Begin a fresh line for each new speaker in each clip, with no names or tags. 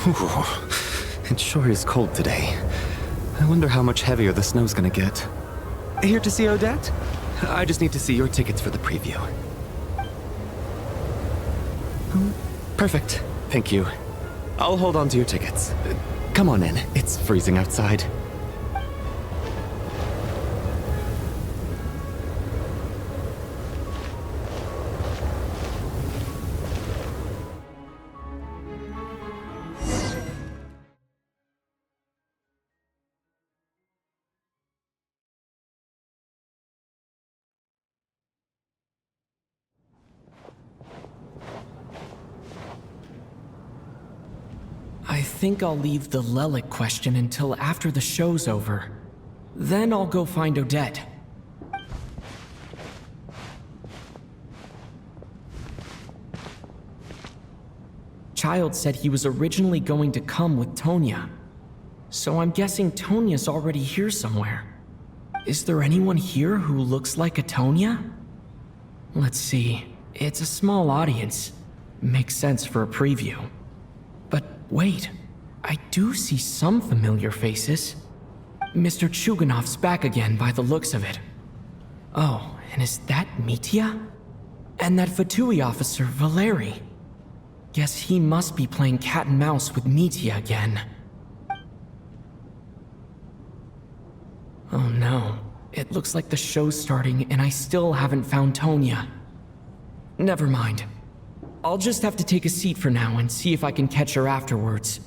Ooh, it sure is cold today. I wonder how much heavier the snow's gonna get. Here to see Odette? I just need to see your tickets for the preview. Oh, perfect. Thank you. I'll hold on to your tickets. Come on in. It's freezing outside.
I think I'll leave the Lelic question until after the show's over. Then I'll go find Odette. Child said he was originally going to come with Tonya. So I'm guessing Tonya's already here somewhere. Is there anyone here who looks like a Tonya? Let's see. It's a small audience. Makes sense for a preview. But wait, I do see some familiar faces. Mr. Chuganov's back again by the looks of it. Oh, and is that Mitya? And that Fatui officer, Valeri. Guess he must be playing cat and mouse with Mitya again. Oh no, it looks like the show's starting and I still haven't found Tonya. Never mind. I'll just have to take a seat for now and see if I can catch her afterwards.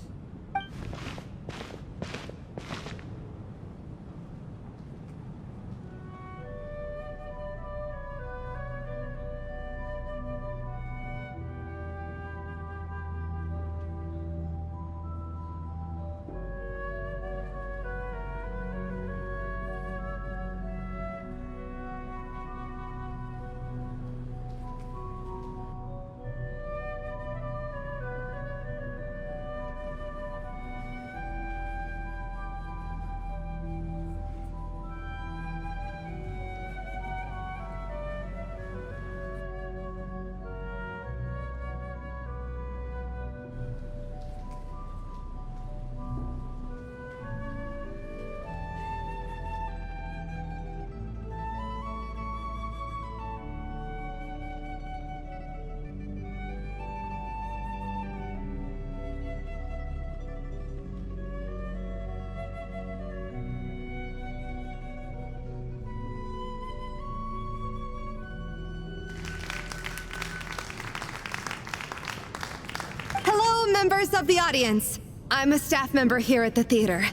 Members of the audience, I'm a staff member here at the theater.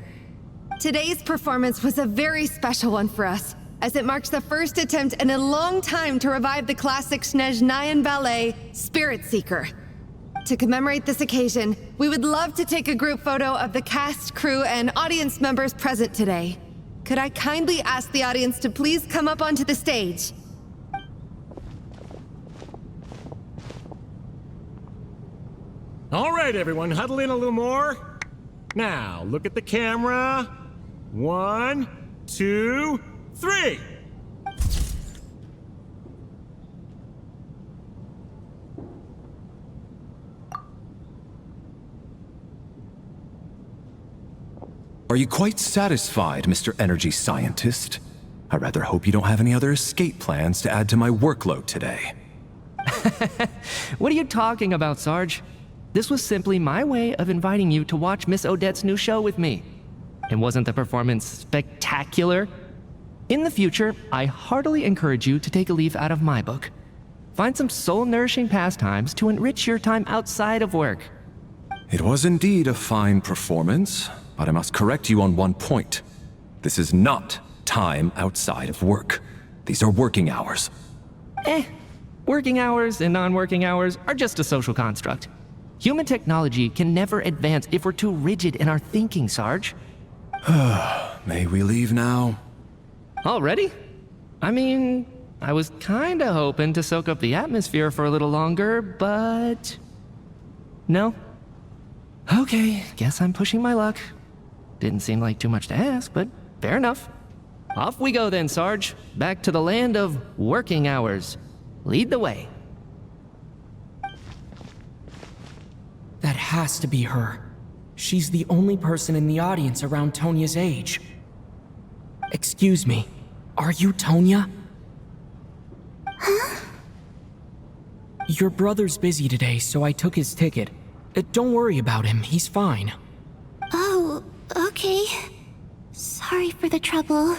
Today's performance was a very special one for us, as it marks the first attempt in a long time to revive the classic Snezhnayan ballet, Spirit Seeker. To commemorate this occasion, we would love to take a group photo of the cast, crew, and audience members present today. Could I kindly ask the audience to please come up onto the stage?
All right, everyone, huddle in a little more. Now, look at the camera. 1, 2, 3.
Are you quite satisfied, Mr. Energy Scientist? I rather hope you don't have any other escape plans to add to my workload today.
What are you talking about, Sarge? This was simply my way of inviting you to watch Miss Odette's new show with me. And wasn't the performance spectacular? In the future, I heartily encourage you to take a leaf out of my book. Find some soul-nourishing pastimes to enrich your time outside of work.
It was indeed a fine performance, but I must correct you on one point. This is not time outside of work. These are working hours.
Working hours and non-working hours are just a social construct. Human technology can never advance if we're too rigid in our thinking, Sarge.
May we leave now?
Already? I mean, I was kinda hoping to soak up the atmosphere for a little longer, but... No? Okay, guess I'm pushing my luck. Didn't seem like too much to ask, but fair enough. Off we go then, Sarge. Back to the land of working hours. Lead the way.
That has to be her. She's the only person in the audience around Tonya's age. Excuse me, are you Tonya?
Huh?
Your brother's busy today, so I took his ticket. Don't worry about him, he's fine.
Oh, okay. Sorry for the trouble.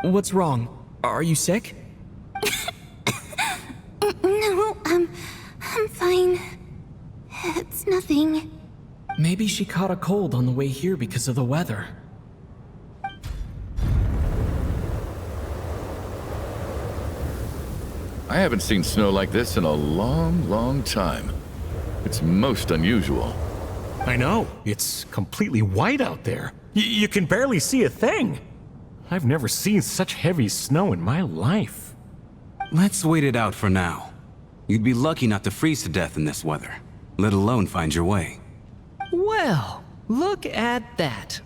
What's wrong? Are you sick?
No, I'm fine. It's nothing.
Maybe she caught a cold on the way here because of the weather.
I haven't seen snow like this in a long, long time. It's most unusual.
I know. It's completely white out there. You can barely see a thing. I've never seen such heavy snow in my life.
Let's wait it out for now. You'd be lucky not to freeze to death in this weather, let alone find your way.
Well, look at that.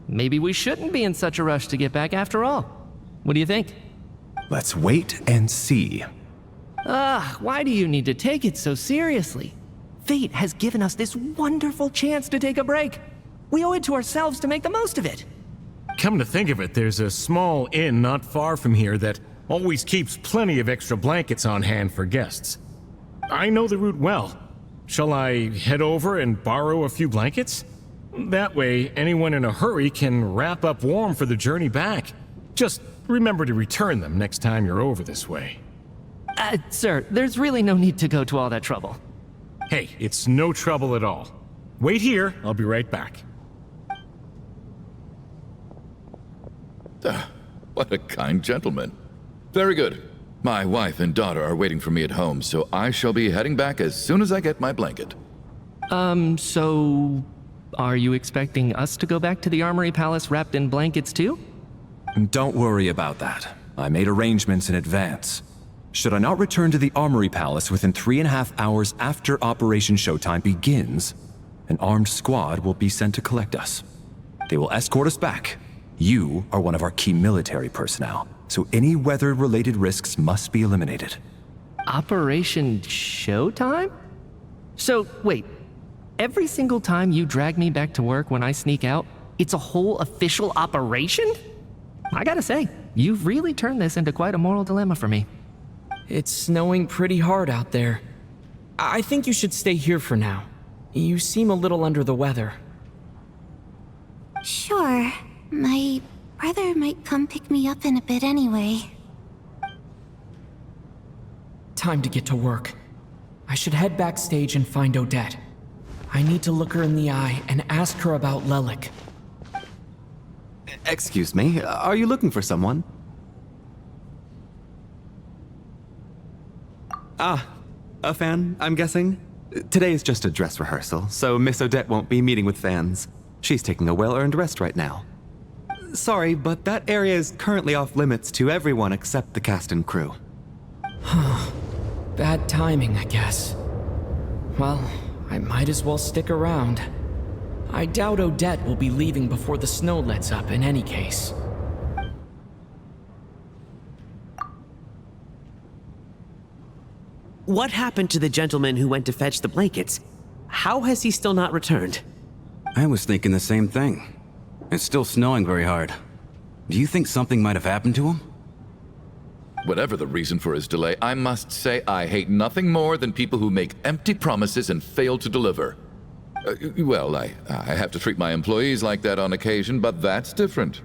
Maybe we shouldn't be in such a rush to get back after all. What do you think?
Let's wait and see.
Why do you need to take it so seriously? Fate has given us this wonderful chance to take a break. We owe it to ourselves to make the most of it.
Come to think of it, there's a small inn not far from here that always keeps plenty of extra blankets on hand for guests. I know the route well. Shall I head over and borrow a few blankets? That way, anyone in a hurry can wrap up warm for the journey back. Just remember to return them next time you're over this way.
Sir, there's really no need to go to all that trouble.
Hey, it's no trouble at all. Wait here, I'll be right back.
What a kind gentleman. Very good. My wife and daughter are waiting for me at home, so I shall be heading back as soon as I get my blanket.
So... are you expecting us to go back to the Armory Palace wrapped in blankets too?
Don't worry about that. I made arrangements in advance. Should I not return to the Armory Palace within 3.5 hours after Operation Showtime begins, an armed squad will be sent to collect us. They will escort us back. You are one of our key military personnel, so any weather-related risks must be eliminated.
Operation Showtime? So, wait. Every single time you drag me back to work when I sneak out, it's a whole official operation? I gotta say, you've really turned this into quite a moral dilemma for me.
It's snowing pretty hard out there. I think you should stay here for now. You seem a little under the weather.
Sure. My brother might come pick me up in a bit anyway.
Time to get to work. I should head backstage and find Odette. I need to look her in the eye and ask her about Lelik.
Excuse me, are you looking for someone? A fan, I'm guessing? Today is just a dress rehearsal, so Miss Odette won't be meeting with fans. She's taking a well-earned rest right now. Sorry, but that area is currently off limits to everyone except the cast and crew.
Bad timing, I guess. Well, I might as well stick around. I doubt Odette will be leaving before the snow lets up in any case.
What happened to the gentleman who went to fetch the blankets? How has he still not returned?
I was thinking the same thing. It's still snowing very hard. Do you think something might have happened to him?
Whatever the reason for his delay, I must say I hate nothing more than people who make empty promises and fail to deliver. Well, I have to treat my employees like that on occasion, but that's different.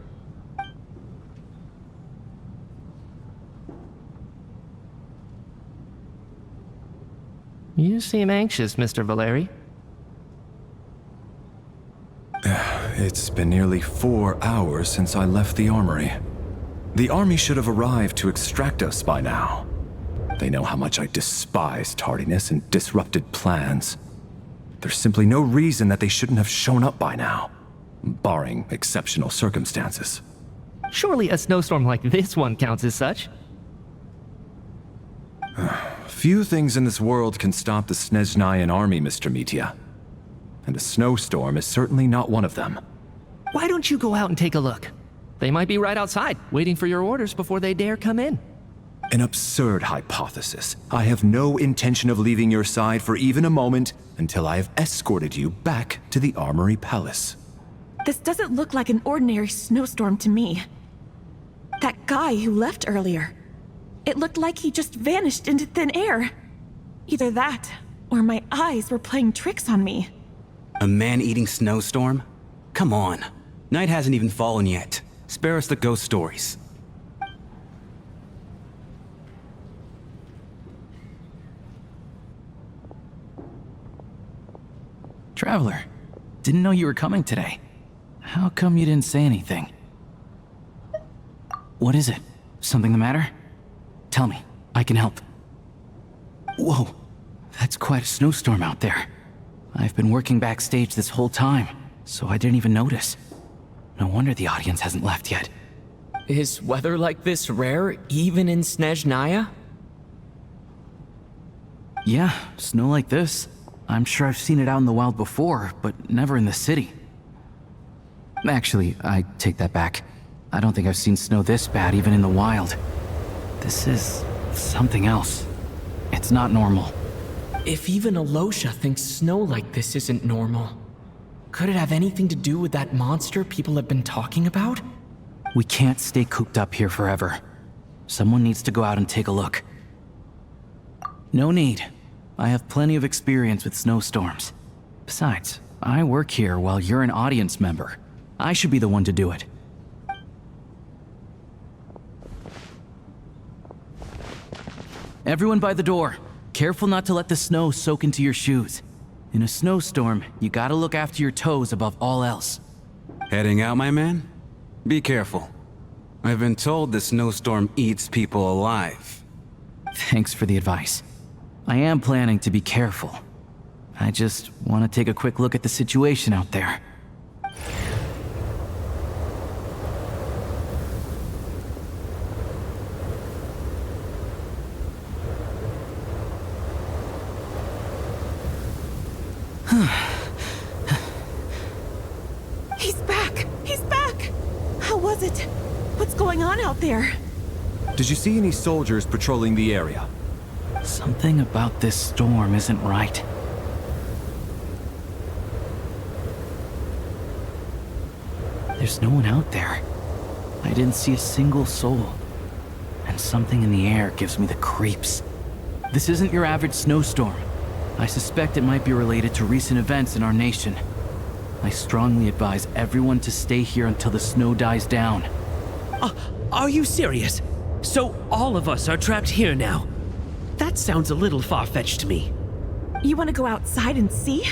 You seem anxious, Mr. Valeri.
It's been nearly 4 hours since I left the armory. The army should have arrived to extract us by now. They know how much I despise tardiness and disrupted plans. There's simply no reason that they shouldn't have shown up by now, barring exceptional circumstances.
Surely a snowstorm like this one counts as such.
Few things in this world can stop the Snezhnayan army, Mr. Mitya. And a snowstorm is certainly not one of them.
Why don't you go out and take a look? They might be right outside, waiting for your orders before they dare come in.
An absurd hypothesis. I have no intention of leaving your side for even a moment until I have escorted you back to the Armory Palace.
This doesn't look like an ordinary snowstorm to me. That guy who left earlier, it looked like he just vanished into thin air. Either that, or my eyes were playing tricks on me.
A man-eating snowstorm? Come on. Night hasn't even fallen yet. Spare us the ghost stories.
Traveler, didn't know you were coming today. How come you didn't say anything? What is it? Something the matter? Tell me, I can help. Whoa, that's quite a snowstorm out there. I've been working backstage this whole time, so I didn't even notice. No wonder the audience hasn't left yet.
Is weather like this rare, even in Snezhnaya?
Yeah, snow like this. I'm sure I've seen it out in the wild before, but never in the city. Actually, I take that back. I don't think I've seen snow this bad even in the wild. This is something else. It's not normal.
If even Alyosha thinks snow like this isn't normal, could it have anything to do with that monster people have been talking about?
We can't stay cooped up here forever. Someone needs to go out and take a look. No need. I have plenty of experience with snowstorms. Besides, I work here while you're an audience member. I should be the one to do it. Everyone by the door. Careful not to let the snow soak into your shoes. In a snowstorm, you gotta look after your toes above all else.
Heading out, my man? Be careful. I've been told the snowstorm eats people alive.
Thanks for the advice. I am planning to be careful. I just want to take a quick look at the situation out there.
He's back! He's back! How was it? What's going on out there?
Did you see any soldiers patrolling the area?
Something about this storm isn't right. There's no one out there. I didn't see a single soul. And something in the air gives me the creeps. This isn't your average snowstorm. I suspect it might be related to recent events in our nation. I strongly advise everyone to stay here until the snow dies down.
Are you serious? So all of us are trapped here now? That sounds a little far-fetched to me.
You want to go outside and see?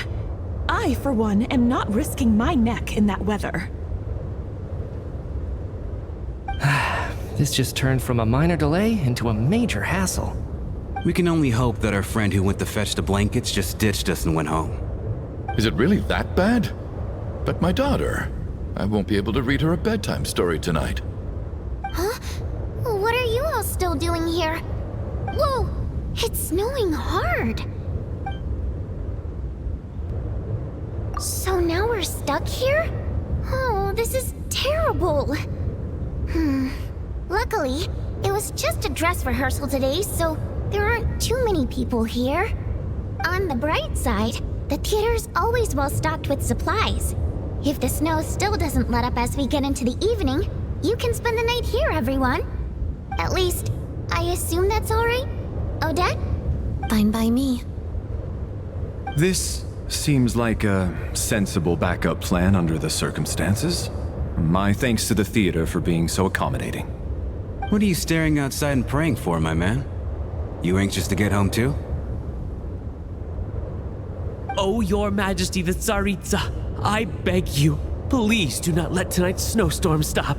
I, for one, am not risking my neck in that weather.
This just turned from a minor delay into a major hassle.
We can only hope that our friend who went to fetch the blankets just ditched us and went home.
Is it really that bad? But my daughter, I won't be able to read her a bedtime story tonight.
Huh? What are you all still doing here? Whoa! It's snowing hard! So now we're stuck here? Oh, this is terrible! Luckily, it was just a dress rehearsal today, so there aren't too many people here. On the bright side, the theater's always well stocked with supplies. If the snow still doesn't let up as we get into the evening, you can spend the night here, everyone. At least, I assume that's alright? Odette? Fine by me.
This seems like a sensible backup plan under the circumstances. My thanks to the theater for being so accommodating.
What are you staring outside and praying for, my man? You anxious to get home too?
Oh, Your Majesty the Tsaritsa, I beg you, please do not let tonight's snowstorm stop.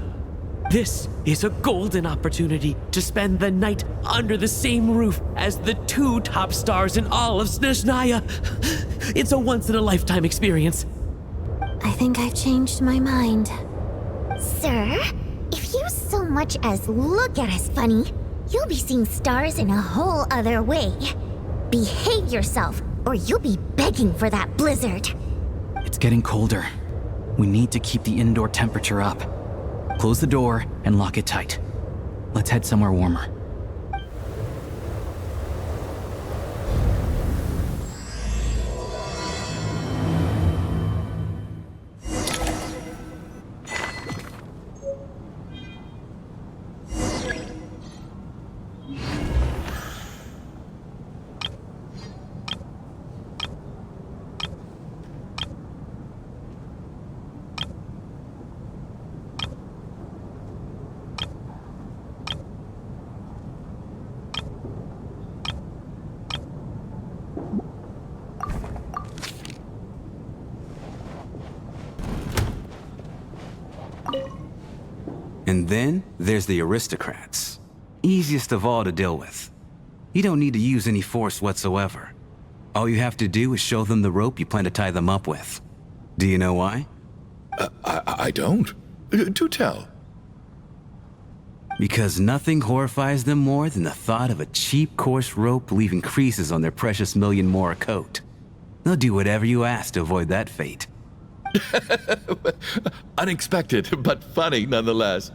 This is a golden opportunity to spend the night under the same roof as the two top stars in all of Snezhnaya. It's a once-in-a-lifetime experience.
I think I've changed my mind. Sir, if you so much as look at us funny, you'll be seeing stars in a whole other way. Behave yourself, or you'll be begging for that blizzard.
It's getting colder. We need to keep the indoor temperature up. Close the door and lock it tight. Let's head somewhere warmer.
And then there's the aristocrats. Easiest of all to deal with. You don't need to use any force whatsoever. All you have to do is show them the rope you plan to tie them up with. Do you know why?
I don't. Do tell.
Because nothing horrifies them more than the thought of a cheap, coarse rope leaving creases on their precious million more coat. They'll do whatever you ask to avoid that fate.
Unexpected, but funny nonetheless.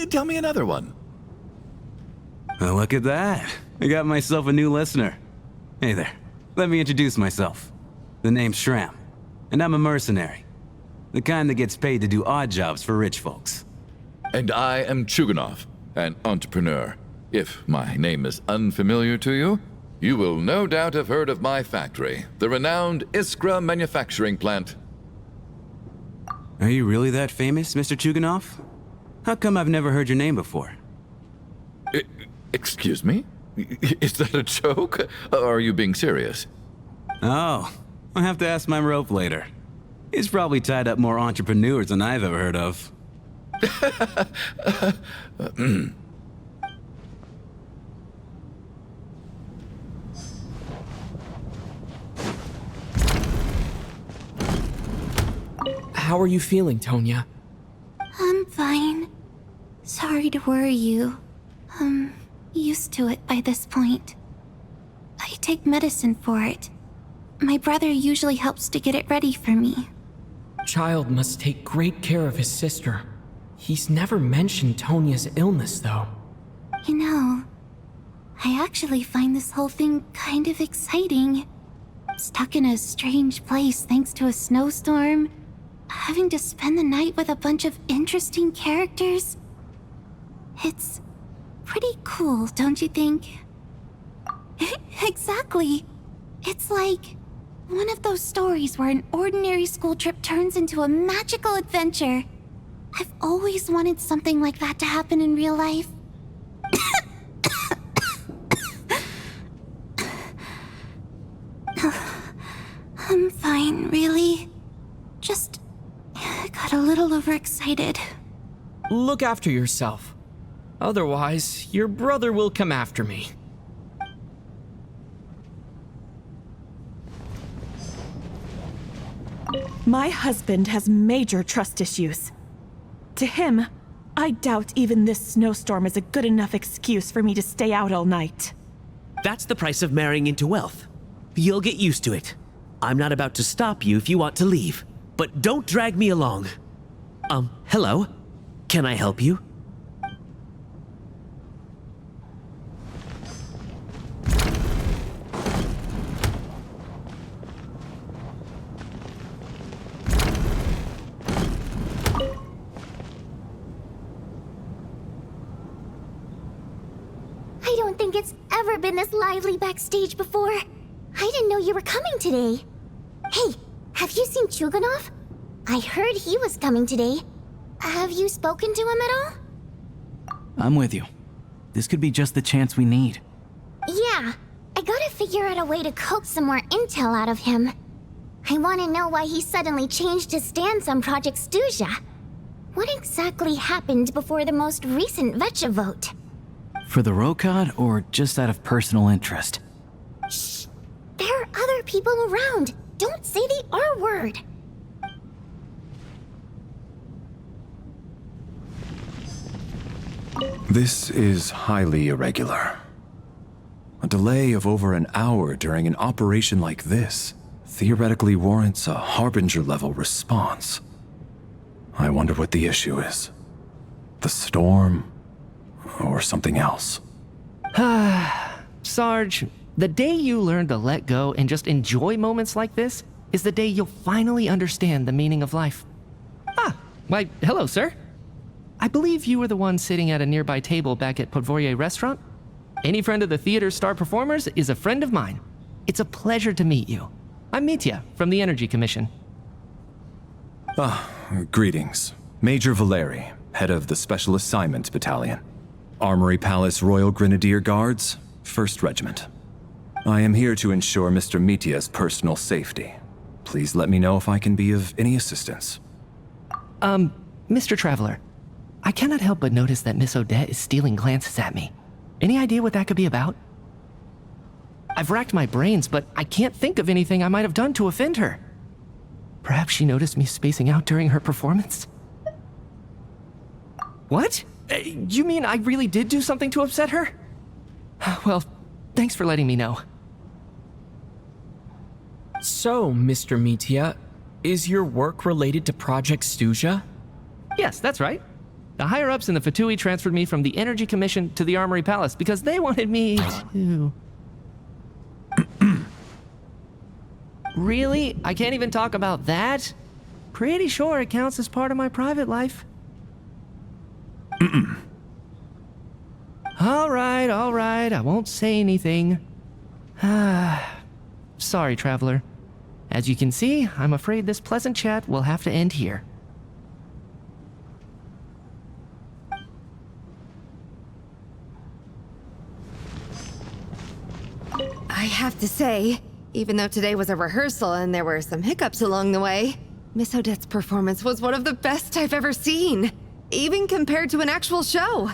Tell me another one.
Well, look at that. I got myself a new listener. Hey there. Let me introduce myself. The name's Shram, and I'm a mercenary. The kind that gets paid to do odd jobs for rich folks.
And I am Chuganov, an entrepreneur. If my name is unfamiliar to you, you will no doubt have heard of my factory, the renowned Iskra manufacturing plant.
Are you really that famous, Mr. Chuganov? How come I've never heard your name before?
Excuse me? Is that a joke? Or are you being serious?
Oh, I'll have to ask my rope later. He's probably tied up more entrepreneurs than I've ever heard of.
How are you feeling, Tonya?
I'm fine. Sorry to worry you. I'm used to it by this point. I take medicine for it. My brother usually helps to get it ready for me.
Child must take great care of his sister. He's never mentioned Tonya's illness, though.
You know, I actually find this whole thing kind of exciting. Stuck in a strange place thanks to a snowstorm, having to spend the night with a bunch of interesting characters. It's pretty cool, don't you think? Exactly. It's like one of those stories where an ordinary school trip turns into a magical adventure. I've always wanted something like that to happen in real life. I'm fine, really. Just got a little overexcited.
Look after yourself. Otherwise, your brother will come after me.
My husband has major trust issues. To him, I doubt even this snowstorm is a good enough excuse for me to stay out all night.
That's the price of marrying into wealth. You'll get used to it. I'm not about to stop you if you want to leave, but don't drag me along. Hello? Can I help you?
I don't think it's ever been this lively backstage before. I didn't know you were coming today. Hey, have you seen Chuganov? I heard he was coming today. Have you spoken to him at all?
I'm with you. This could be just the chance we need.
Yeah, I gotta figure out a way to coax some more intel out of him. I want to know why he suddenly changed his stance on Project Stuja. What exactly happened before the most recent Vetcha vote?
For the Rokad, or just out of personal interest?
Shh! There are other people around. Don't say the R word.
This is highly irregular. A delay of over an hour during an operation like this theoretically warrants a Harbinger-level response. I wonder what the issue is. The storm, or something else.
Sarge, the day you learn to let go and just enjoy moments like this is the day you'll finally understand the meaning of life. Why, hello, sir. I believe you were the one sitting at a nearby table back at Podvorye Restaurant. Any friend of the theater's star performers is a friend of mine. It's a pleasure to meet you. I'm Mitya from the Energy Commission.
Greetings. Major Valeri, head of the Special Assignment Battalion. Armory Palace Royal Grenadier Guards, 1st Regiment. I am here to ensure Mr. Mitya's personal safety. Please let me know if I can be of any assistance.
Mr. Traveler, I cannot help but notice that Miss Odette is stealing glances at me. Any idea what that could be about? I've racked my brains, but I can't think of anything I might have done to offend her. Perhaps she noticed me spacing out during her performance? What? You mean I really did do something to upset her? Well, thanks for letting me know.
So, Mr. Mitya, is your work related to Project Stuja?
Yes, that's right. The higher-ups in the Fatui transferred me from the Energy Commission to the Armory Palace because they wanted me to... Really? I can't even talk about that? Pretty sure it counts as part of my private life. All right, I won't say anything. Sorry, traveler. As you can see, I'm afraid this pleasant chat will have to end here.
I have to say, even though today was a rehearsal and there were some hiccups along the way, Miss Odette's performance was one of the best I've ever seen, even compared to an actual show.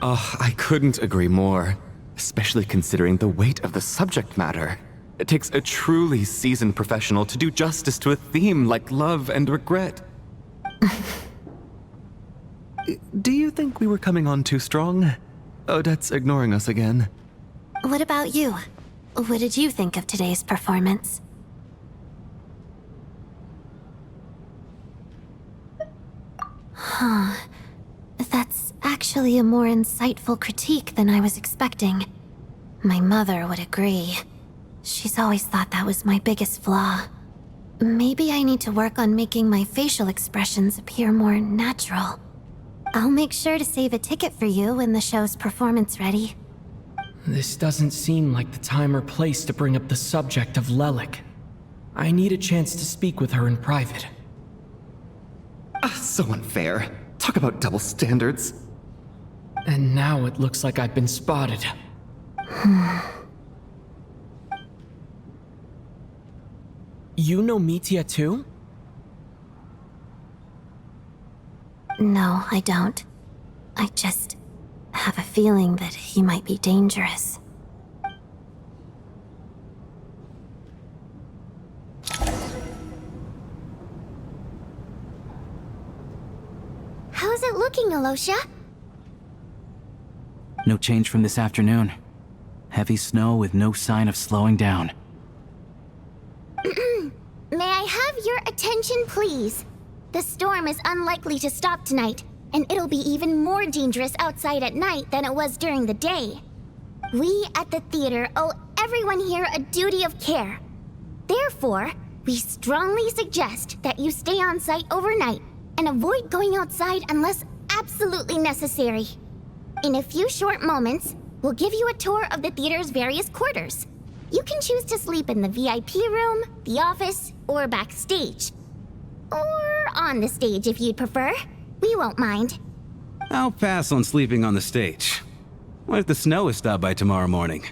Oh, I couldn't agree more, especially considering the weight of the subject matter. It takes a truly seasoned professional to do justice to a theme like love and regret. Do you think we were coming on too strong? Odette's ignoring us again.
What about you? What did you think of today's performance? Huh. That's actually a more insightful critique than I was expecting. My mother would agree. She's always thought that was my biggest flaw. Maybe I need to work on making my facial expressions appear more natural. I'll make sure to save a ticket for you when the show's performance ready.
This doesn't seem like the time or place to bring up the subject of Lelik. I need a chance to speak with her in private.
So unfair. Talk about double standards.
And now it looks like I've been spotted. You know Mitya too?
No, I don't. I just have a feeling that he might be dangerous. How's it looking, Alyosha?
No change from this afternoon. Heavy snow with no sign of slowing down.
May I have your attention, please? The storm is unlikely to stop tonight, and it'll be even more dangerous outside at night than it was during the day. We at the theater owe everyone here a duty of care. Therefore, we strongly suggest that you stay on site overnight and avoid going outside unless absolutely necessary. In a few short moments, we'll give you a tour of the theater's various quarters. You can choose to sleep in the VIP room, the office, or backstage. Or on the stage if you'd prefer. We won't mind.
I'll pass on sleeping on the stage. What if the snow is stopped by tomorrow morning?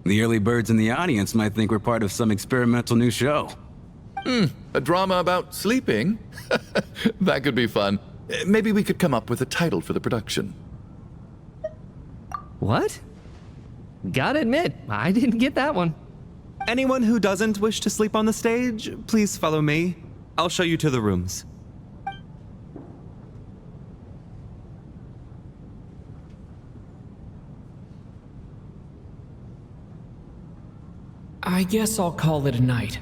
The early birds in the audience might think we're part of some experimental new show.
A drama about sleeping? That could be fun. Maybe we could come up with a title for the production.
What? Gotta admit, I didn't get that one.
Anyone who doesn't wish to sleep on the stage, please follow me. I'll show you to the rooms.
I guess I'll call it a night.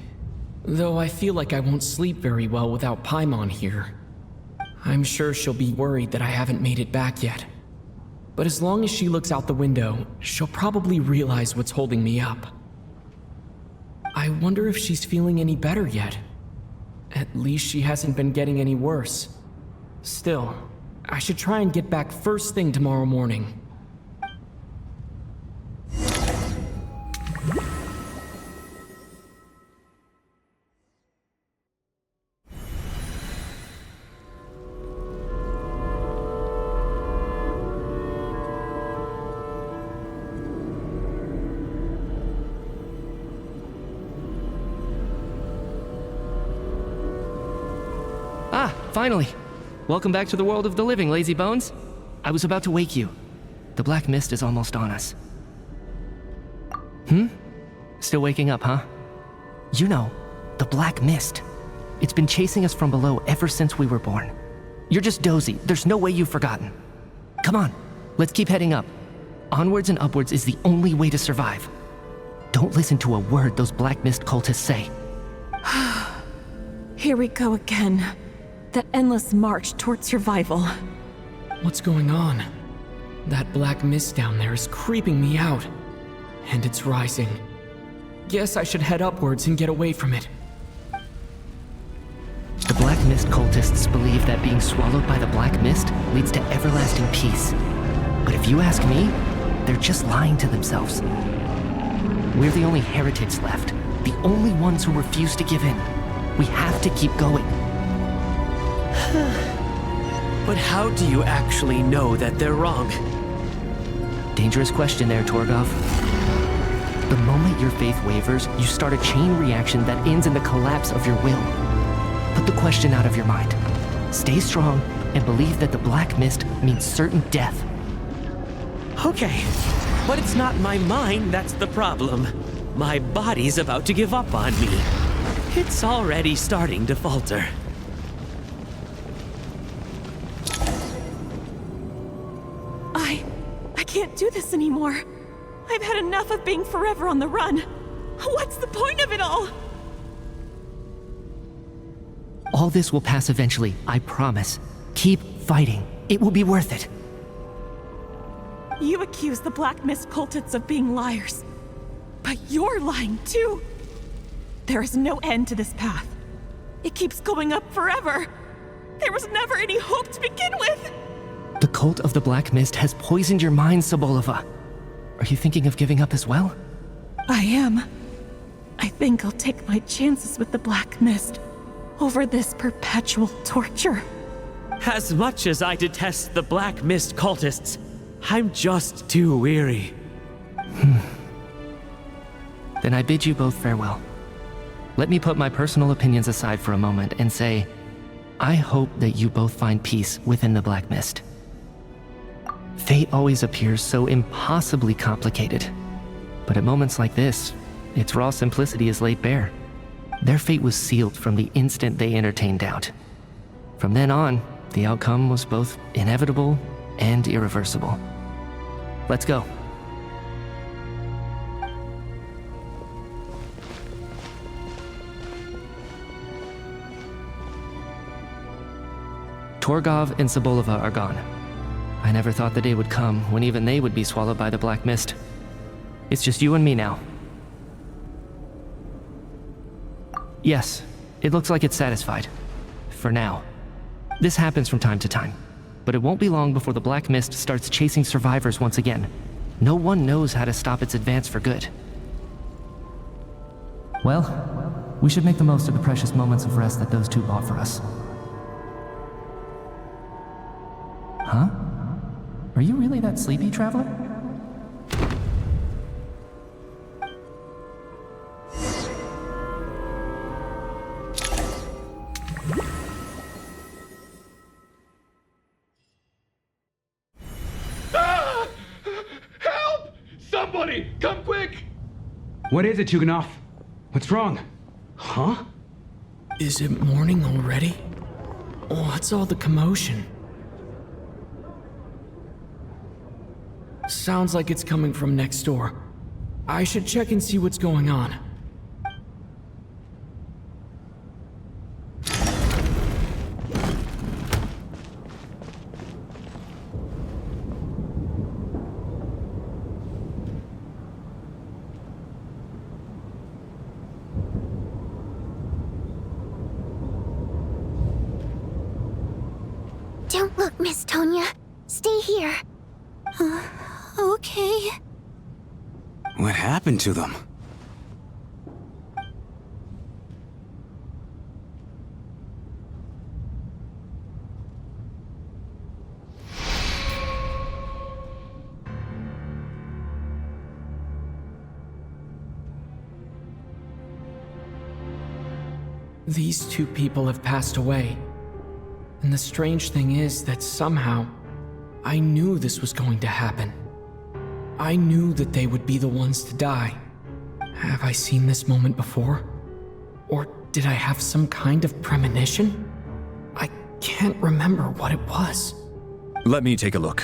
Though I feel like I won't sleep very well without Paimon here. I'm sure she'll be worried that I haven't made it back yet. But as long as she looks out the window, she'll probably realize what's holding me up. I wonder if she's feeling any better yet. At least she hasn't been getting any worse. Still, I should try and get back first thing tomorrow morning.
Ah, finally. Welcome back to the world of the living, lazy bones. I was about to wake you. The black mist is almost on us. Still waking up, huh? You know, the black mist. It's been chasing us from below ever since we were born. You're just dozy. There's no way you've forgotten. Come on, let's keep heading up. Onwards and upwards is the only way to survive. Don't listen to a word those black mist cultists say.
Here we go again. The endless march toward survival.
What's going on? That black mist down there is creeping me out. And it's rising. Guess I should head upwards and get away from it.
The black mist cultists believe that being swallowed by the black mist leads to everlasting peace. But if you ask me, they're just lying to themselves. We're the only heretics left, the only ones who refuse to give in. We have to keep going.
But how do you actually know that they're wrong?
Dangerous question there, Torgov. The moment your faith wavers, you start a chain reaction that ends in the collapse of your will. Put the question out of your mind. Stay strong and believe that the black mist means certain death.
Okay, but it's not my mind that's the problem. My body's about to give up on me. It's already starting to falter.
I can't do this anymore. I've had enough of being forever on the run. What's the point of it all?
All this will pass eventually, I promise. Keep fighting. It will be worth it.
You accuse the Black Mist cultists of being liars. But you're lying too. There is no end to this path. It keeps going up forever. There was never any hope to begin with.
The cult of the Black Mist has poisoned your mind, Sobolova. Are you thinking of giving up as well?
I am. I think I'll take my chances with the Black Mist over this perpetual torture.
As much as I detest the Black Mist cultists, I'm just too weary.
Then I bid you both farewell. Let me put my personal opinions aside for a moment and say, I hope that you both find peace within the Black Mist. Fate always appears so impossibly complicated. But at moments like this, its raw simplicity is laid bare. Their fate was sealed from the instant they entertained doubt. From then on, the outcome was both inevitable and irreversible. Let's go. Torgov and Sobolova are gone. I never thought the day would come when even they would be swallowed by the Black Mist. It's just you and me now. Yes, it looks like it's satisfied. For now. This happens from time to time, but it won't be long before the Black Mist starts chasing survivors once again. No one knows how to stop its advance for good. Well, we should make the most of the precious moments of rest that those two bought for us. Huh? Are you really that sleepy, traveler?
Ah! Help! Somebody, come quick!
What is it, Tuganov? What's wrong? Huh?
Is it morning already? What's all the commotion? Sounds like it's coming from next door. I should check and see what's going on.
Don't look, Miss Tonya. Stay here. Okay.
What happened to them?
These two people have passed away. And the strange thing is that somehow, I knew this was going to happen. I knew that they would be the ones to die. Have I seen this moment before? Or did I have some kind of premonition? I can't remember what it was.
Let me take a look.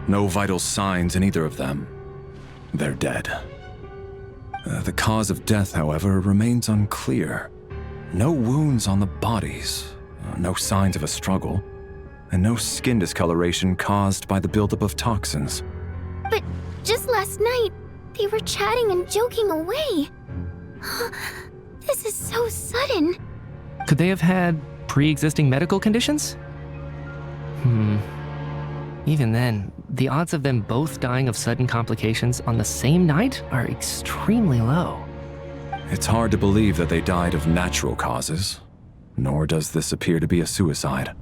No vital signs in either of them. They're dead. The cause of death, however, remains unclear. No wounds on the bodies, no signs of a struggle, and no skin discoloration caused by the buildup of toxins.
But just last night, they were chatting and joking away. This is so sudden.
Could they have had pre-existing medical conditions? Even then, the odds of them both dying of sudden complications on the same night are extremely low.
It's hard to believe that they died of natural causes, nor does this appear to be a suicide.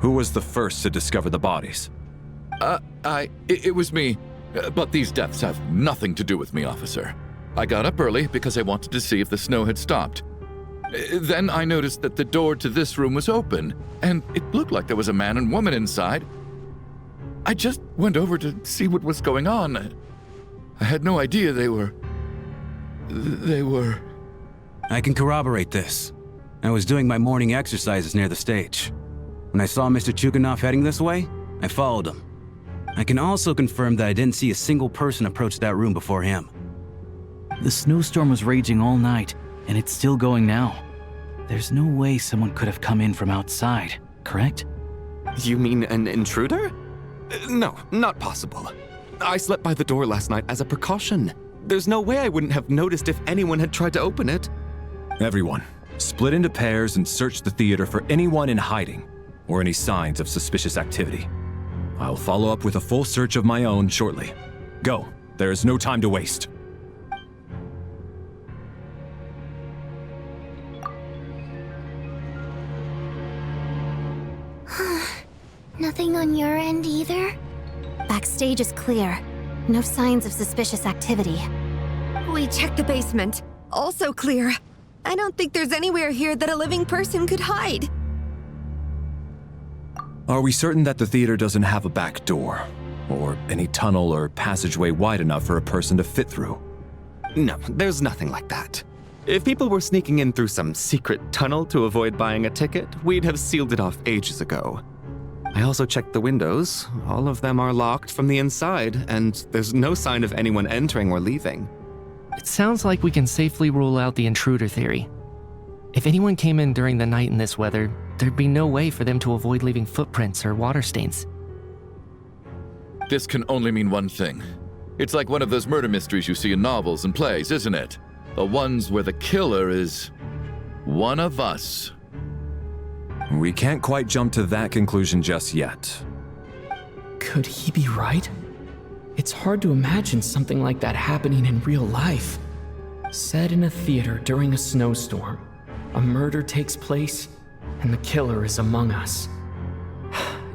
Who was the first to discover the bodies?
It was me. But these deaths have nothing to do with me, officer. I got up early because I wanted to see if the snow had stopped. Then I noticed that the door to this room was open, and it looked like there was a man and woman inside. I just went over to see what was going on. I had no idea they were...
I can corroborate this. I was doing my morning exercises near the stage. When I saw Mr. Chuganov heading this way, I followed him. I can also confirm that I didn't see a single person approach that room before him.
The snowstorm was raging all night, and it's still going now. There's no way someone could have come in from outside, correct?
You mean an intruder? No, not possible. I slept by the door last night as a precaution. There's no way I wouldn't have noticed if anyone had tried to open it.
Everyone, split into pairs and search the theater for anyone in hiding or any signs of suspicious activity. I'll follow up with a full search of my own shortly. Go. There is no time to waste.
Nothing on your end either?
Backstage is clear. No signs of suspicious activity. We checked the basement. Also clear. I don't think there's anywhere here that a living person could hide.
Are we certain that the theater doesn't have a back door? Or any tunnel or passageway wide enough for a person to fit through?
No, there's nothing like that. If people were sneaking in through some secret tunnel to avoid buying a ticket, we'd have sealed it off ages ago. I also checked the windows. All of them are locked from the inside, and there's no sign of anyone entering or leaving.
It sounds like we can safely rule out the intruder theory. If anyone came in during the night in this weather, there'd be no way for them to avoid leaving footprints or water stains.
This can only mean one thing. It's like one of those murder mysteries you see in novels and plays, isn't it? The ones where the killer is one of us.
We can't quite jump to that conclusion just yet.
Could he be right? It's hard to imagine something like that happening in real life. Set in a theater during a snowstorm, a murder takes place, and the killer is among us.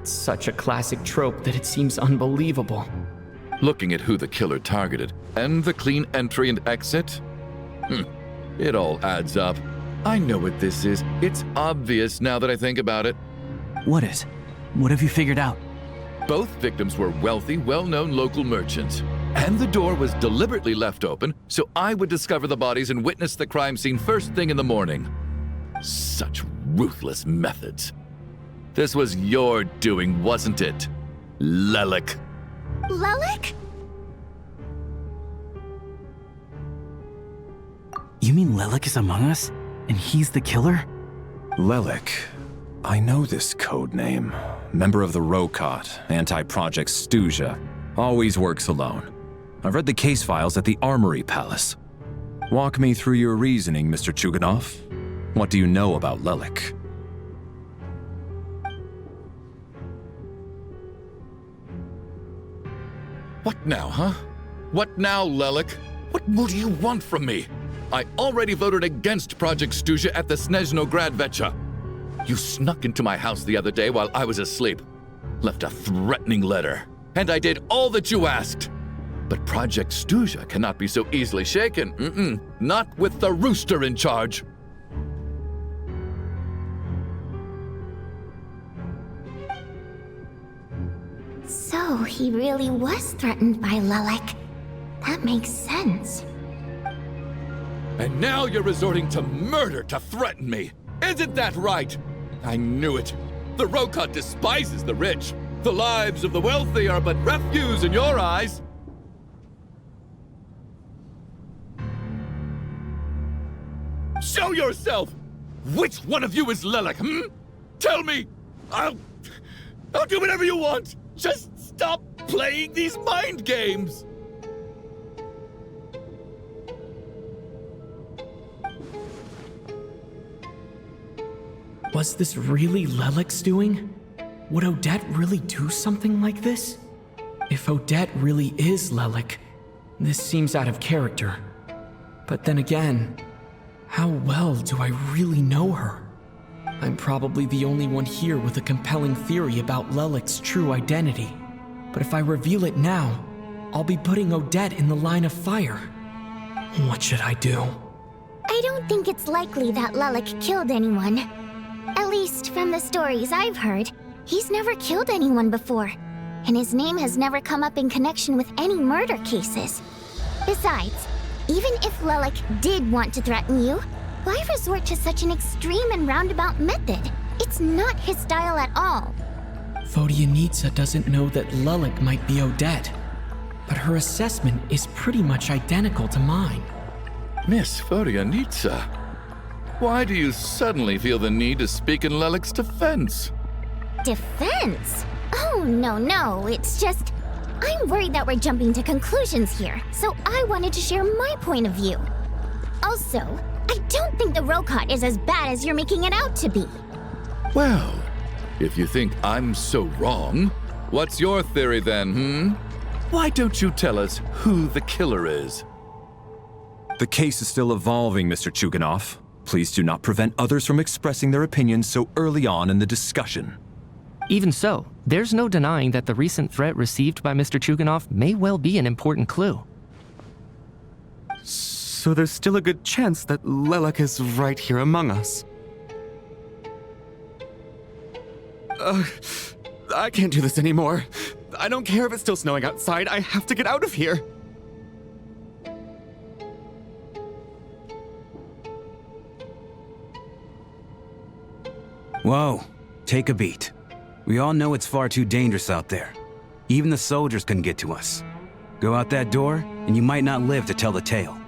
It's such a classic trope that it seems unbelievable.
Looking at who the killer targeted, and the clean entry and exit, it all adds up. I know what this is. It's obvious now that I think about it.
What is? What have you figured out?
Both victims were wealthy, well-known local merchants. And the door was deliberately left open so I would discover the bodies and witness the crime scene first thing in the morning. Such ruthless methods. This was your doing, wasn't it, Lelik?
Lelik?
You mean Lelik is among us? And he's the killer?
Lelik. I know this code name. Member of the Rokot, anti-Project Stuja. Always works alone. I've read the case files at the Armory Palace. Walk me through your reasoning, Mr. Chuganov. What do you know about Lelik?
What now, huh? What now, Lelik? What more do you want from me? I already voted against Project Stuzha at the Snezhno Gradvecha. You snuck into my house the other day while I was asleep, left a threatening letter, and I did all that you asked. But Project Stuzha cannot be so easily shaken. Not with the Rooster in charge.
So he really was threatened by Lelik. That makes sense.
And now you're resorting to murder to threaten me. Isn't that right? I knew it. The Rokot despises the rich. The lives of the wealthy are but refuse in your eyes. Show yourself! Which one of you is Lelik, Tell me! I'll do whatever you want! Just stop playing these mind games!
Was this really Lelik's doing? Would Odette really do something like this? If Odette really is Lelik, this seems out of character. But then again, how well do I really know her? I'm probably the only one here with a compelling theory about Lelik's true identity. But if I reveal it now, I'll be putting Odette in the line of fire. What should I do?
I don't think it's likely that Lelik killed anyone. At least from the stories I've heard, he's never killed anyone before. And his name has never come up in connection with any murder cases. Besides, even if Lelik did want to threaten you, why resort to such an extreme and roundabout method? It's not his style at all.
Vodyanitsa doesn't know that Lelik might be Odette, but her assessment is pretty much identical to mine.
Miss Vodyanitsa, why do you suddenly feel the need to speak in Lelik's defense?
Defense? Oh, no, it's just... I'm worried that we're jumping to conclusions here, so I wanted to share my point of view. Also, I don't think the Rokot is as bad as you're making it out to be.
Well, if you think I'm so wrong, what's your theory then, Why don't you tell us who the killer is?
The case is still evolving, Mr. Chuganov. Please do not prevent others from expressing their opinions so early on in the discussion.
Even so, there's no denying that the recent threat received by Mr. Chuganov may well be an important clue.
So there's still a good chance that Lelik is right here among us. I can't do this anymore. I don't care if it's still snowing outside. I have to get out of here.
Whoa, take a beat. We all know it's far too dangerous out there. Even the soldiers couldn't get to us. Go out that door, and you might not live to tell the tale.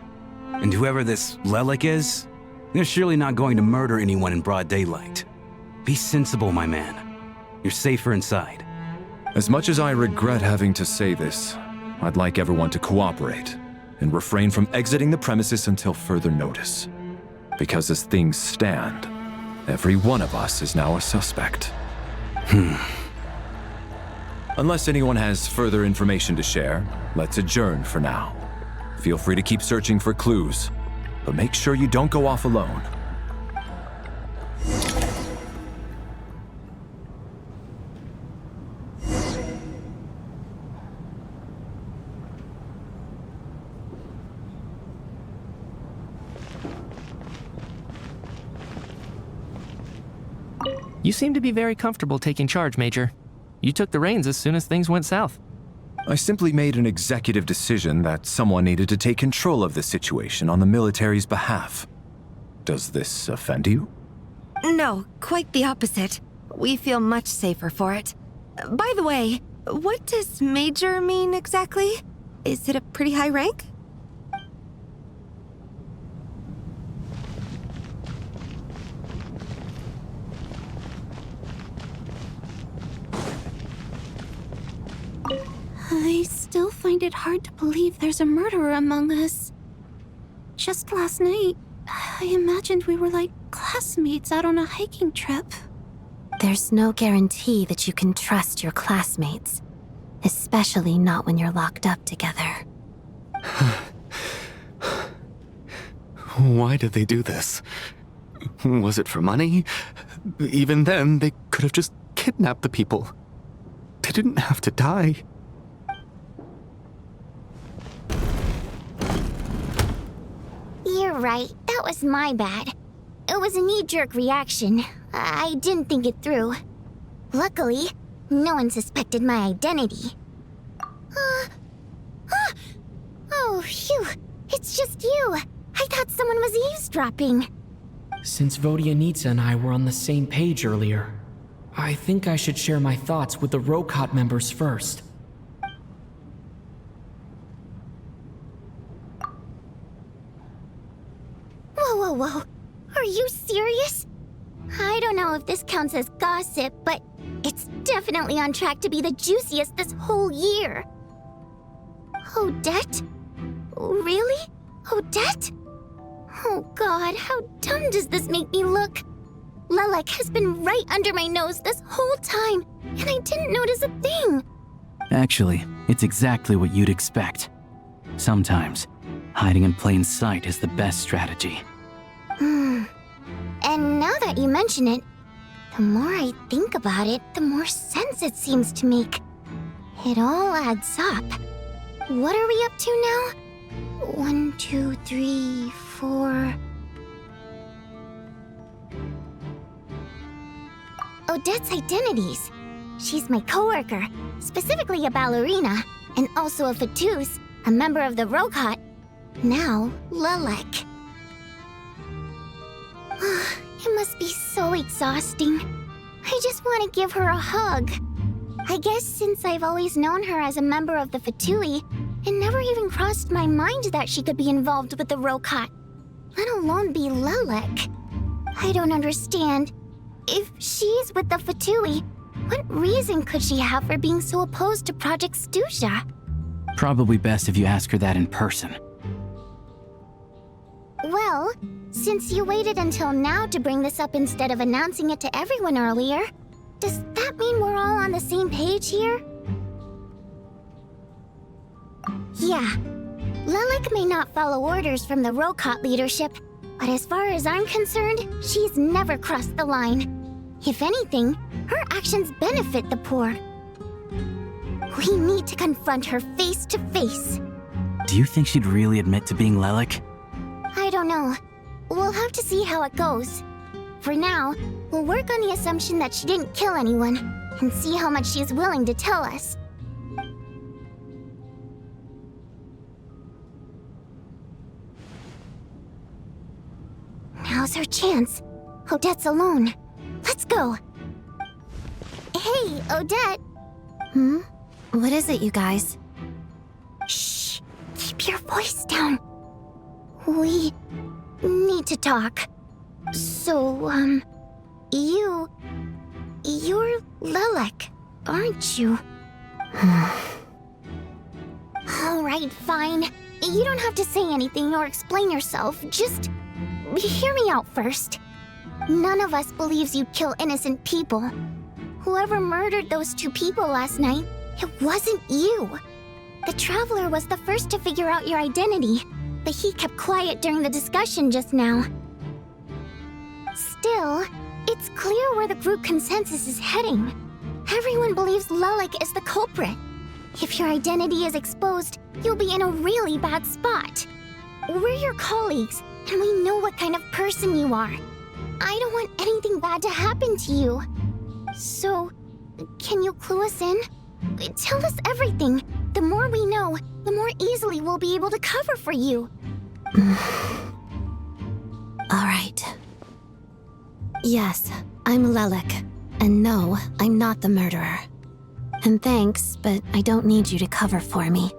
And whoever this Lelik is, they're surely not going to murder anyone in broad daylight. Be sensible, my man. You're safer inside.
As much as I regret having to say this, I'd like everyone to cooperate and refrain from exiting the premises until further notice. Because as things stand, every one of us is now a suspect. Unless anyone has further information to share, let's adjourn for now. Feel free to keep searching for clues, but make sure you don't go off alone.
You seem to be very comfortable taking charge, Major. You took the reins as soon as things went south.
I simply made an executive decision that someone needed to take control of the situation on the military's behalf. Does this offend you?
No, quite the opposite. We feel much safer for it. By the way, what does Major mean exactly? Is it a pretty high rank?
I still find it hard to believe there's a murderer among us. Just last night, I imagined we were like classmates out on a hiking trip.
There's no guarantee that you can trust your classmates, especially not when you're locked up together.
Why did they do this? Was it for money? Even then, they could have just kidnapped the people. They didn't have to die.
You're right. That was my bad. It was a knee-jerk reaction. I didn't think it through. Luckily, no one suspected my identity. Oh, phew. It's just you. I thought someone was eavesdropping.
Since Vodyanitsa and I were on the same page earlier, I think I should share my thoughts with the Rokot members first.
Whoa. Are you serious? I don't know if this counts as gossip, but it's definitely on track to be the juiciest this whole year. Odette? Really? Odette? Oh god, how dumb does this make me look? Lelek has been right under my nose this whole time, and I didn't notice a thing.
Actually, it's exactly what you'd expect. Sometimes, hiding in plain sight is the best strategy.
And now that you mention it, the more I think about it, the more sense it seems to make. It all adds up. What are we up to now? 1, 2, 3, 4... Odette's identities. She's my coworker, specifically a ballerina, and also a Fatous, a member of the Rokot. Now, Lelek. It must be so exhausting. I just want to give her a hug. I guess since I've always known her as a member of the Fatui, it never even crossed my mind that she could be involved with the Rokot, let alone be Lelek. I don't understand. If she's with the Fatui, what reason could she have for being so opposed to Project Stusha?
Probably best if you ask her that in person.
Well, since you waited until now to bring this up instead of announcing it to everyone earlier, does that mean we're all on the same page here? Yeah. Lelek may not follow orders from the Rokot leadership, but as far as I'm concerned, she's never crossed the line. If anything, her actions benefit the poor. We need to confront her face to face.
Do you think she'd really admit to being Lelek?
I don't know. We'll have to see how it goes. For now, we'll work on the assumption that she didn't kill anyone, and see how much she's willing to tell us. Now's her chance. Odette's alone. Let's go. Hey, Odette.
What is it, you guys?
Shh. Keep your voice down. We need to talk. So, you're Lelek, aren't you? Alright, fine. You don't have to say anything or explain yourself. Just hear me out first. None of us believes you'd kill innocent people. Whoever murdered those 2 people last night, it wasn't you. The Traveler was the first to figure out your identity, but he kept quiet during the discussion just now. Still, it's clear where the group consensus is heading. Everyone believes Lelek is the culprit. If your identity is exposed, you'll be in a really bad spot. We're your colleagues, and we know what kind of person you are. I don't want anything bad to happen to you. So, can you clue us in? Tell us everything. The more we know, the more easily we'll be able to cover for you.
All right. Yes, I'm Lelek. And no, I'm not the murderer. And thanks, but I don't need you to cover for me.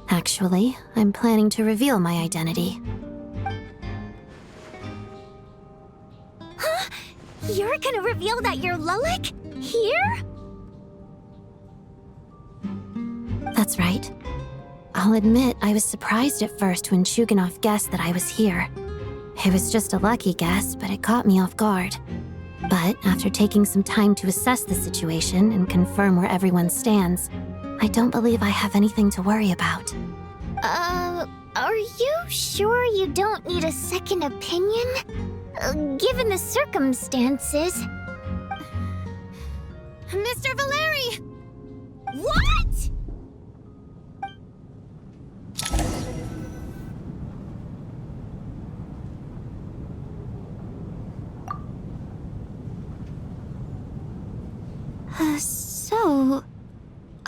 Actually, I'm planning to reveal my identity.
Huh? You're gonna reveal that you're Lelek? Here?
That's right. I'll admit I was surprised at first when Chuganov guessed that I was here. It was just a lucky guess, but it caught me off guard. But after taking some time to assess the situation and confirm where everyone stands, I don't believe I have anything to worry about.
Are you sure you don't need a second opinion? Given the circumstances.
Mr. Valeri! What?
So...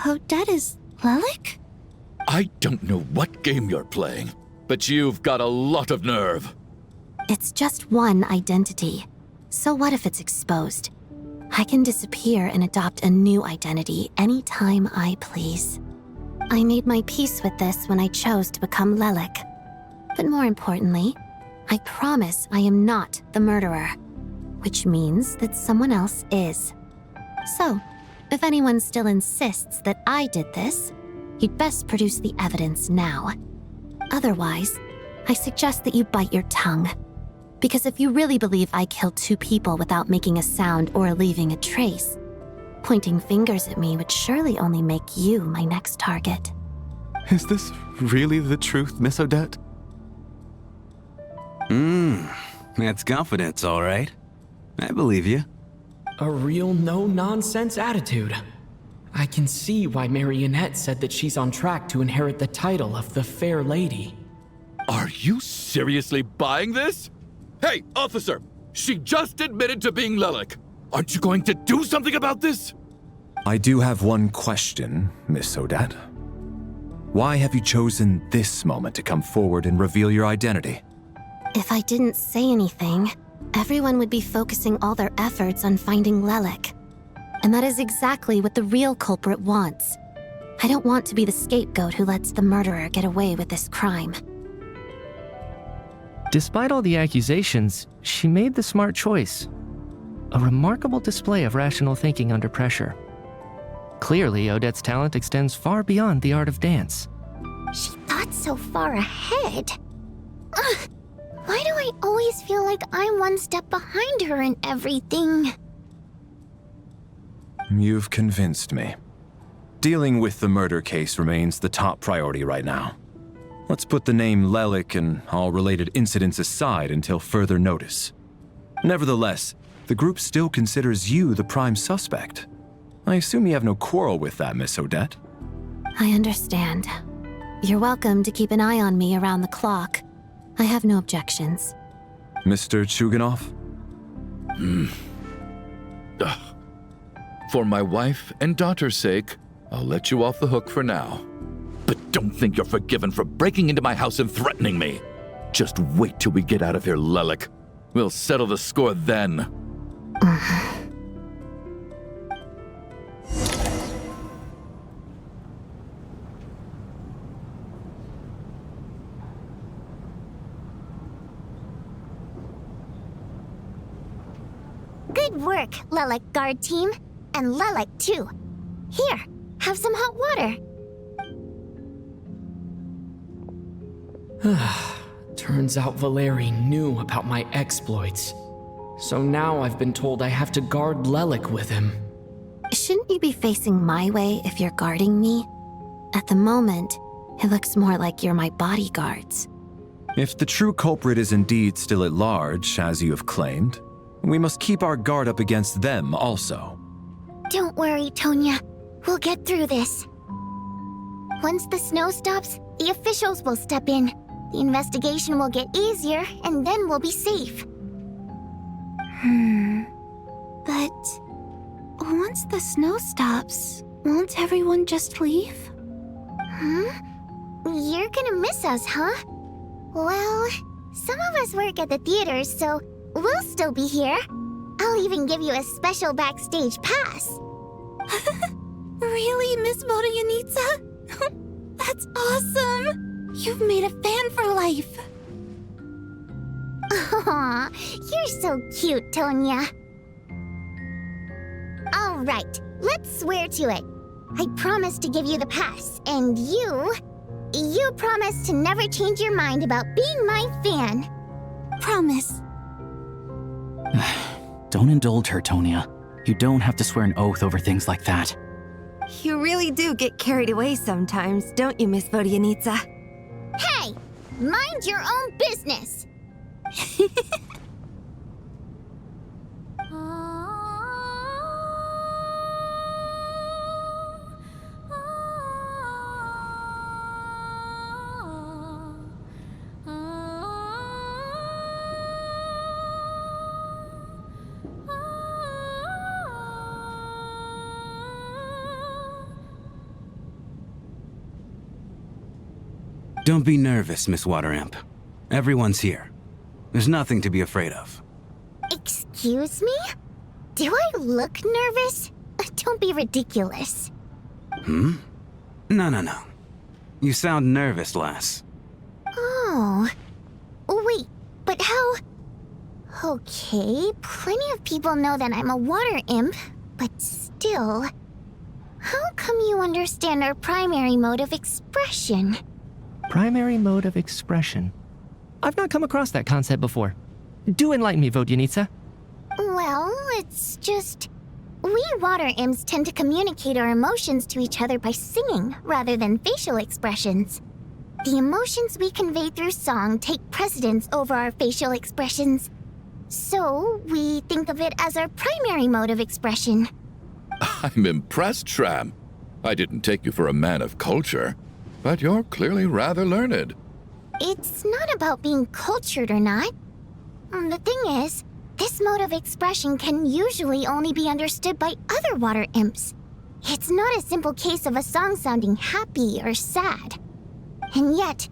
Odette is Lelik?
I don't know what game you're playing, but you've got a lot of nerve.
It's just one identity. So what if it's exposed? I can disappear and adopt a new identity anytime I please. I made my peace with this when I chose to become Lelik. But more importantly, I promise I am not the murderer, which means that someone else is. So, if anyone still insists that I did this, you'd best produce the evidence now. Otherwise, I suggest that you bite your tongue. Because if you really believe I killed 2 people without making a sound or leaving a trace, pointing fingers at me would surely only make you my next target.
Is this really the truth, Miss Odette?
That's confidence, all right. I believe you.
A real no-nonsense attitude. I can see why Marionette said that she's on track to inherit the title of the Fair Lady.
Are you seriously buying this? Hey, officer! She just admitted to being Lelik. Aren't you going to do something about this?
I do have one question, Miss Odette. Why have you chosen this moment to come forward and reveal your identity?
If I didn't say anything, everyone would be focusing all their efforts on finding Lelik. And that is exactly what the real culprit wants. I don't want to be the scapegoat who lets the murderer get away with this crime.
Despite all the accusations, she made the smart choice. A remarkable display of rational thinking under pressure. Clearly, Odette's talent extends far beyond the art of dance.
She thought so far ahead. Ugh, why do I always feel like I'm one step behind her in everything?
You've convinced me. Dealing with the murder case remains the top priority right now. Let's put the name Lelik and all related incidents aside until further notice. Nevertheless, the group still considers you the prime suspect. I assume you have no quarrel with that, Miss Odette?
I understand. You're welcome to keep an eye on me around the clock. I have no objections.
Mr. Chuganov?
For my wife and daughter's sake, I'll let you off the hook for now. But don't think you're forgiven for breaking into my house and threatening me. Just wait till we get out of here, Lelik. We'll settle the score then.
Good work, Lelik guard team. And Lelik too. Here, have some hot water.
Turns out Valeri knew about my exploits. So now I've been told I have to guard Lelik with him.
Shouldn't you be facing my way if you're guarding me? At the moment, it looks more like you're my bodyguards.
If the true culprit is indeed still at large, as you have claimed, we must keep our guard up against them also.
Don't worry, Tonya. We'll get through this. Once the snow stops, the officials will step in. The investigation will get easier, and then we'll be safe.
But once the snow stops, won't everyone just leave?
You're gonna miss us, huh? Well, some of us work at the theaters, so we'll still be here. I'll even give you a special backstage pass.
Really, Miss Vodyanitsa? That's awesome! You've made a fan for life.
Aw, you're so cute, Tonya. All right, let's swear to it. I promise to give you the pass, and you promise to never change your mind about being my fan.
Promise.
Don't indulge her, Tonya. You don't have to swear an oath over things like that.
You really do get carried away sometimes, don't you, Miss Vodyanitsa?
Hey, Mind your own business!
Don't be nervous, Miss Water Imp. Everyone's here. There's nothing to be afraid of.
Excuse me? Do I look nervous? Don't be ridiculous.
No. You sound nervous, lass.
Oh. Wait, but how... Okay, plenty of people know that I'm a water imp, but still... How come you understand our primary mode of expression?
Primary mode of expression. I've not come across that concept before. Do enlighten me, Vodyanitsa.
Well, it's just... We water imps tend to communicate our emotions to each other by singing, rather than facial expressions. The emotions we convey through song take precedence over our facial expressions. So, we think of it as our primary mode of expression.
I'm impressed, Shram. I didn't take you for a man of culture, but you're clearly rather learned.
It's not about being cultured or not. The thing is, this mode of expression can usually only be understood by other water imps. It's not a simple case of a song sounding happy or sad. And yet,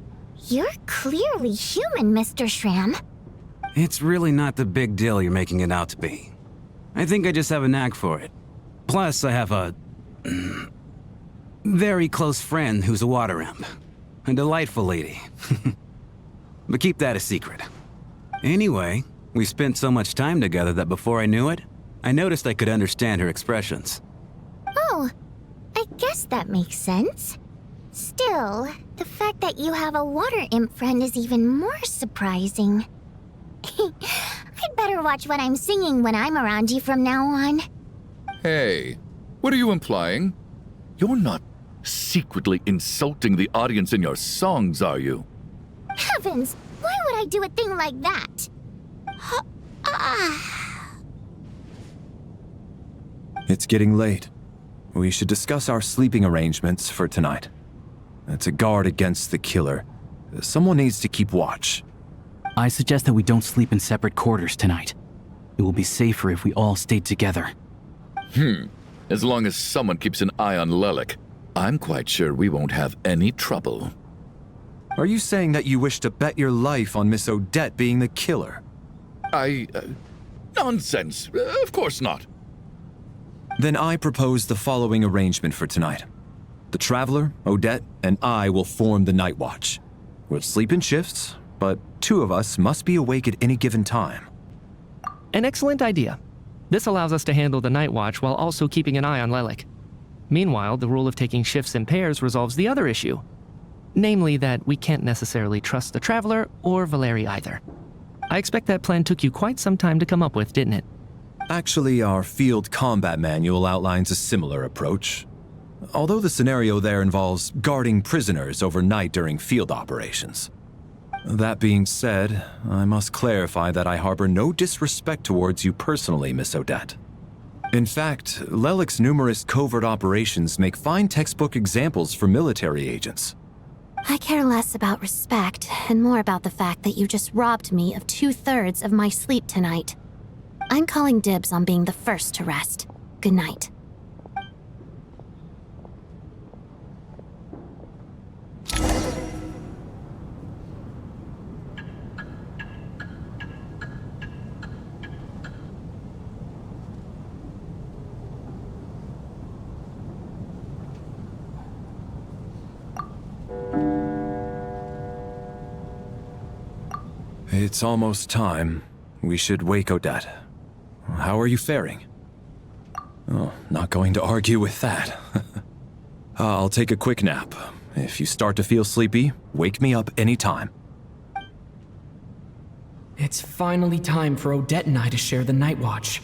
you're clearly human, Mr. Shram.
It's really not the big deal you're making it out to be. I think I just have a knack for it. Plus, I have a... very close friend who's a water imp. A delightful lady. But keep that a secret. Anyway, we spent so much time together that before I knew it, I noticed I could understand her expressions.
Oh, I guess that makes sense. Still, the fact that you have a water imp friend is even more surprising. I'd better watch what I'm singing when I'm around you from now on.
Hey, what are you implying? You're not secretly insulting the audience in your songs, are you?
Heavens, why would I do a thing like that?
It's getting late. We should discuss our sleeping arrangements for tonight. To guard against the killer, someone needs to keep watch.
I suggest that we don't sleep in separate quarters tonight. It will be safer if we all stayed together.
As long as someone keeps an eye on Lelik, I'm quite sure we won't have any trouble.
Are you saying that you wish to bet your life on Miss Odette being the killer?
Nonsense. Of course not.
Then I propose the following arrangement for tonight. The Traveler, Odette, and I will form the Night Watch. We'll sleep in shifts, but 2 of us must be awake at any given time.
An excellent idea. This allows us to handle the Night Watch while also keeping an eye on Lelik. Meanwhile, the rule of taking shifts in pairs resolves the other issue. Namely that we can't necessarily trust the Traveler or Valeri either. I expect that plan took you quite some time to come up with, didn't it?
Actually, our field combat manual outlines a similar approach. Although the scenario there involves guarding prisoners overnight during field operations. That being said, I must clarify that I harbor no disrespect towards you personally, Miss Odette. In fact, Lelik's numerous covert operations make fine textbook examples for military agents.
I care less about respect and more about the fact that you just robbed me of 2/3 of my sleep tonight. I'm calling dibs on being the first to rest. Good night.
It's almost time. We should wake Odette. How are you faring? Oh, not going to argue with that. I'll take a quick nap. If you start to feel sleepy, wake me up anytime.
It's finally time for Odette and I to share the Night Watch.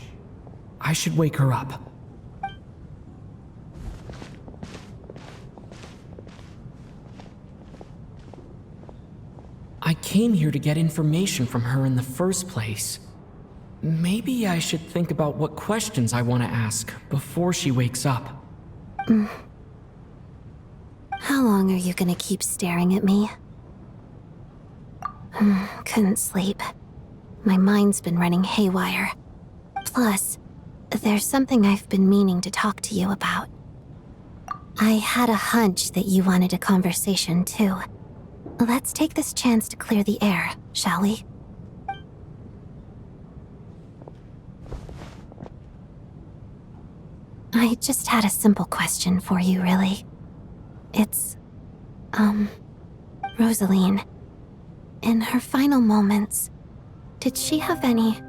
I should wake her up. came here to get information from her in the first place. Maybe I should think about what questions I want to ask before she wakes up.
How long are you gonna keep staring at me? Couldn't sleep. My mind's been running haywire. Plus, there's something I've been meaning to talk to you about. I had a hunch that you wanted a conversation too. Let's take this chance to clear the air, shall we? I just had a simple question for you, really. It's, Rosaline. In her final moments, did she have any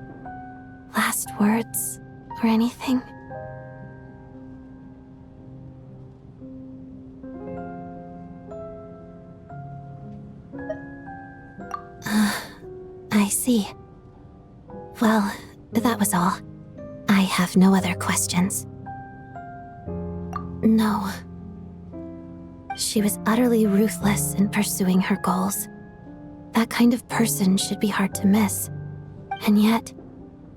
last words or anything? I see. Well, that was all. I have no other questions. No. She was utterly ruthless in pursuing her goals. That kind of person should be hard to miss. And yet,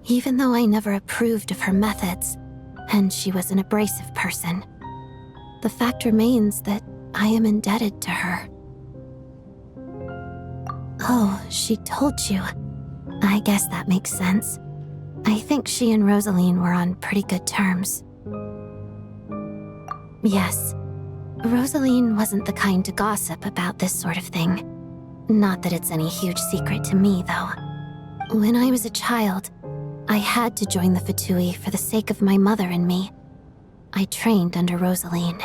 even though I never approved of her methods, and she was an abrasive person, the fact remains that I am indebted to her. Oh, she told you. I guess that makes sense. I think she and Rosaline were on pretty good terms. Yes. Rosaline wasn't the kind to gossip about this sort of thing. Not that it's any huge secret to me, though. When I was a child, I had to join the Fatui for the sake of my mother and me. I trained under Rosaline.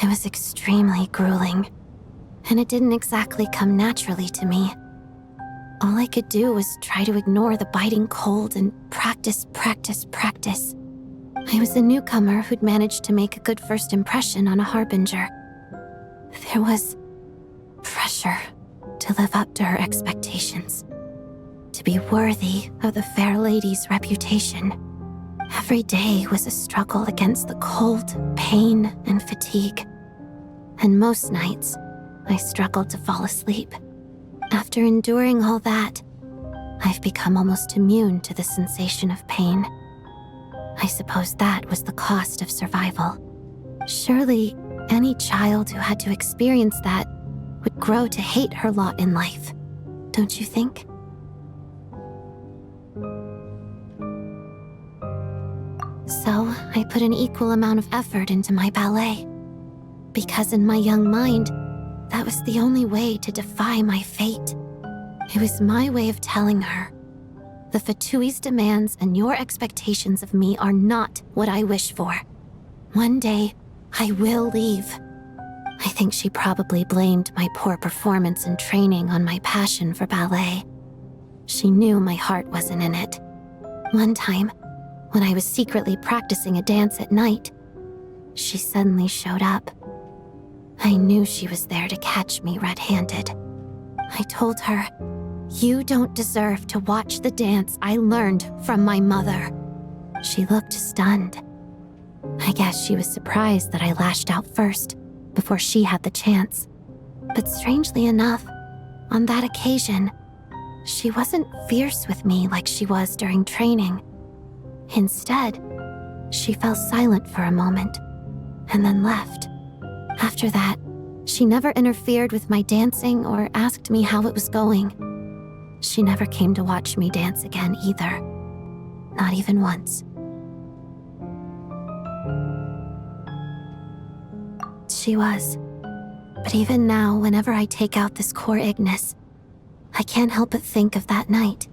It was extremely grueling, and it didn't exactly come naturally to me. All I could do was try to ignore the biting cold and practice. I was a newcomer who'd managed to make a good first impression on a harbinger. There was pressure to live up to her expectations, to be worthy of the fair lady's reputation. Every day was a struggle against the cold, pain, and fatigue. And most nights, I struggled to fall asleep. After enduring all that, I've become almost immune to the sensation of pain. I suppose that was the cost of survival. Surely, any child who had to experience that would grow to hate her lot in life, don't you think? So, I put an equal amount of effort into my ballet. Because in my young mind, that was the only way to defy my fate. It was my way of telling her, the Fatui's demands and your expectations of me are not what I wish for. One day, I will leave. I think she probably blamed my poor performance and training on my passion for ballet. She knew my heart wasn't in it. One time, when I was secretly practicing a dance at night, she suddenly showed up. I knew she was there to catch me red-handed. I told her, "You don't deserve to watch the dance I learned from my mother." She looked stunned. I guess she was surprised that I lashed out first, before she had the chance. But strangely enough, on that occasion, she wasn't fierce with me like she was during training. Instead, she fell silent for a moment, and then left. After that, she never interfered with my dancing or asked me how it was going. She never came to watch me dance again either. Not even once. She was. But even now, whenever I take out this core Ignis, I can't help but think of that night.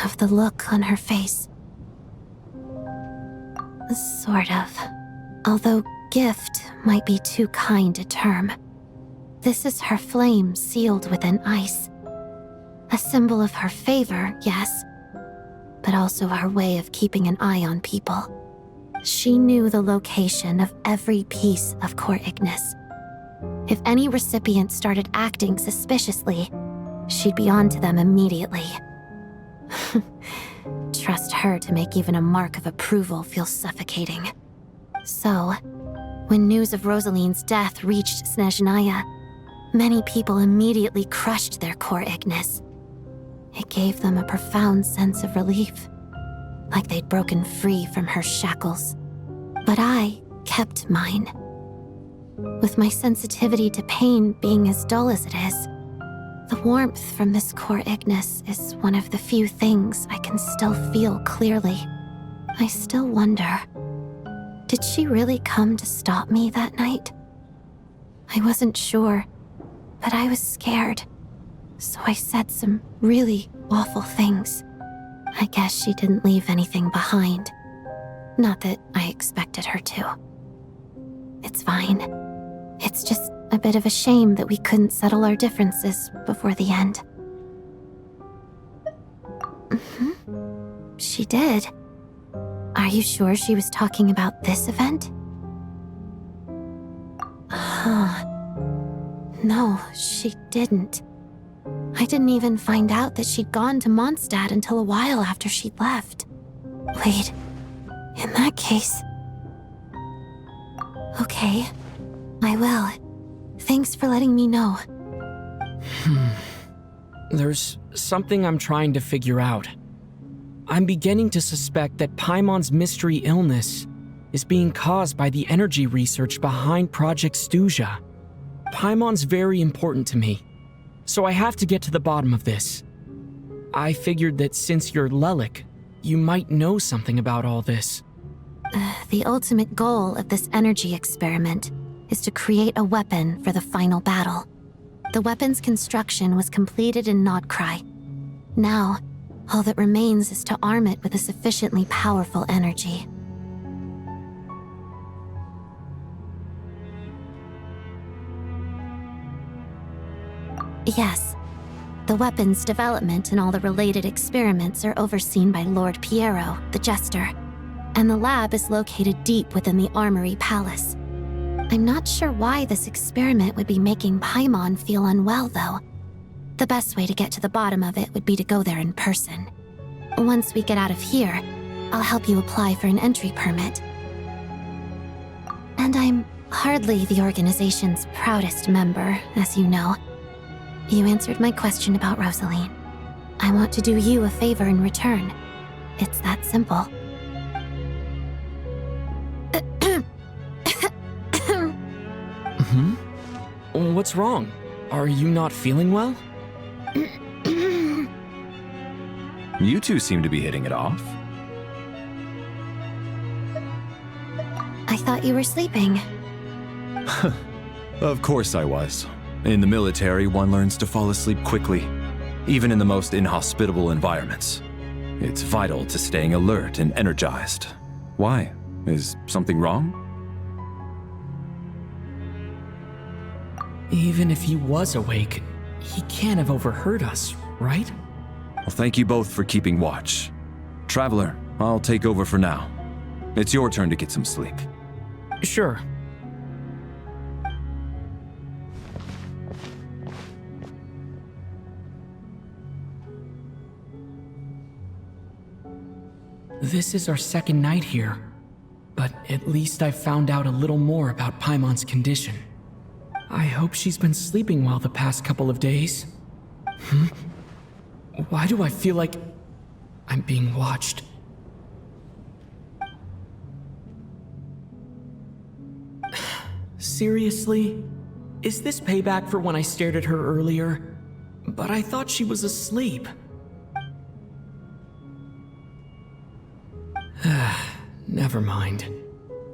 Of the look on her face. Sort of. Although gift might be too kind a term. This is her flame sealed within ice. A symbol of her favor, yes, but also her way of keeping an eye on people. She knew the location of every piece of core Ignis. If any recipient started acting suspiciously, she'd be on to them immediately. Trust her to make even a mark of approval feel suffocating. So, when news of Rosaline's death reached Snezhnaya, Many people immediately crushed their core Ignis. It gave them a profound sense of relief, like they'd broken free from her shackles. But I kept mine. With my sensitivity to pain being as dull as it is, the warmth from this core Ignis is one of the few things I can still feel clearly. I still wonder, did she really come to stop me that night? I wasn't sure, but I was scared, so I said some really awful things. I guess she didn't leave anything behind. Not that I expected her to. It's fine. It's just a bit of a shame that we couldn't settle our differences before the end. She did. Are you sure she was talking about this event? No, she didn't. I didn't even find out that she'd gone to Mondstadt until a while after she'd left. Wait, in that case... Okay, I will. Thanks for letting me know.
There's something I'm trying to figure out. I'm beginning to suspect that Paimon's mystery illness is being caused by the energy research behind Project Stuja. Paimon's very important to me, so I have to get to the bottom of this. I figured that since you're Lelik, you might know something about all this.
The ultimate goal of this energy experiment is to create a weapon for the final battle. The weapon's construction was completed in Nodkrai. Now, all that remains is to arm it with a sufficiently powerful energy. Yes, the weapon's development and all the related experiments are overseen by Lord Piero, the Jester, and the lab is located deep within the Armory Palace. I'm not sure why this experiment would be making Paimon feel unwell, though. The best way to get to the bottom of it would be to go there in person. Once we get out of here, I'll help you apply for an entry permit. And I'm hardly the organization's proudest member, as you know. You answered my question about Rosaline. I want to do you a favor in return. It's that simple.
What's wrong? Are you not feeling well?
You two seem to be hitting it off.
I thought you were sleeping.
Of course I was. In the military, one learns to fall asleep quickly, even in the most inhospitable environments. It's vital to staying alert and energized. Why? Is something wrong?
Even if he was awake, he can't have overheard us, right?
Well, thank you both for keeping watch. Traveler, I'll take over for now. It's your turn to get some sleep.
Sure. This is our second night here, but at least I've found out a little more about Paimon's condition. I hope she's been sleeping well the past couple of days. Why do I feel like I'm being watched? Seriously? Is this payback for when I stared at her earlier? But I thought she was asleep. Never mind.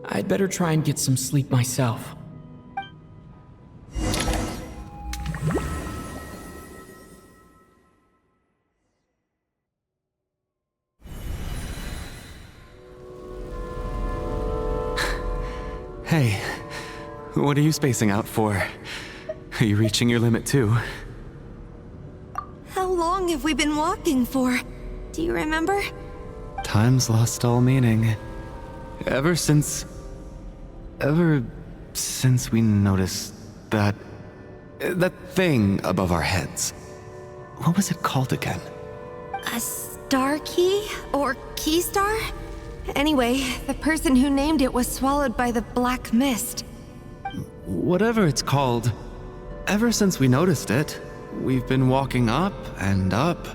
I'd better try and get some sleep myself.
Hey, what are you spacing out for? Are you reaching your limit too?
How long have we been walking for? Do you remember?
Time's lost all meaning. Ever since we noticed that thing above our heads. What was it called again?
A star key? Or key star? Anyway, the person who named it was swallowed by the black mist.
Whatever it's called, Ever since we noticed it, we've been walking up and up,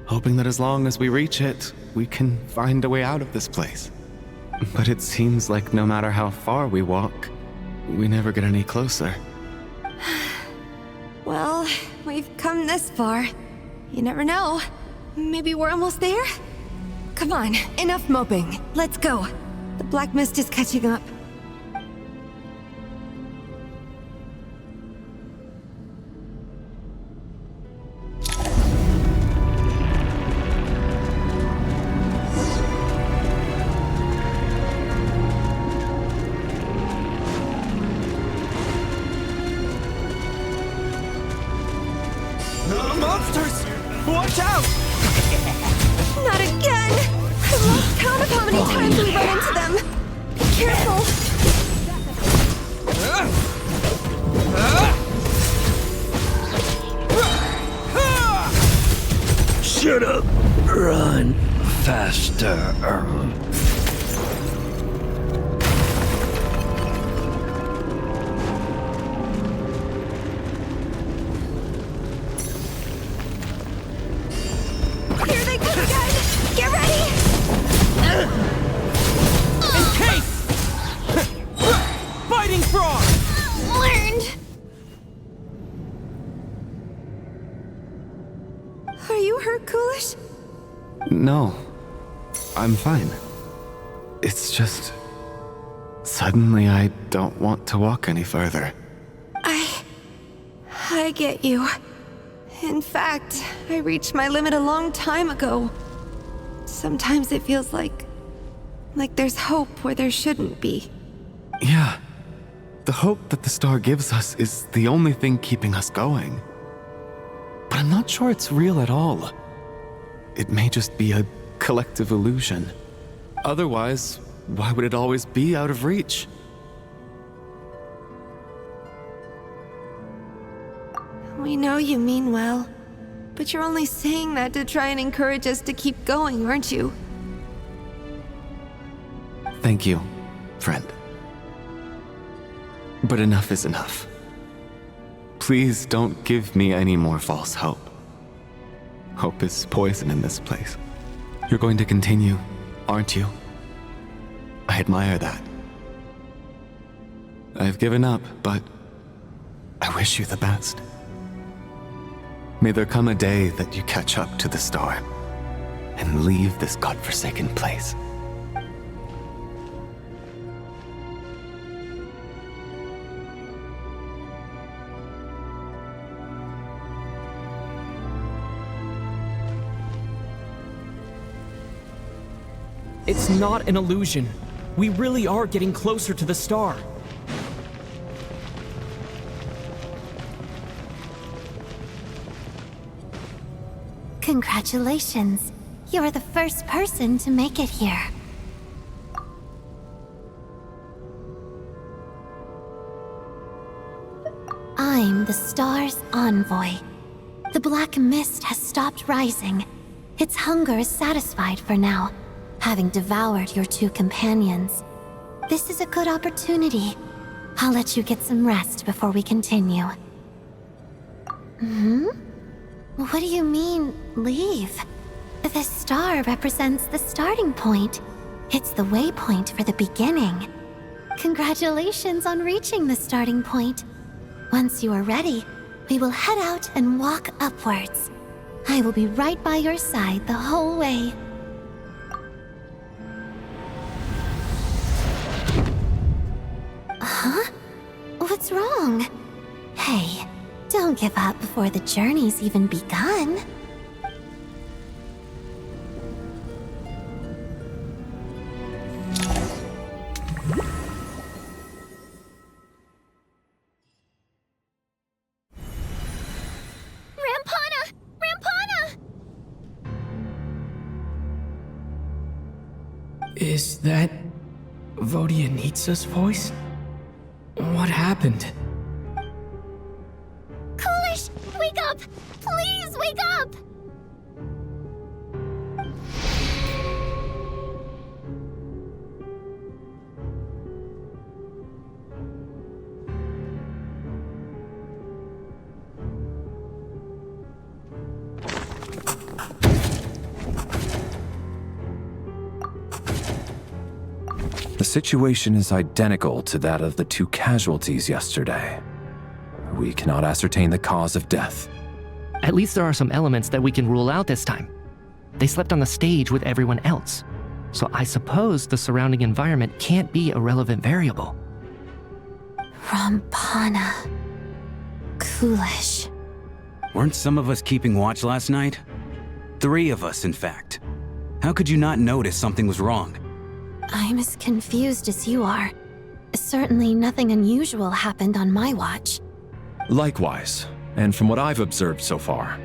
hoping that as long as we reach it, we can find a way out of this place. But it seems like no matter how far we walk, we never get any closer.
Well, we've come this far. You never know. Maybe we're almost there? Come on, enough moping. Let's go. The black mist is catching up.
Monsters! Watch out!
Not again! I've lost count of how many times we run into them. Be careful!
Shut up! Run faster.
Here they come again! Get ready!
Encase! Fighting frog!
Learned! Are you hurt, Coolish?
No, I'm fine. It's just... suddenly I don't want to walk any further.
I get you. In fact, I reached my limit a long time ago. Sometimes it feels like there's hope where there shouldn't be.
Yeah. The hope that the star gives us is the only thing keeping us going. But I'm not sure it's real at all. It may just be a collective illusion. Otherwise, why would it always be out of reach?
We know you mean well, but you're only saying that to try and encourage us to keep going, aren't you?
Thank you, friend. But enough is enough. Please don't give me any more false hope. Hope is poison in this place. You're going to continue, aren't you? I admire that. I've given up, but I wish you the best. May there come a day that you catch up to the star and leave this godforsaken place.
It's not an illusion. We really are getting closer to the star.
Congratulations. You're the first person to make it here. I'm the star's envoy. The black mist has stopped rising. Its hunger is satisfied for now, having devoured your two companions. This is a good opportunity. I'll let you get some rest before we continue. What do you mean, leave? The star represents the starting point. It's the waypoint for the beginning. Congratulations on reaching the starting point. Once you are ready, we will head out and walk upwards. I will be right by your side the whole way. Huh? What's wrong? Hey, don't give up before the journey's even begun.
Rampana! Rampana!
Is that Vodyanitsa's voice? What happened?
Coolish, wake up! Please wake up!
The situation is identical to that of the 2 casualties yesterday. We cannot ascertain the cause of death.
At least there are some elements that we can rule out this time. They slept on the stage with everyone else, so I suppose the surrounding environment can't be a relevant variable.
Rampana. Coolish.
Weren't some of us keeping watch last night? 3 of us, in fact. How could you not notice something was wrong?
I'm as confused as you are. Certainly nothing unusual happened on my watch.
Likewise, and from what I've observed so far,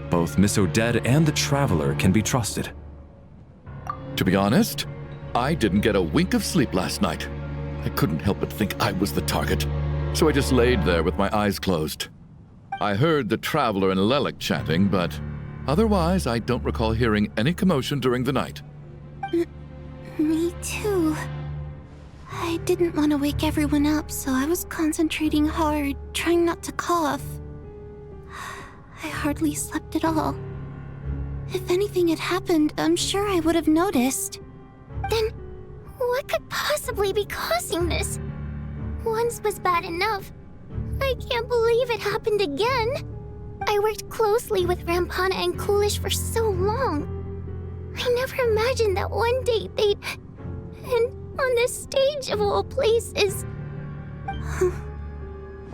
both Miss Odette and the Traveler can be trusted.
To be honest, I didn't get a wink of sleep last night. I couldn't help but think I was the target, so I just laid there with my eyes closed. I heard the Traveler and Lelik chatting, but otherwise I don't recall hearing any commotion during the night.
Me too. I didn't want to wake everyone up, so I was concentrating hard, trying not to cough. I hardly slept at all. If anything had happened, I'm sure I would have noticed.
Then, what could possibly be causing this? Once was bad enough. I can't believe it happened again. I worked closely with Rampana and Coolish for so long. I never imagined that one day they'd... And on this stage of all places...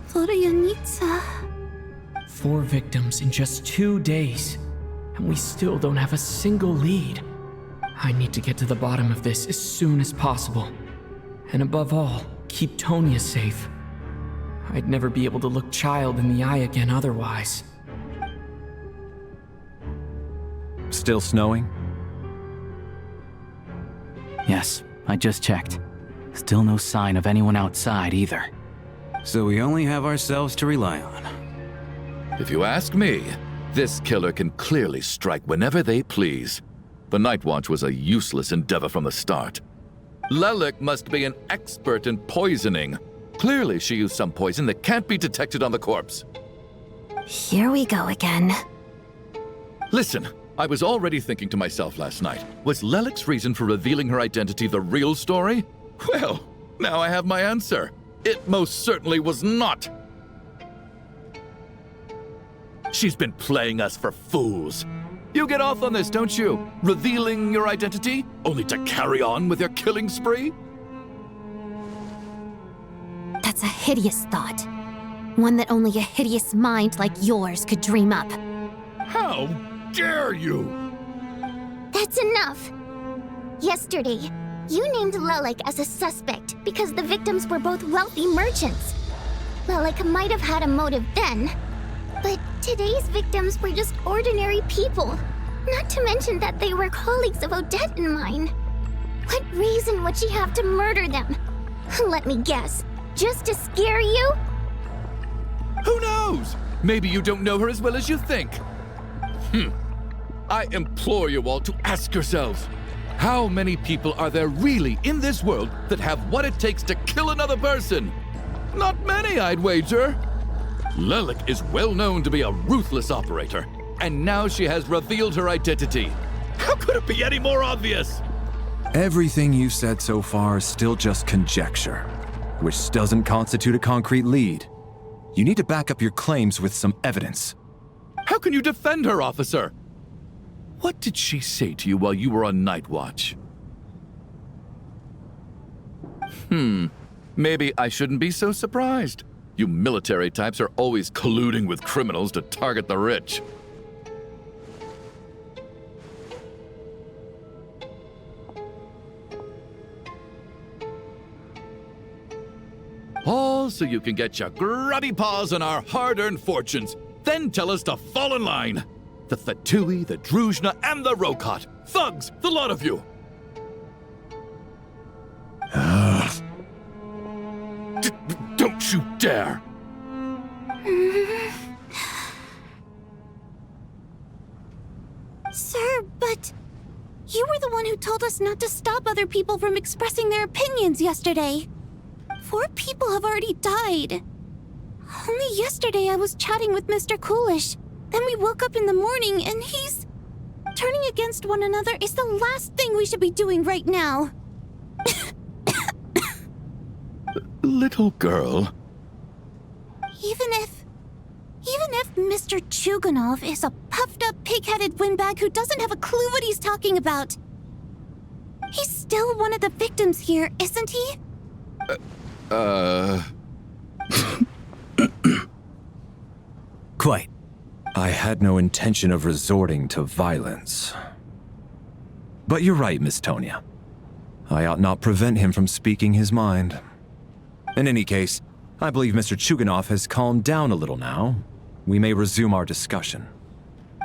Vodyanitsa.
4 victims in just 2 days, and we still don't have a single lead. I need to get to the bottom of this as soon as possible. And above all, keep Tonya safe. I'd never be able to look Child in the eye again otherwise.
Still snowing?
Yes, I just checked. Still no sign of anyone outside either.
So we only have ourselves to rely on.
If you ask me, this killer can clearly strike whenever they please. The Night Watch was a useless endeavor from the start. Lelik must be an expert in poisoning. Clearly she used some poison that can't be detected on the corpse.
Here we go again.
Listen, I was already thinking to myself last night, was Lelik's reason for revealing her identity the real story? Well, now I have my answer. It most certainly was not. She's been playing us for fools. You get off on this, don't you? Revealing your identity, only to carry on with your killing spree?
That's a hideous thought. One that only a hideous mind like yours could dream up.
How dare you?
That's enough. Yesterday, you named Lelik as a suspect because the victims were both wealthy merchants. Lelik might have had a motive then, but today's victims were just ordinary people. Not to mention that they were colleagues of Odette and mine. What reason would she have to murder them? Let me guess. Just to scare you?
Who knows? Maybe you don't know her as well as you think. I implore you all to ask yourselves, how many people are there really in this world that have what it takes to kill another person? Not many, I'd wager. Lelik is well known to be a ruthless operator, and now she has revealed her identity. How could it be any more obvious?
Everything you've said so far is still just conjecture, which doesn't constitute a concrete lead. You need to back up your claims with some evidence.
How can you defend her, officer? What did she say to you while you were on Night Watch? Maybe I shouldn't be so surprised. You military types are always colluding with criminals to target the rich. All so you can get your grubby paws on our hard-earned fortunes, then tell us to fall in line. The Thatui, the Druzhna, and the Rokot. Thugs, the lot of you. Don't you dare!
Sir, but you were the one who told us not to stop other people from expressing their opinions yesterday. 4 people have already died. Only yesterday I was chatting with Mr. Coolish. Then we woke up in the morning and he's... Turning against one another is the last thing we should be doing right now.
Little girl.
Even if Mr. Chuganov is a puffed-up, pig-headed windbag who doesn't have a clue what he's talking about, he's still one of the victims here, isn't he?
Quite. I had no intention of resorting to violence. But you're right, Miss Tonya. I ought not prevent him from speaking his mind. In any case, I believe Mr. Chuganov has calmed down a little now. We may resume our discussion.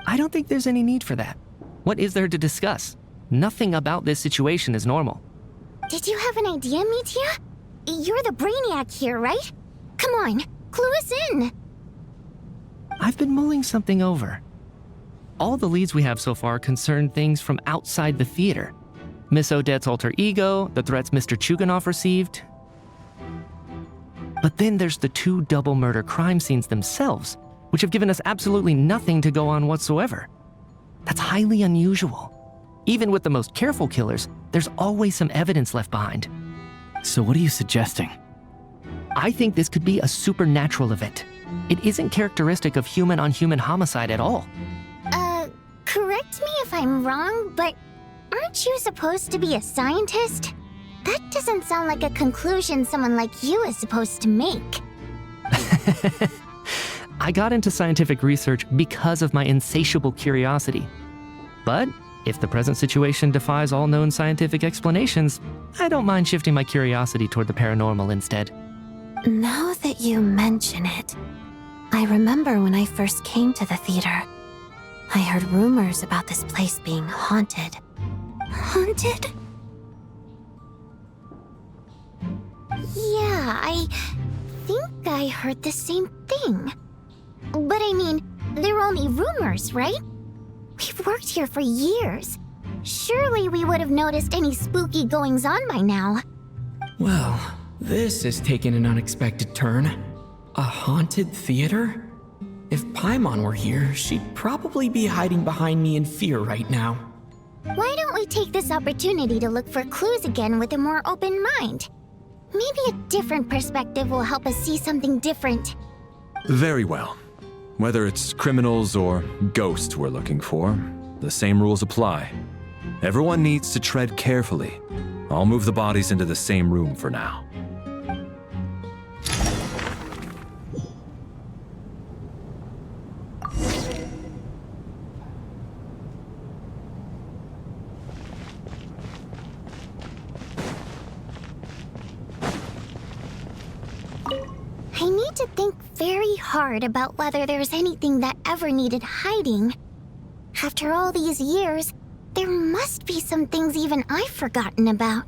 I don't think there's any need for that. What is there to discuss? Nothing about this situation is normal.
Did you have an idea, Mitya? You're the brainiac here, right? Come on, clue us in.
I've been mulling something over. All the leads we have so far concern things from outside the theater. Miss Odette's alter ego, the threats Mr. Chuganov received. But then there's the 2 double murder crime scenes themselves, which have given us absolutely nothing to go on whatsoever. That's highly unusual. Even with the most careful killers, there's always some evidence left behind.
So what are you suggesting?
I think this could be a supernatural event. It isn't characteristic of human-on-human homicide at all.
Correct me if I'm wrong, but aren't you supposed to be a scientist? That doesn't sound like a conclusion someone like you is supposed to make.
I got into scientific research because of my insatiable curiosity. But if the present situation defies all known scientific explanations, I don't mind shifting my curiosity toward the paranormal instead.
Now that you mention it, I remember when I first came to the theater. I heard rumors about this place being haunted.
Haunted?
Yeah, I think I heard the same thing. But I mean, they're only rumors, right? We've worked here for years. Surely we would have noticed any spooky goings-on by now.
Well, this has taken an unexpected turn. A haunted theater? If Paimon were here, she'd probably be hiding behind me in fear right now.
Why don't we take this opportunity to look for clues again with a more open mind? Maybe a different perspective will help us see something different.
Very well. Whether it's criminals or ghosts we're looking for, the same rules apply. Everyone needs to tread carefully. I'll move the bodies into the same room for now.
I need to think very hard about whether there's anything that ever needed hiding. After all these years, there must be some things even I've forgotten about.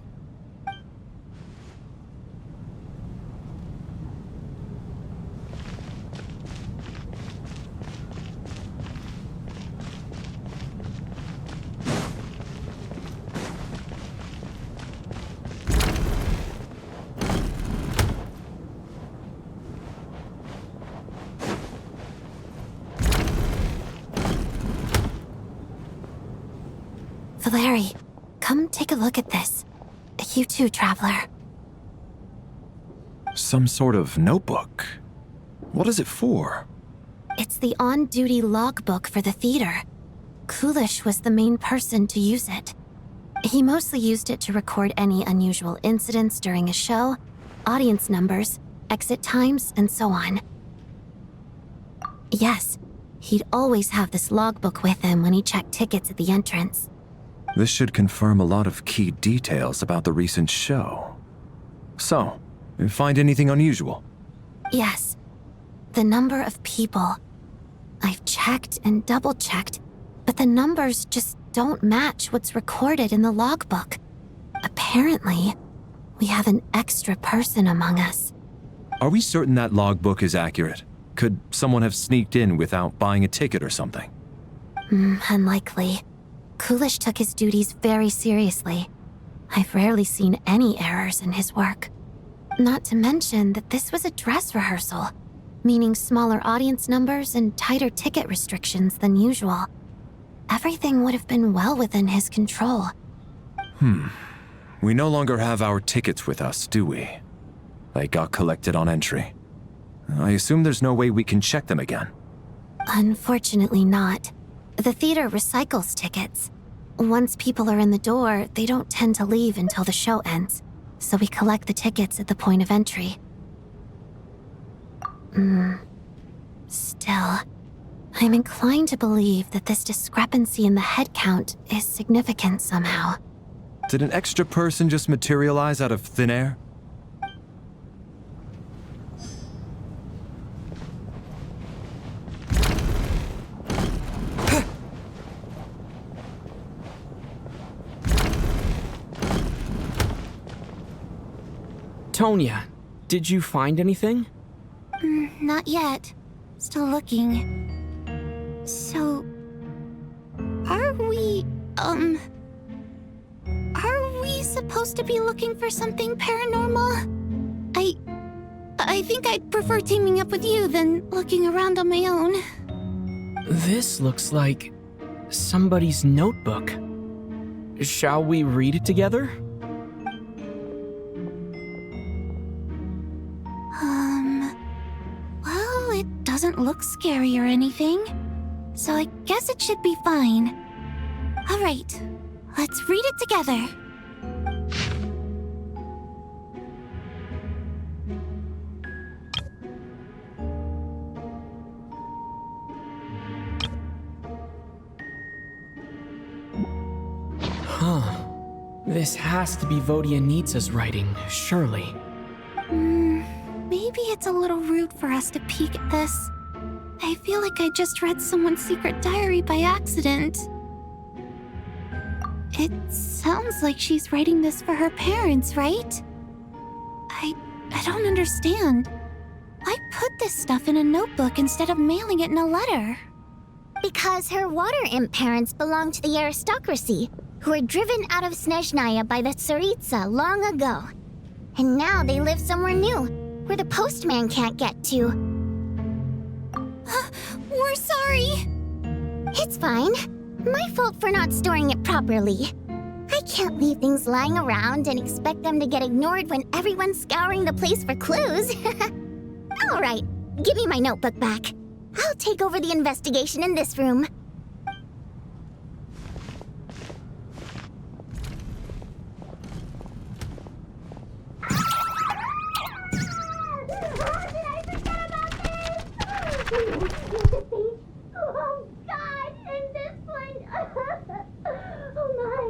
Valeri, come take a look at this. You too, Traveler.
Some sort of notebook. What is it for?
It's the on-duty logbook for the theater. Kulish was the main person to use it. He mostly used it to record any unusual incidents during a show, audience numbers, exit times, and so on. Yes, he'd always have this logbook with him when he checked tickets at the entrance.
This should confirm a lot of key details about the recent show. So, you find anything unusual?
Yes. The number of people. I've checked and double-checked, but the numbers just don't match what's recorded in the logbook. Apparently, we have an extra person among us.
Are we certain that logbook is accurate? Could someone have sneaked in without buying a ticket or something?
Unlikely. Kulish took his duties very seriously. I've rarely seen any errors in his work. Not to mention that this was a dress rehearsal, meaning smaller audience numbers and tighter ticket restrictions than usual. Everything would have been well within his control.
We no longer have our tickets with us, do we? They got collected on entry. I assume there's no way we can check them again.
Unfortunately not. The theater recycles tickets. Once people are in the door, they don't tend to leave until the show ends, so we collect the tickets at the point of entry. Still, I'm inclined to believe that this discrepancy in the head count is significant somehow.
Did an extra person just materialize out of thin air?
Tonya, did you find anything?
Not yet. Still looking. So... Are we supposed to be looking for something paranormal? I think I'd prefer teaming up with you than looking around on my own.
This looks like somebody's notebook. Shall we read it together?
Well, it doesn't look scary or anything, so I guess it should be fine. All right, let's read it together.
This has to be Vodyanitsa's writing, surely.
Maybe it's a little rude for us to peek at this. I feel like I just read someone's secret diary by accident. It sounds like she's writing this for her parents, right? I don't understand. Why put this stuff in a notebook instead of mailing it in a letter?
Because her water imp parents belong to the aristocracy, who were driven out of Snezhnaya by the Tsaritsa long ago. And now they live somewhere new, where the postman can't get to.
We're sorry.
It's fine. My fault for not storing it properly. I can't leave things lying around and expect them to get ignored when everyone's scouring the place for clues. All right, give me my notebook back. I'll take over the investigation in this room.
Oh God, and this one. Oh my.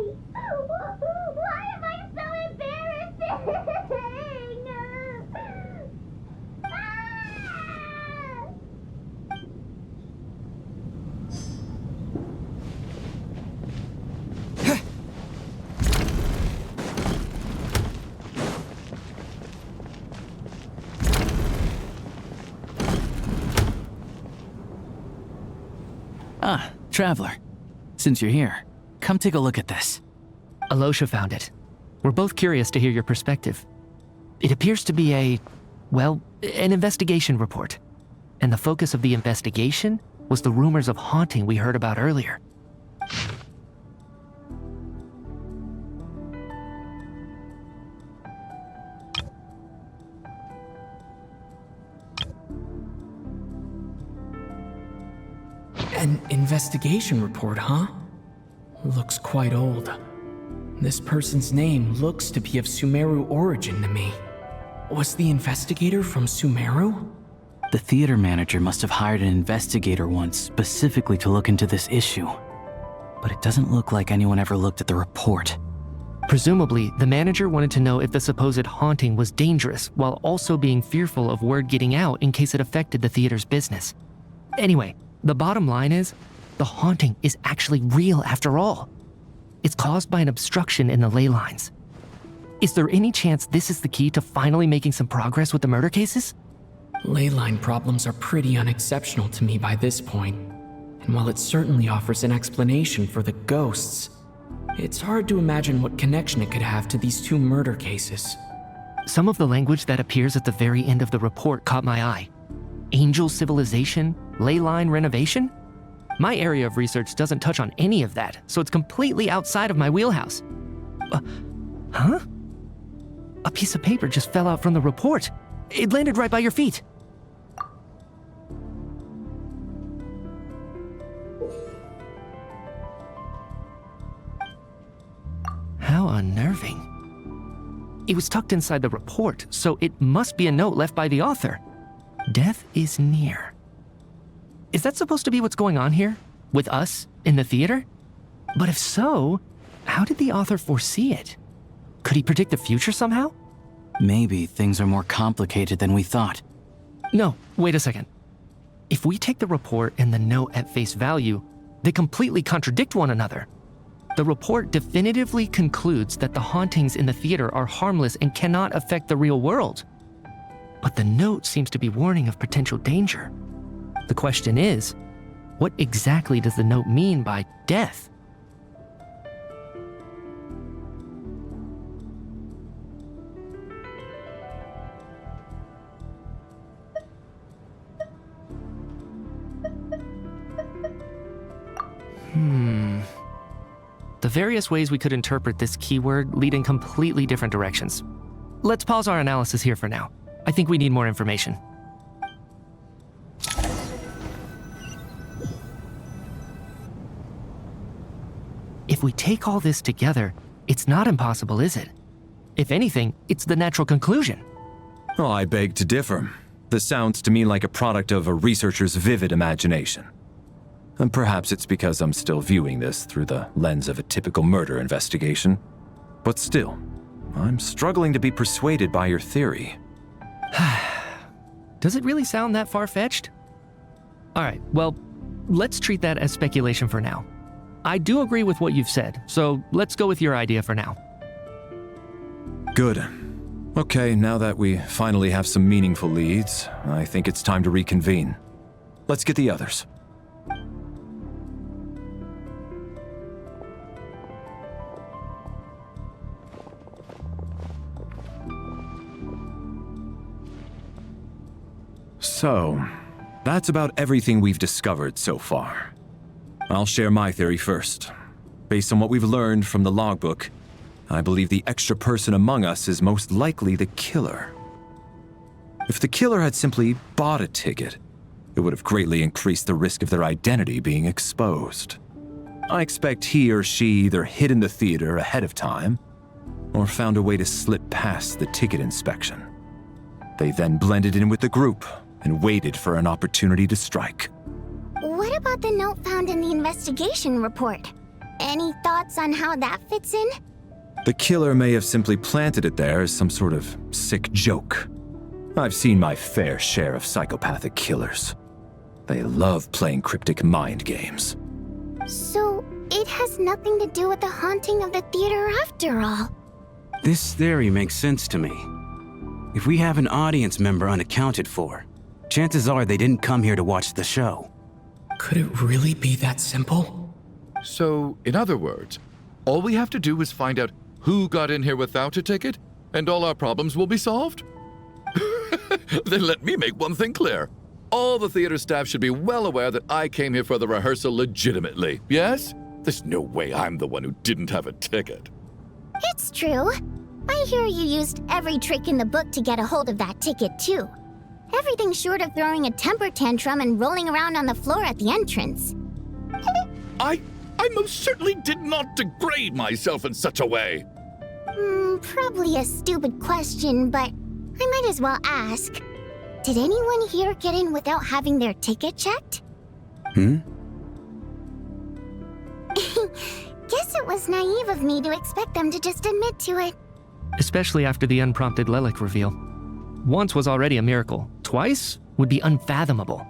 Why am I so embarrassing?
Ah, Traveler. Since you're here, come take a look at this.
Alyosha found it. We're both curious to hear your perspective. It appears to be an investigation report. And the focus of the investigation was the rumors of haunting we heard about earlier.
An investigation report, huh? Looks quite old. This person's name looks to be of Sumeru origin to me. Was the investigator from Sumeru?
The theater manager must have hired an investigator once specifically to look into this issue. But it doesn't look like anyone ever looked at the report.
Presumably, the manager wanted to know if the supposed haunting was dangerous while also being fearful of word getting out in case it affected the theater's business. Anyway, the bottom line is, the haunting is actually real after all. It's caused by an obstruction in the ley lines. Is there any chance this is the key to finally making some progress with the murder cases?
Ley line problems are pretty unexceptional to me by this point. And while it certainly offers an explanation for the ghosts, it's hard to imagine what connection it could have to these two murder cases.
Some of the language that appears at the very end of the report caught my eye. Angel civilization, ley line renovation? My area of research doesn't touch on any of that, so it's completely outside of my wheelhouse. Huh? A piece of paper just fell out from the report. It landed right by your feet. How unnerving. It was tucked inside the report, so it must be a note left by the author. Death is near. Is that supposed to be what's going on here? With us in the theater? But if so, how did the author foresee it? Could he predict the future somehow?
Maybe things are more complicated than we thought.
No, wait a second. If we take the report and the note at face value, they completely contradict one another. The report definitively concludes that the hauntings in the theater are harmless and cannot affect the real world. But the note seems to be warning of potential danger. The question is, what exactly does the note mean by death? The various ways we could interpret this keyword lead in completely different directions. Let's pause our analysis here for now. I think we need more information. If we take all this together, it's not impossible, is it? If anything, it's the natural conclusion.
Oh, I beg to differ. This sounds to me like a product of a researcher's vivid imagination. And perhaps it's because I'm still viewing this through the lens of a typical murder investigation. But still, I'm struggling to be persuaded by your theory.
Does it really sound that far-fetched? All right, well, let's treat that as speculation for now. I do agree with what you've said, so let's go with your idea for now.
Good. Okay, now that we finally have some meaningful leads, I think it's time to reconvene. Let's get the others. So, that's about everything we've discovered so far. I'll share my theory first. Based on what we've learned from the logbook, I believe the extra person among us is most likely the killer. If the killer had simply bought a ticket, it would have greatly increased the risk of their identity being exposed. I expect he or she either hid in the theater ahead of time, or found a way to slip past the ticket inspection. They then blended in with the group and waited for an opportunity to strike.
What about the note found in the investigation report? Any thoughts on how that fits in?
The killer may have simply planted it there as some sort of sick joke. I've seen my fair share of psychopathic killers. They love playing cryptic mind games.
So, it has nothing to do with the haunting of the theater after all.
This theory makes sense to me. If we have an audience member unaccounted for, chances are they didn't come here to watch the show.
Could it really be that simple?
So, in other words, all we have to do is find out who got in here without a ticket, and all our problems will be solved? Then let me make one thing clear. All the theater staff should be well aware that I came here for the rehearsal legitimately, yes? There's no way I'm the one who didn't have a ticket.
It's true. I hear you used every trick in the book to get a hold of that ticket, too. Everything short of throwing a temper tantrum and rolling around on the floor at the entrance.
I most certainly did not degrade myself in such a way.
Probably a stupid question, but I might as well ask. Did anyone here get in without having their ticket checked?
Hmm?
Guess it was naive of me to expect them to just admit to it.
Especially after the unprompted Lelek reveal. Once was already a miracle. Twice would be unfathomable.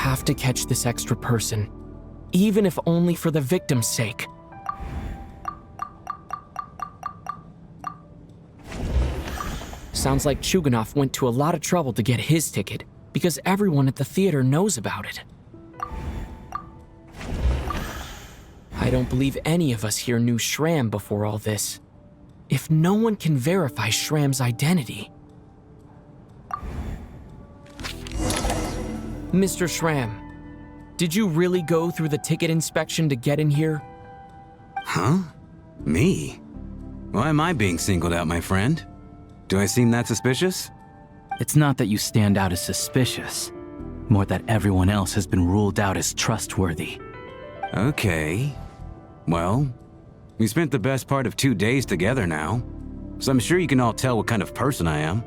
have to catch this extra person, even if only for the victim's sake. Sounds like Chuganov went to a lot of trouble to get his ticket, because everyone at the theater knows about it. I don't believe any of us here knew Shram before all this. If no one can verify Shram's identity... Mr. Shram, did you really go through the ticket inspection to get in here?
Huh? Me? Why am I being singled out, my friend? Do I seem that suspicious?
It's not that you stand out as suspicious, more that everyone else has been ruled out as trustworthy.
Okay. Well, we spent the best part of 2 days together now, so I'm sure you can all tell what kind of person I am.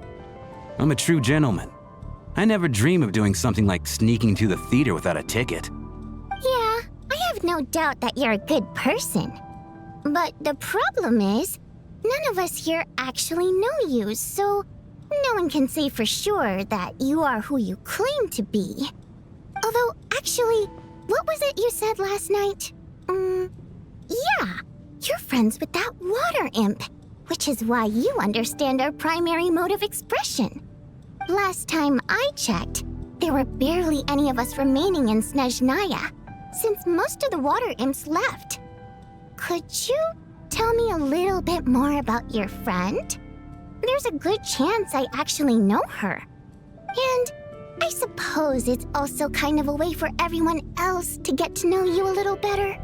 I'm a true gentleman. I never dream of doing something like sneaking to the theater without a ticket.
Yeah, I have no doubt that you're a good person. But the problem is, none of us here actually know you, so no one can say for sure that you are who you claim to be. Although, actually, what was it you said last night? Yeah, you're friends with that water imp, which is why you understand our primary mode of expression. Last time I checked, there were barely any of us remaining in Snezhnaya, since most of the water imps left. Could you tell me a little bit more about your friend? There's a good chance I actually know her. And I suppose it's also kind of a way for everyone else to get to know you a little better.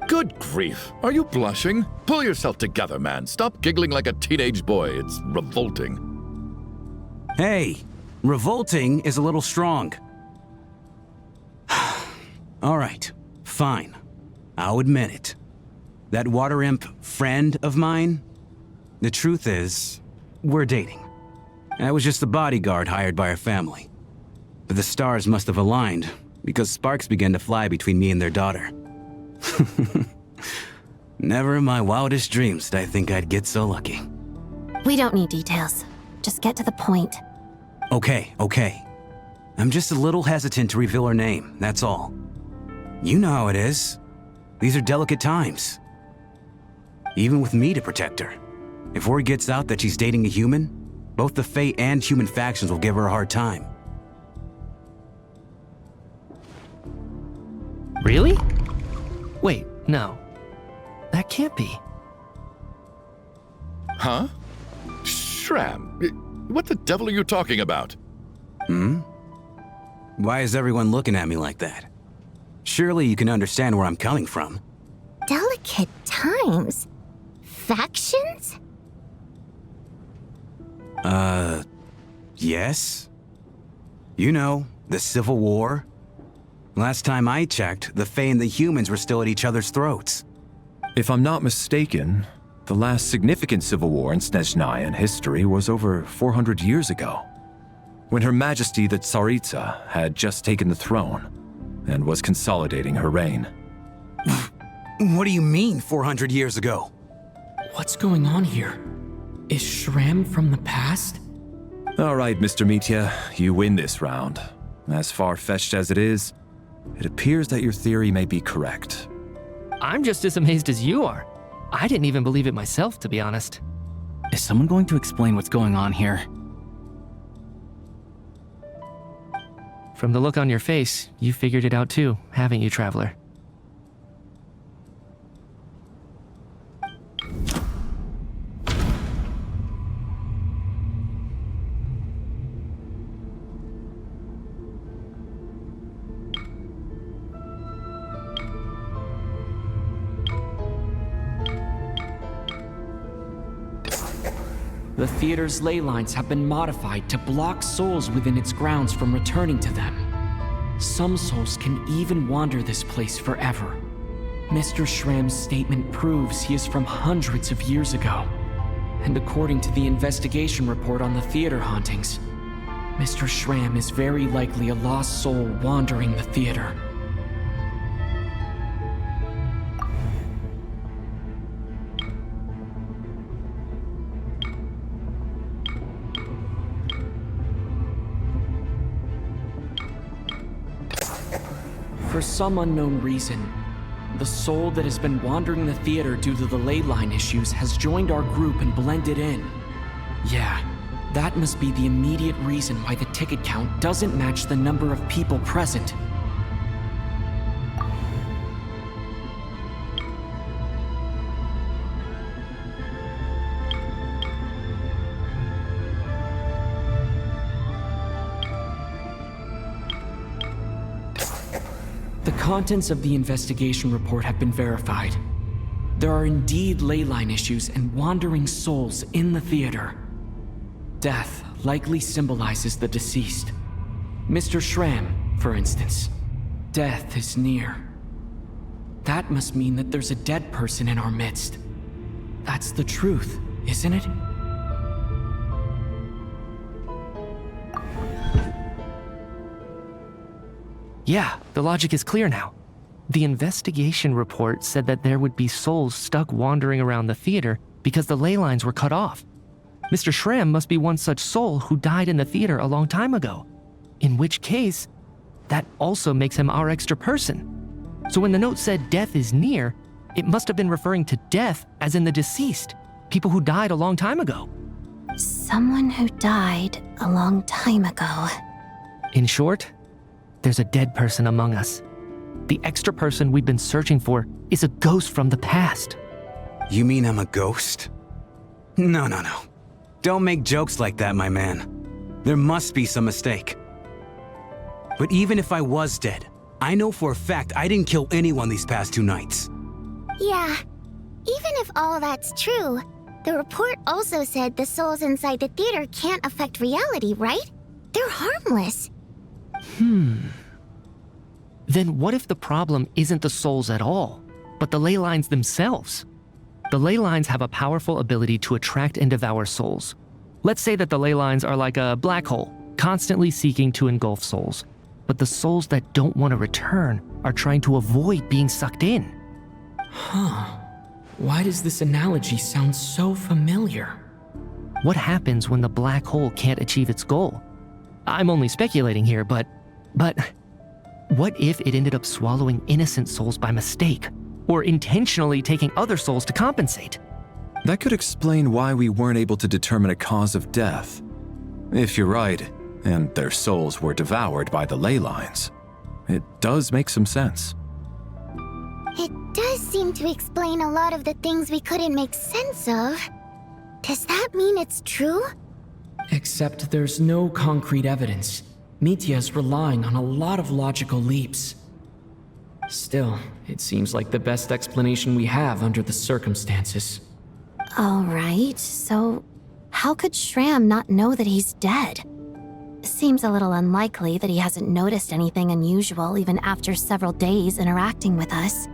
Good grief. Are you blushing? Pull yourself together, man. Stop giggling like a teenage boy. It's revolting.
Hey, revolting is a little strong. All right, fine. I'll admit it. That water imp friend of mine, the truth is, we're dating. I was just the bodyguard hired by our family. But the stars must have aligned, because sparks began to fly between me and their daughter. Never in my wildest dreams did I think I'd get so lucky.
We don't need details. Just get to the point.
Okay. I'm just a little hesitant to reveal her name, that's all. You know how it is. These are delicate times. Even with me to protect her. If word gets out that she's dating a human, both the Fae and human factions will give her a hard time.
Really? Wait, no. That can't be.
Huh? Shram, what the devil are you talking about?
Why is everyone looking at me like that? Surely you can understand where I'm coming from.
Delicate times? Factions?
Yes? You know, the Civil War? Last time I checked, the Fae and the humans were still at each other's throats.
If I'm not mistaken, the last significant civil war in Snezhnayan history was over 400 years ago, when Her Majesty the Tsaritsa had just taken the throne and was consolidating her reign.
What do you mean, 400 years ago?
What's going on here? Is Shram from the past?
All right, Mr. Mitya, you win this round. As far-fetched as it is, it appears that your theory may be correct.
I'm just as amazed as you are. I didn't even believe it myself, to be honest.
Is someone going to explain what's going on here?
From the look on your face, you figured it out too, haven't you, Traveler?
The theater's ley lines have been modified to block souls within its grounds from returning to them. Some souls can even wander this place forever. Mr. Shram's statement proves he is from hundreds of years ago. And according to the investigation report on the theater hauntings, Mr. Shram is very likely a lost soul wandering the theater. some unknown reason, the soul that has been wandering the theater due to the ley line issues has joined our group and blended in. Yeah, that must be the immediate reason why the ticket count doesn't match the number of people present. The contents of the investigation report have been verified. There are indeed ley line issues and wandering souls in the theater. Death likely symbolizes the deceased. Mr. Schramm, for instance. Death is near. That must mean that there's a dead person in our midst. That's the truth, isn't it?
Yeah, the logic is clear now. The investigation report said that there would be souls stuck wandering around the theater because the ley lines were cut off. Mr. Schramm must be one such soul who died in the theater a long time ago. In which case, that also makes him our extra person. So when the note said death is near, it must have been referring to death as in the deceased, people who died a long time ago.
Someone who died a long time ago.
In short, there's a dead person among us. The extra person we've been searching for is a ghost from the past.
You mean I'm a ghost? No. Don't make jokes like that, my man. There must be some mistake. But even if I was dead, I know for a fact I didn't kill anyone these past 2 nights.
Yeah, even if all that's true, the report also said the souls inside the theater can't affect reality, right? They're harmless.
Then what if the problem isn't the souls at all, but the ley lines themselves? The ley lines have a powerful ability to attract and devour souls. Let's say that the ley lines are like a black hole, constantly seeking to engulf souls. But the souls that don't want to return are trying to avoid being sucked in.
Why does this analogy sound so familiar?
What happens when the black hole can't achieve its goal? I'm only speculating here, but what if it ended up swallowing innocent souls by mistake, or intentionally taking other souls to compensate?
That could explain why we weren't able to determine a cause of death. If you're right, and their souls were devoured by the ley lines, it does make some sense.
It does seem to explain a lot of the things we couldn't make sense of. Does that mean it's true?
Except there's no concrete evidence. Mitya is relying on a lot of logical leaps. Still, it seems like the best explanation we have under the circumstances.
All right, so how could Schramm not know that he's dead? Seems a little unlikely that he hasn't noticed anything unusual even after several days interacting with us.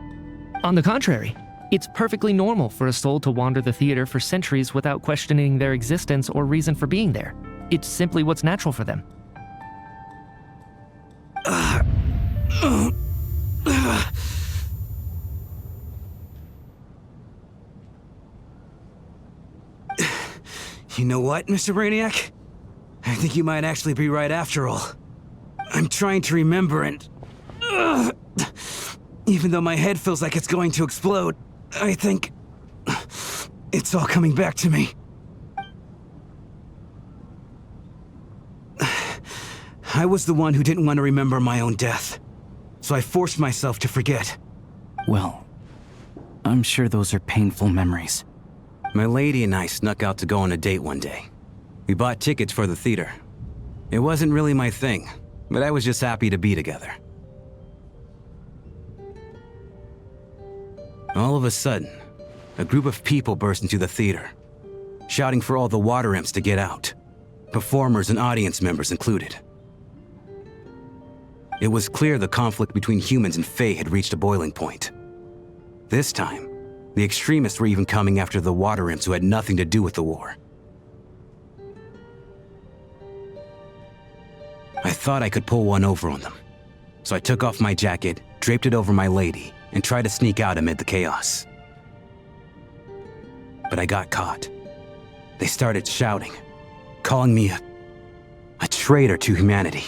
On the contrary, it's perfectly normal for a soul to wander the theater for centuries without questioning their existence or reason for being there. It's simply what's natural for them.
You know what, Mr. Brainiac? I think you might actually be right after all. I'm trying to remember and... even though my head feels like it's going to explode, I think... it's all coming back to me. I was the one who didn't want to remember my own death, so I forced myself to forget.
Well, I'm sure those are painful memories.
My lady and I snuck out to go on a date one day. We bought tickets for the theater. It wasn't really my thing, but I was just happy to be together. All of a sudden, a group of people burst into the theater, shouting for all the water imps to get out, performers and audience members included. It was clear the conflict between humans and Fae had reached a boiling point. This time, the extremists were even coming after the water imps who had nothing to do with the war. I thought I could pull one over on them, so I took off my jacket, draped it over my lady, and tried to sneak out amid the chaos. But I got caught. They started shouting, calling me a traitor to humanity.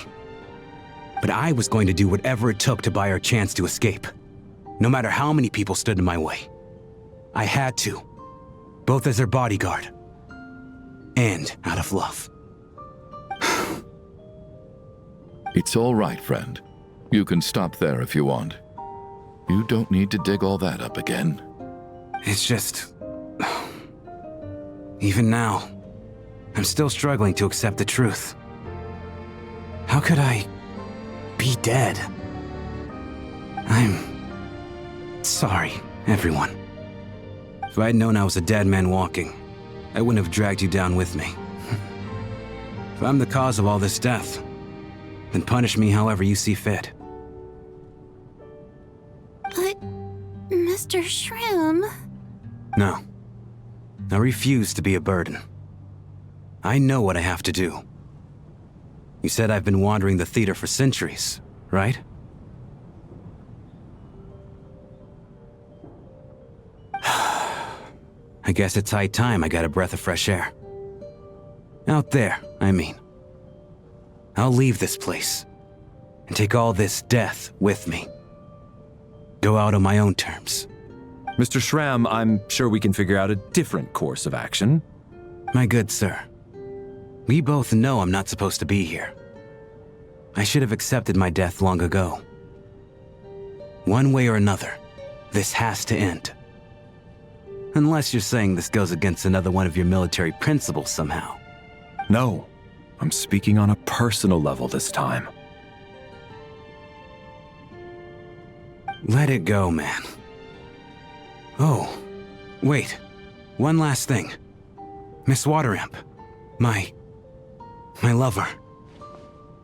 But I was going to do whatever it took to buy her a chance to escape. No matter how many people stood in my way. I had to. Both as her bodyguard. And out of love.
It's all right, friend. You can stop there if you want. You don't need to dig all that up again.
It's just... Even now, I'm still struggling to accept the truth. How could I be dead? I'm sorry, everyone. If I'd known I was a dead man walking, I wouldn't have dragged you down with me. If I'm the cause of all this death, then punish me however you see fit.
But, Mr. Shrim...
No. I refuse to be a burden. I know what I have to do. You said I've been wandering the theater for centuries, right? I guess it's high time I got a breath of fresh air. Out there, I mean. I'll leave this place and take all this death with me. Go out on my own terms.
Mr. Shram, I'm sure we can figure out a different course of action.
My good sir, we both know I'm not supposed to be here. I should have accepted my death long ago. One way or another, this has to end. Unless you're saying this goes against another one of your military principles somehow.
No, I'm speaking on a personal level this time.
Let it go, man. Oh, wait. One last thing. Miss Wateramp. My lover.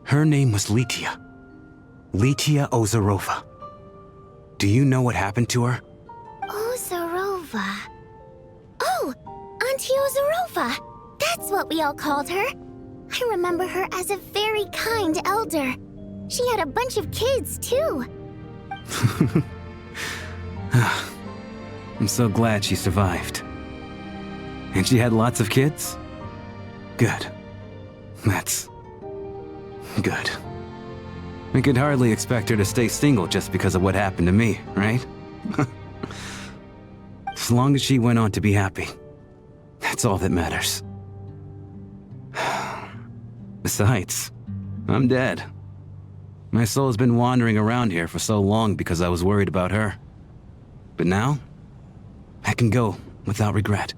Her name was Mitya. Mitya Ozarova. Do you know what happened to her?
Ozarova. Oh, Auntie Ozarova. That's what we all called her. I remember her as a very kind elder. She had a bunch of kids, too.
I'm so glad she survived. And she had lots of kids? Good. That's... good. We could hardly expect her to stay single just because of what happened to me, right? As long as she went on to be happy, that's all that matters. Besides, I'm dead. My soul's been wandering around here for so long because I was worried about her. But now, I can go without regret.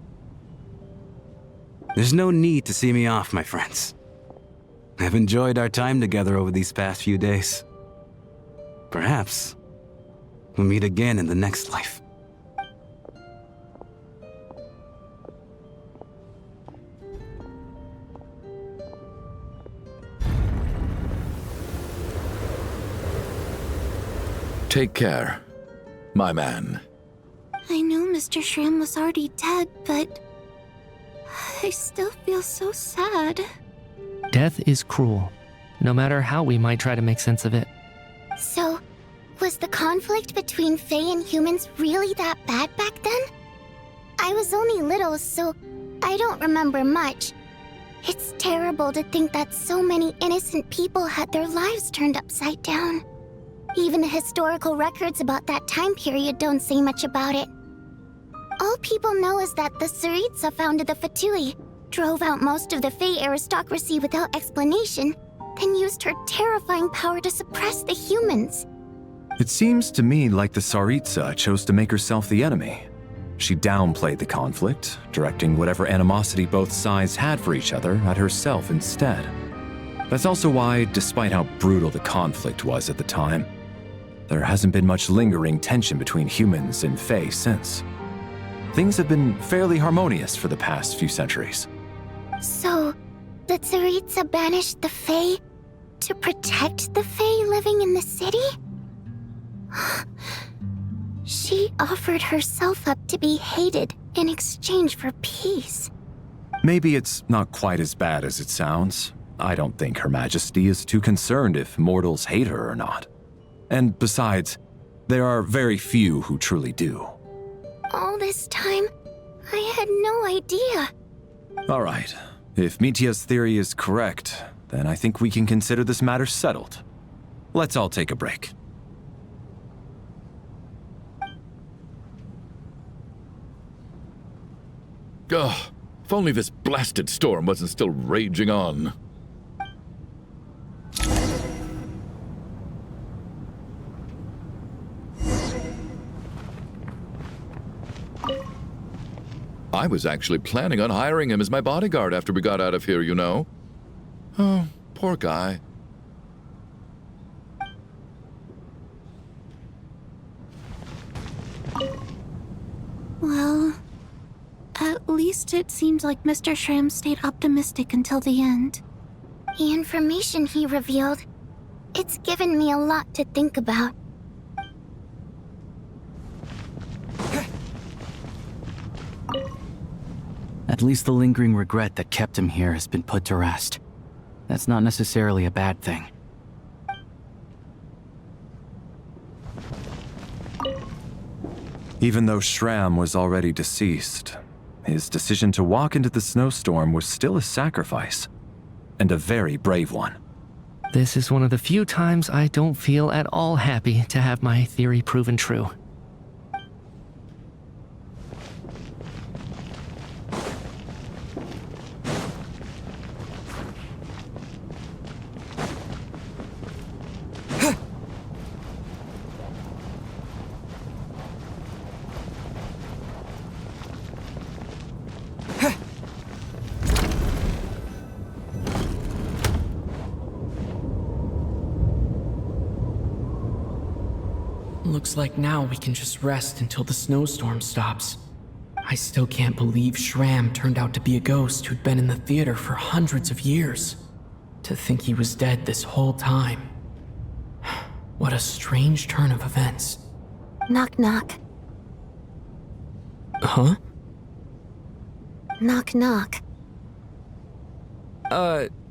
There's no need to see me off, my friends. I've enjoyed our time together over these past few days. Perhaps we'll meet again in the next life.
Take care, my man.
I know Mr. Shrim was already dead, but... I still feel so sad.
Death is cruel, no matter how we might try to make sense of it.
So, was the conflict between Fae and humans really that bad back then? I was only little, so I don't remember much. It's terrible to think that so many innocent people had their lives turned upside down. Even the historical records about that time period don't say much about it. All people know is that the Tsaritsa founded the Fatui, drove out most of the Fae aristocracy without explanation, then used her terrifying power to suppress the humans.
It seems to me like the Tsaritsa chose to make herself the enemy. She downplayed the conflict, directing whatever animosity both sides had for each other at herself instead. That's also why, despite how brutal the conflict was at the time, there hasn't been much lingering tension between humans and Fae since. Things have been fairly harmonious for the past few centuries.
So, the Tsaritsa banished the Fae to protect the Fae living in the city? She offered herself up to be hated in exchange for peace.
Maybe it's not quite as bad as it sounds. I don't think Her Majesty is too concerned if mortals hate her or not. And besides, there are very few who truly do.
All this time, I had no idea.
All right. If Mitya's theory is correct, then I think we can consider this matter settled. Let's all take a break.
Ugh, if only this blasted storm wasn't still raging on. I was actually planning on hiring him as my bodyguard after we got out of here, you know. Oh, poor guy.
Well, at least it seems like Mr. Shram stayed optimistic until the end.
The information he revealed, it's given me a lot to think about.
At least the lingering regret that kept him here has been put to rest. That's not necessarily a bad thing.
Even though Shram was already deceased, his decision to walk into the snowstorm was still a sacrifice, and a very brave one.
This is one of the few times I don't feel at all happy to have my theory proven true.
Looks like now we can just rest until the snowstorm stops. I still can't believe Shram turned out to be a ghost who'd been in the theater for hundreds of years. To think he was dead this whole time. What a strange turn of events.
Knock knock.
Huh?
Knock knock.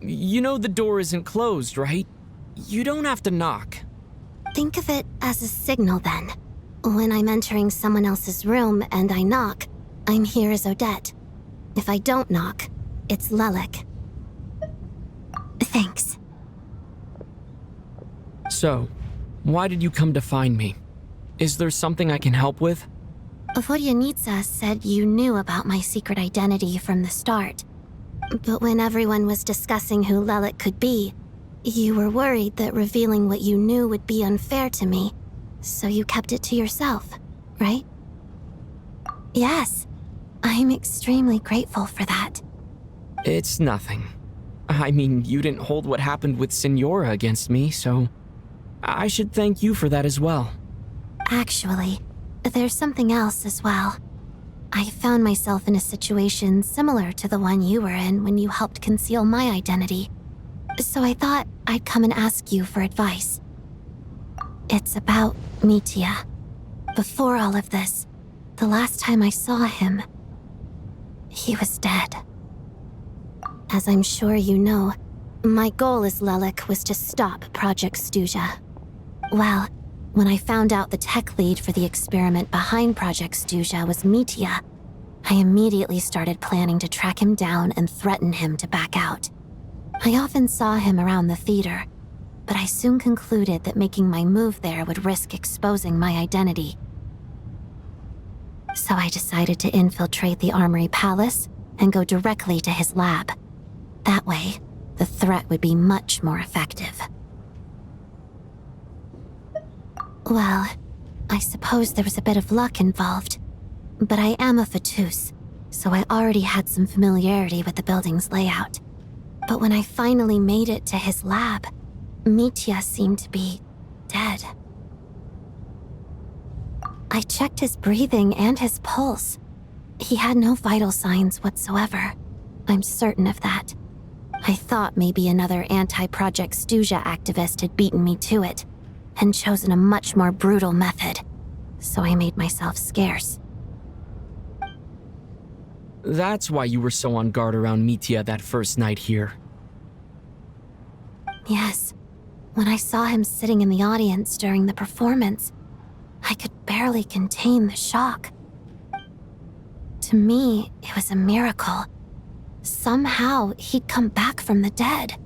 You know the door isn't closed, right? You don't have to knock.
Think of it as a signal then. When I'm entering someone else's room and I knock, I'm here as Odette. If I don't knock, it's Lelik. Thanks.
So, why did you come to find me? Is there something I can help with?
Vodyanitsa said you knew about my secret identity from the start. But when everyone was discussing who Lelik could be, you were worried that revealing what you knew would be unfair to me, so you kept it to yourself, right? Yes, I'm extremely grateful for that.
It's nothing. I mean, you didn't hold what happened with Signora against me, so I should thank you for that as well.
Actually, there's something else as well. I found myself in a situation similar to the one you were in when you helped conceal my identity. So I thought I'd come and ask you for advice. It's about Mitya. Before all of this, the last time I saw him, he was dead. As I'm sure you know, my goal as Lelik was to stop Project Stuja. Well, when I found out the tech lead for the experiment behind Project Stuja was Mitya, I immediately started planning to track him down and threaten him to back out. I often saw him around the theater, but I soon concluded that making my move there would risk exposing my identity. So I decided to infiltrate the Armory Palace and go directly to his lab. That way, the threat would be much more effective. Well, I suppose there was a bit of luck involved, but I am a Fatus, so I already had some familiarity with the building's layout. But when I finally made it to his lab, Mitya seemed to be dead. I checked his breathing and his pulse. He had no vital signs whatsoever. I'm certain of that. I thought maybe another anti-Project Stuja activist had beaten me to it, and chosen a much more brutal method, so I made myself scarce.
That's why you were so on guard around Mitya that first night here.
Yes. When I saw him sitting in the audience during the performance, I could barely contain the shock. To me, it was a miracle. Somehow, he'd come back from the dead.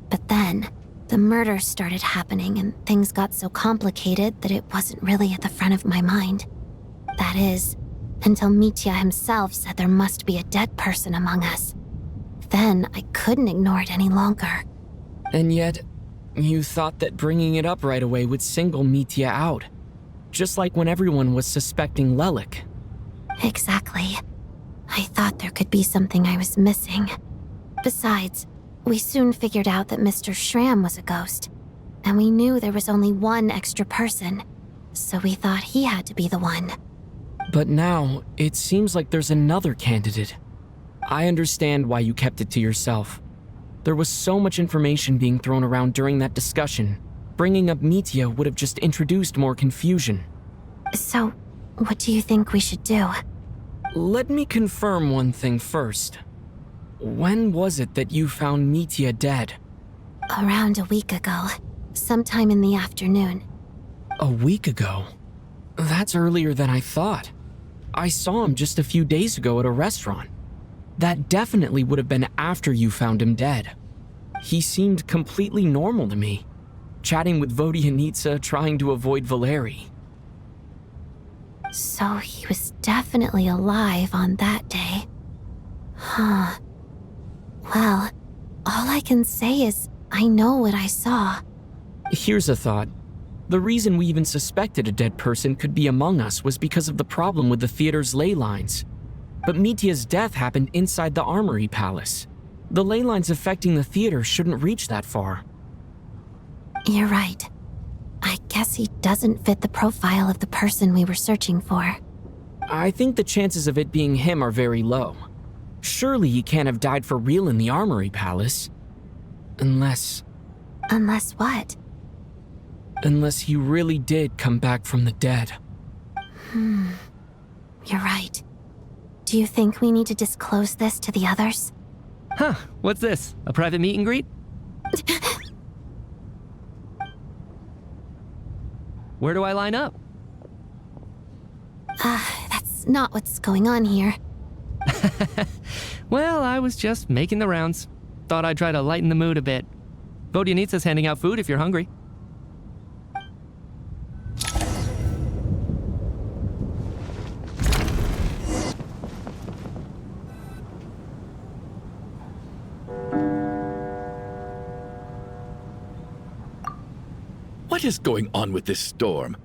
But then, the the murders started happening and things got so complicated that it wasn't really at the front of my mind. That is, until Mitya himself said there must be a dead person among us. Then I couldn't ignore it any longer.
And yet, you thought that bringing it up right away would single Mitya out. Just like when everyone was suspecting Lelik.
Exactly. I thought there could be something I was missing. Besides, we soon figured out that Mr. Schramm was a ghost. And we knew there was only one extra person. So we thought he had to be the one.
But now, it seems like there's another candidate. I understand why you kept it to yourself. There was so much information being thrown around during that discussion. Bringing up Mitya would have just introduced more confusion.
So, what do you think we should do?
Let me confirm one thing first. When was it that you found Mitya dead?
Around a week ago. Sometime in the afternoon.
A week ago? That's earlier than I thought. I saw him just a few days ago at a restaurant. That definitely would have been after you found him dead. He seemed completely normal to me, chatting with Vodyanitsa, trying to avoid Valeri.
So he was definitely alive on that day. Huh. Well, all I can say is I know what I saw.
Here's a thought. The reason we even suspected a dead person could be among us was because of the problem with the theater's ley lines. But Mitya's death happened inside the Armory Palace. The ley lines affecting the theater shouldn't reach that far.
You're right. I guess he doesn't fit the profile of the person we were searching for.
I think the chances of it being him are very low. Surely he can't have died for real in the Armory Palace. Unless...
Unless what?
Unless he really did come back from the dead.
You're right. Do you think we need to disclose this to the others?
Huh, what's this? A private meet and greet? Where do I line up?
That's not what's going on here.
Well, I was just making the rounds. Thought I'd try to lighten the mood a bit. Vodyanitsa's handing out food if you're hungry.
What is going on with this storm?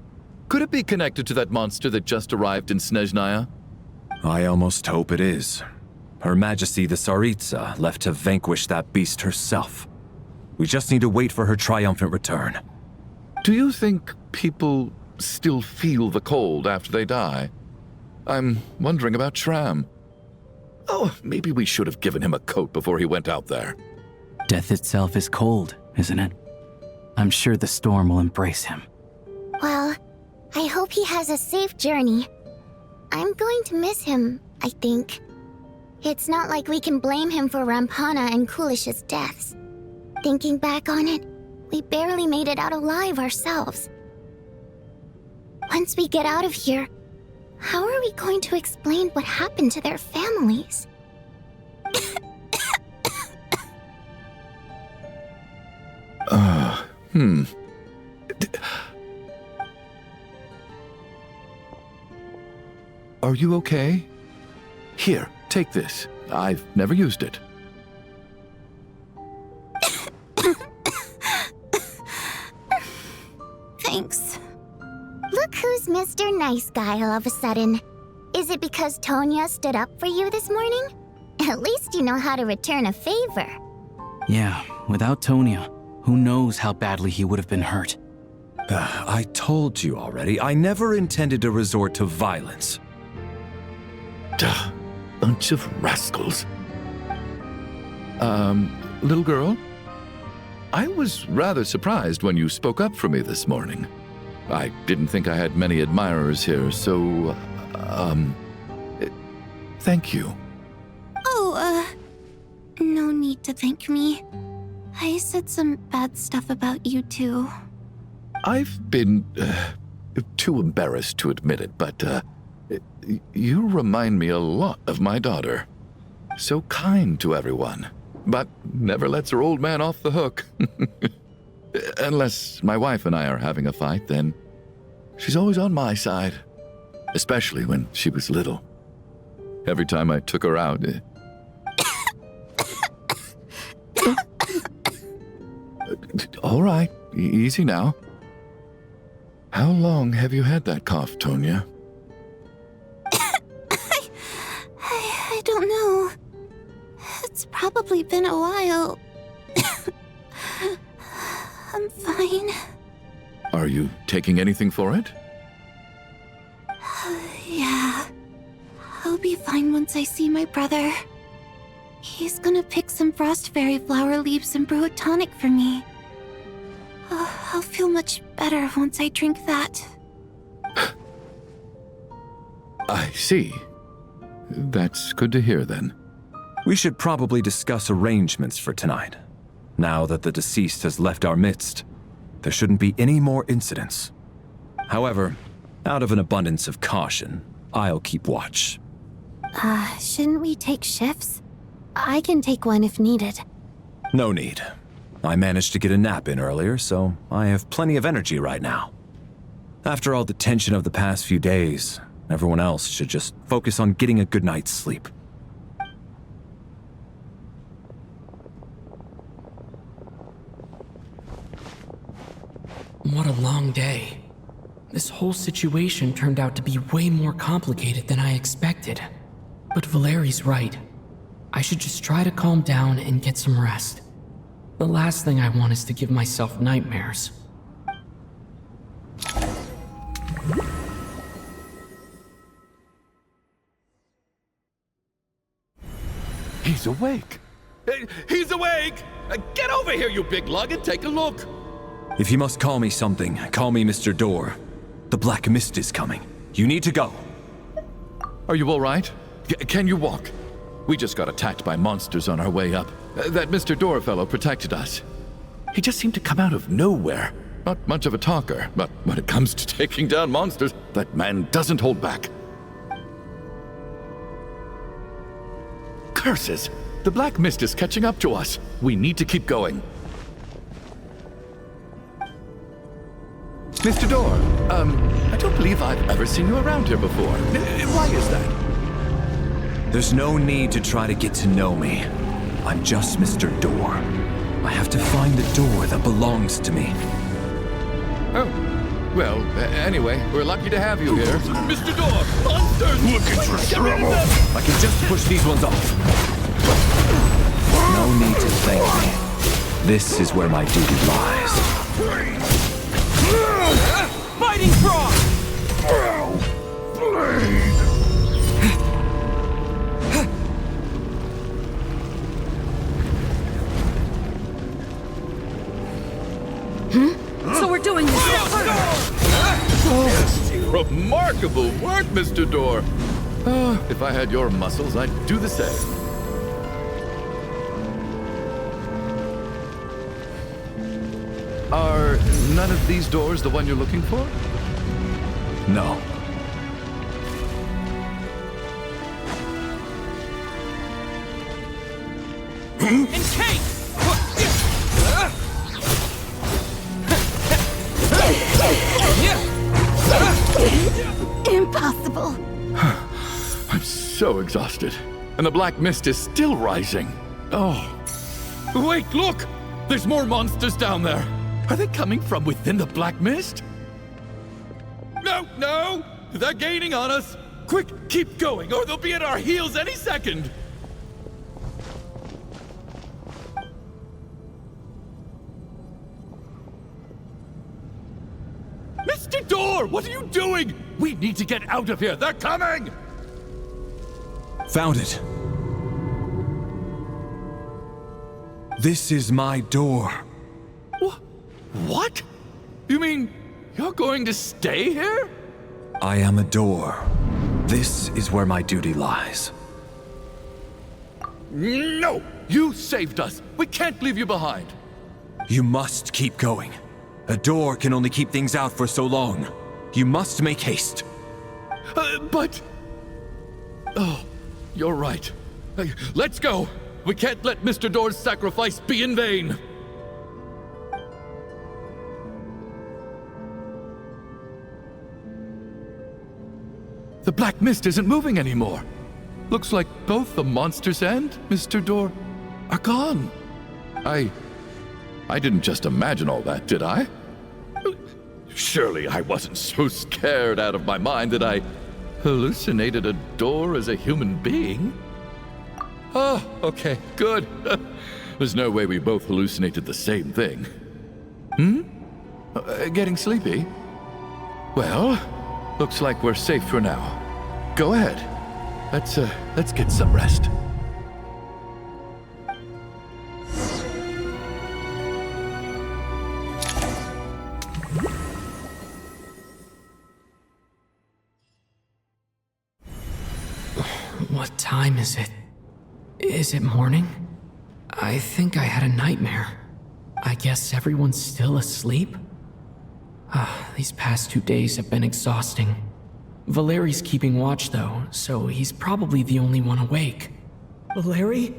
Could it be connected to that monster that just arrived in Snezhnaya?
I almost hope it is. Her Majesty the Tsaritsa left to vanquish that beast herself. We just need to wait for her triumphant return.
Do you think people still feel the cold after they die? I'm wondering about Schramm. Oh, maybe we should have given him a coat before he went out there.
Death itself is cold, isn't it? I'm sure the storm will embrace him.
Well, I hope he has a safe journey. I'm going to miss him, I think. It's not like we can blame him for Rampana and Kulish's deaths. Thinking back on it, we barely made it out alive ourselves. Once we get out of here, how are we going to explain what happened to their families?
Are you okay? Here, take this. I've never used it.
Thanks. Look who's Mr. Nice Guy all of a sudden. Is it because Tonya stood up for you this morning? At least you know how to return a favor.
Yeah, without Tonya, who knows how badly he would have been hurt.
I told you already, I never intended to resort to violence.
Duh, bunch of rascals. Little girl? I was rather surprised when you spoke up for me this morning. I didn't think I had many admirers here, so, thank you.
Oh, no need to thank me. I said some bad stuff about you too.
I've been, too embarrassed to admit it, but, you remind me a lot of my daughter. So kind to everyone, but never lets her old man off the hook. Unless my wife and I are having a fight, then she's always on my side. Especially when she was little. Every time I took her out... All right, easy now. How long have you had that cough, Tonya?
I don't know. It's probably been a while. I'm fine.
Are you taking anything for it?
Yeah. I'll be fine once I see my brother. He's gonna pick some frost fairy flower leaves and brew a tonic for me. I'll feel much better once I drink that.
I see. That's good to hear, then.
We should probably discuss arrangements for tonight. Now that the deceased has left our midst, there shouldn't be any more incidents. However, out of an abundance of caution, I'll keep watch.
Shouldn't we take shifts? I can take one if needed.
No need. I managed to get a nap in earlier, so I have plenty of energy right now. After all the tension of the past few days, everyone else should just focus on getting a good night's sleep.
What a long day. This whole situation turned out to be way more complicated than I expected. But Valeri's right. I should just try to calm down and get some rest. The last thing I want is to give myself nightmares.
He's awake! He's awake! Get over here, you big lug, and take a look!
If you must call me something, call me Mr. Door. The Black Mist is coming. You need to go.
Are you all right? Can you walk? We just got attacked by monsters on our way up. That Mr. Door fellow protected us. He just seemed to come out of nowhere. Not much of a talker, but when it comes to taking down monsters, that man doesn't hold back. Curses! The Black Mist is catching up to us. We need to keep going. Mr. Door, I don't believe I've ever seen you around here before. Why is that?
There's no need to try to get to know me. I'm just Mr. Door. I have to find the door that belongs to me.
Oh, well, anyway, we're lucky to have you here. Mr. Door, monsters! Looking for trouble!
I can just push these ones off. No need to thank me. This is where my duty lies.
Fighting frog!
So we're doing this.
Remarkable work, Mr. Door. If I had your muscles, I'd do the same. Are none of these doors the one you're looking for?
No.
Impossible.
I'm so exhausted. And the Black Mist is still rising. Oh. Wait, look! There's more monsters down there. Are they coming from within the Black Mist? No! They're gaining on us! Quick, keep going, or they'll be at our heels any second! Mr. Door, what are you doing? We need to get out of here. They're coming!
Found it. This is my door.
What? You mean you're going to stay here?
I am a door. This is where my duty lies.
No! You saved us. We can't leave you behind.
You must keep going. A door can only keep things out for so long. You must make haste.
But... Oh, you're right. Let's go. We can't let Mr. Door's sacrifice be in vain. The black mist isn't moving anymore. Looks like both the monsters and Mr. Door are gone. I didn't just imagine all that, did I? Surely I wasn't so scared out of my mind that I hallucinated a door as a human being? Oh, okay, good. There's no way we both hallucinated the same thing. Getting sleepy? Well, looks like we're safe for now. Go ahead. Let's get some rest.
What time is it? Is it morning? I think I had a nightmare. I guess everyone's still asleep? These past 2 days have been exhausting. Valeri's keeping watch though, so he's probably the only one awake. Valeri?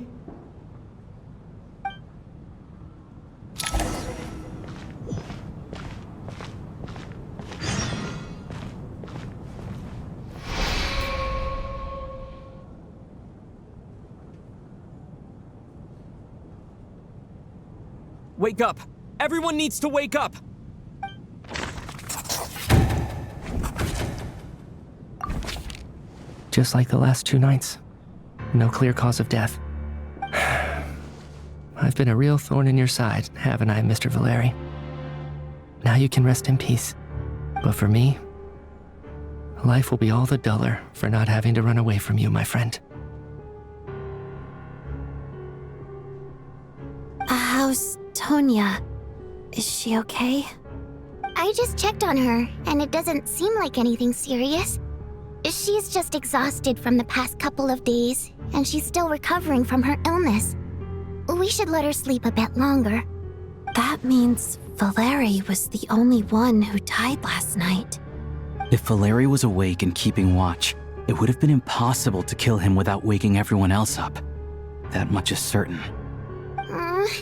Wake up! Everyone needs to wake up!
Just like the last 2 nights. No clear cause of death. I've been a real thorn in your side, haven't I, Mr. Valeri? Now you can rest in peace. But for me, life will be all the duller for not having to run away from you, my friend.
How's Tonya? Is she okay?
I just checked on her, and it doesn't seem like anything serious. She's just exhausted from the past couple of days, and she's still recovering from her illness. We should let her sleep a bit longer.
That means Valeri was the only one who died last night.
If Valeri was awake and keeping watch, it would have been impossible to kill him without waking everyone else up. That much is certain.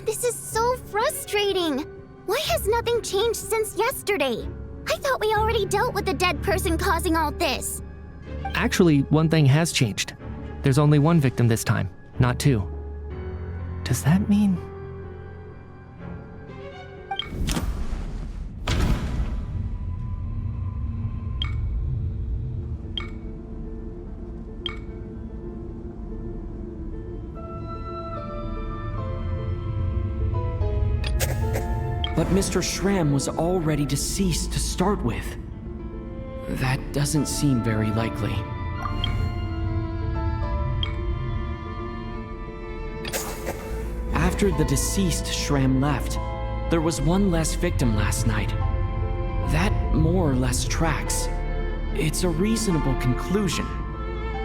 This is so frustrating. Why has nothing changed since yesterday? I thought we already dealt with the dead person causing all this.
Actually, one thing has changed. There's only one victim this time, not 2. Does that mean...
But Mr. Schramm was already deceased to start with. That doesn't seem very likely. After the deceased Schramm left, there was one less victim last night. That more or less tracks. It's a reasonable conclusion,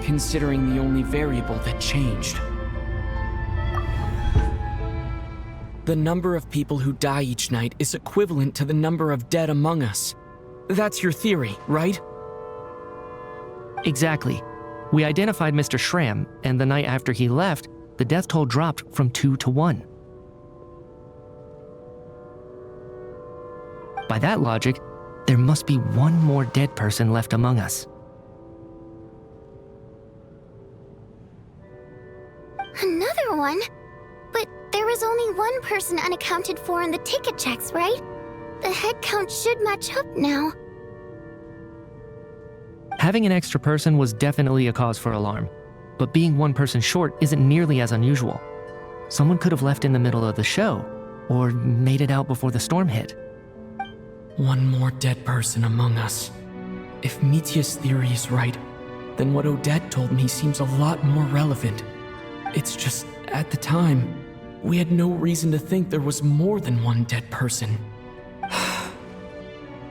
considering the only variable that changed. The number of people who die each night is equivalent to the number of dead among us. That's your theory, right?
Exactly. We identified Mr. Schramm, and the night after he left, the death toll dropped from 2 to 1. By that logic, there must be one more dead person left among us.
Another one? But there was only one person unaccounted for in the ticket checks, right? The head count should match up now.
Having an extra person was definitely a cause for alarm, but being one person short isn't nearly as unusual. Someone could have left in the middle of the show, or made it out before the storm hit.
One more dead person among us. If Mitya's theory is right, then what Odette told me seems a lot more relevant. It's just, at the time, we had no reason to think there was more than one dead person.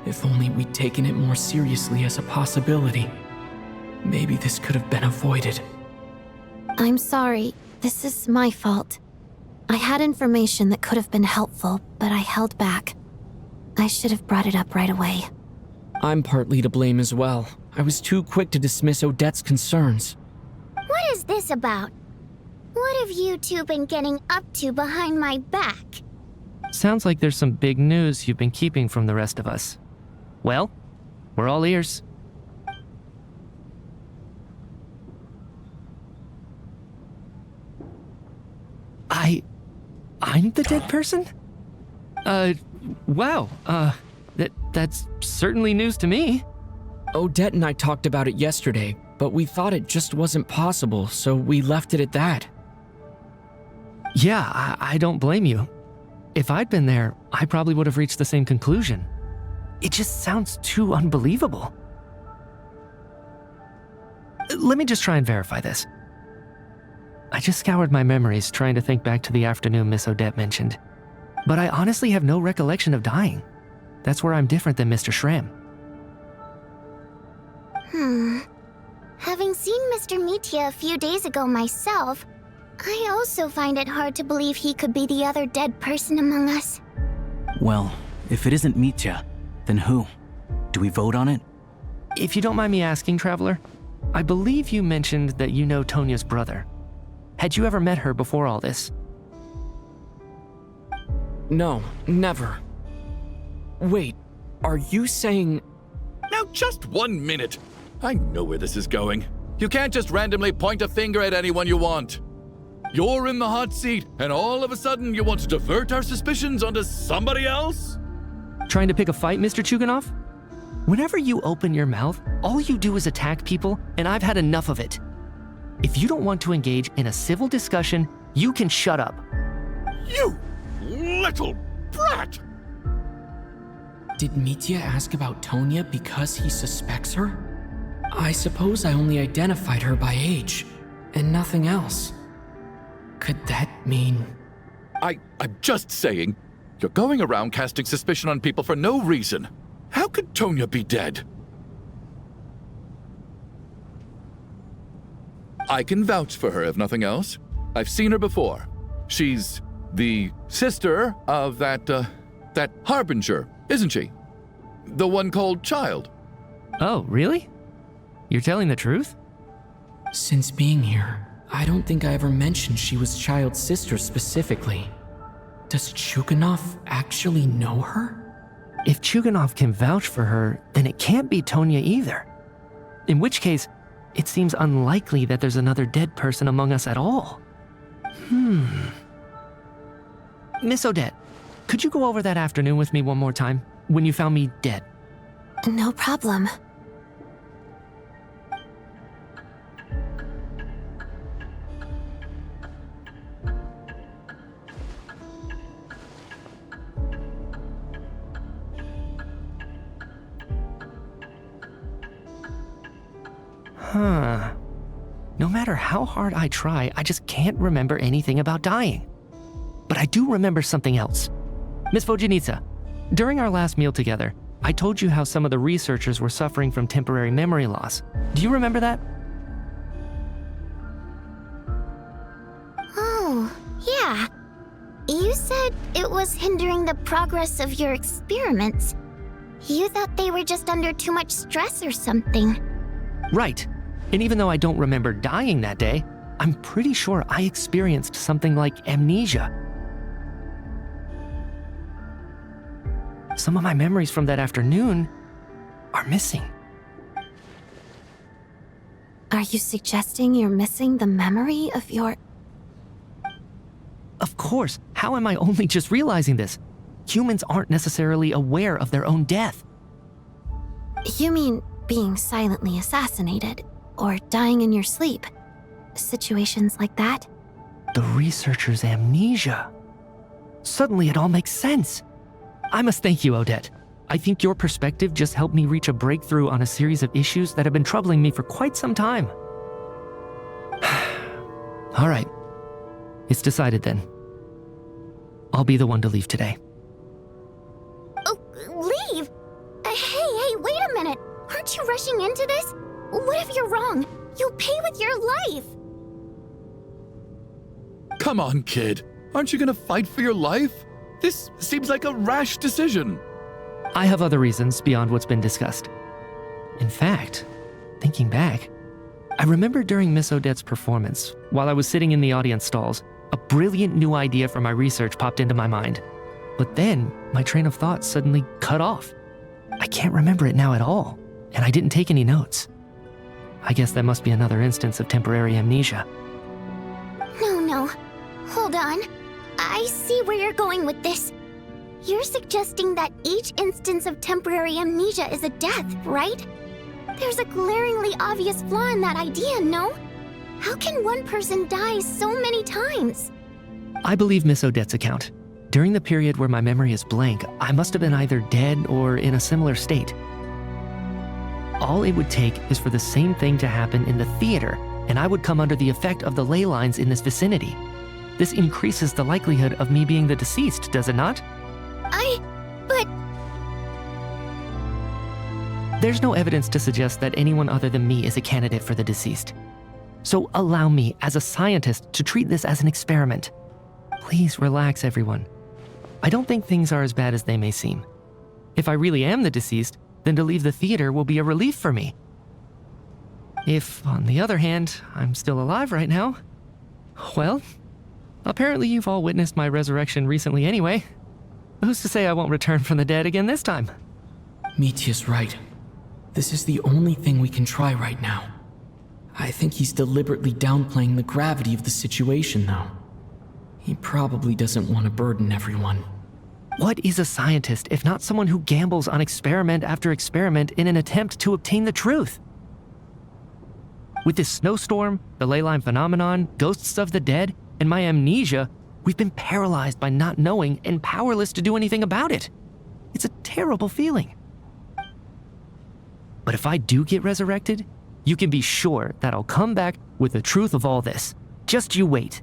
If only we'd taken it more seriously as a possibility, maybe this could have been avoided.
I'm sorry. This is my fault. I had information that could have been helpful, but I held back. I should have brought it up right away.
I'm partly to blame as well. I was too quick to dismiss Odette's concerns.
What is this about? What have you two been getting up to behind my back?
Sounds like there's some big news you've been keeping from the rest of us. Well, we're all ears. I'm the dead person? Wow, that's certainly news to me.
Odette and I talked about it yesterday, but we thought it just wasn't possible, so we left it at that.
Yeah, I don't blame you. If I'd been there, I probably would have reached the same conclusion. It just sounds too unbelievable. Let me just try and verify this. I just scoured my memories trying to think back to the afternoon Miss Odette mentioned. But I honestly have no recollection of dying. That's where I'm different than Mr. Schramm.
Having seen Mr. Mitya a few days ago myself, I also find it hard to believe he could be the other dead person among us.
Well, if it isn't Mitya, then who? Do we vote on it?
If you don't mind me asking, Traveler, I believe you mentioned that you know Tonya's brother. Had you ever met her before all this?
No, never. Wait, are you saying...
Now just 1 minute. I know where this is going. You can't just randomly point a finger at anyone you want. You're in the hot seat, and all of a sudden you want to divert our suspicions onto somebody else?
Trying to pick a fight, Mr. Chuganov? Whenever you open your mouth, all you do is attack people, and I've had enough of it. If you don't want to engage in a civil discussion, you can shut up.
You little brat!
Did Mitya ask about Tonya because he suspects her? I suppose I only identified her by age, and nothing else. Could that mean...
I'm just saying, you're going around casting suspicion on people for no reason. How could Tonya be dead? I can vouch for her if nothing else. I've seen her before. She's the sister of that Harbinger, isn't she? The one called Child.
Oh, really? You're telling the truth?
Since being here, I don't think I ever mentioned she was Child's sister specifically. Does Chuganov actually know her?
If Chuganov can vouch for her, then it can't be Tonya either. In which case, it seems unlikely that there's another dead person among us at all. Miss Odette, could you go over that afternoon with me one more time, when you found me dead?
No problem.
No matter how hard I try, I just can't remember anything about dying. But I do remember something else. Miss Vodyanitsa, during our last meal together, I told you how some of the researchers were suffering from temporary memory loss. Do you remember that?
Oh, yeah. You said it was hindering the progress of your experiments. You thought they were just under too much stress or something.
Right. And even though I don't remember dying that day, I'm pretty sure I experienced something like amnesia. Some of my memories from that afternoon are missing.
Are you suggesting you're missing the memory of your...
Of course. How am I only just realizing this? Humans aren't necessarily aware of their own death.
You mean being silently assassinated, or dying in your sleep? Situations like that?
The researcher's amnesia. Suddenly it all makes sense. I must thank you, Odette. I think your perspective just helped me reach a breakthrough on a series of issues that have been troubling me for quite some time. All right. It's decided then. I'll be the one to leave today.
Oh, leave? Hey, wait a minute. Aren't you rushing into this? What if you're wrong? You'll pay with your life.
Come on, kid. Aren't you gonna fight for your life? This seems like a rash decision.
I have other reasons beyond what's been discussed. In fact, thinking back, I remember during Miss Odette's performance, while I was sitting in the audience stalls, a brilliant new idea for my research popped into my mind. But then, my train of thought suddenly cut off. I can't remember it now at all, and I didn't take any notes. I guess that must be another instance of temporary amnesia.
No. Hold on. I see where you're going with this. You're suggesting that each instance of temporary amnesia is a death, right? There's a glaringly obvious flaw in that idea, no? How can one person die so many times?
I believe Miss Odette's account. During the period where my memory is blank, I must have been either dead or in a similar state. All it would take is for the same thing to happen in the theater, and I would come under the effect of the ley lines in this vicinity. This increases the likelihood of me being the deceased, does it not?
But...
There's no evidence to suggest that anyone other than me is a candidate for the deceased. So allow me, as a scientist, to treat this as an experiment. Please relax, everyone. I don't think things are as bad as they may seem. If I really am the deceased, then to leave the theater will be a relief for me. If, on the other hand, I'm still alive right now, well, apparently you've all witnessed my resurrection recently anyway. Who's to say I won't return from the dead again this time?
Mitya's right. This is the only thing we can try right now. I think he's deliberately downplaying the gravity of the situation, though. He probably doesn't want to burden everyone.
What is a scientist if not someone who gambles on experiment after experiment in an attempt to obtain the truth? With this snowstorm, the ley line phenomenon, ghosts of the dead, and my amnesia, we've been paralyzed by not knowing and powerless to do anything about it. It's a terrible feeling. But if I do get resurrected, you can be sure that I'll come back with the truth of all this. Just you wait.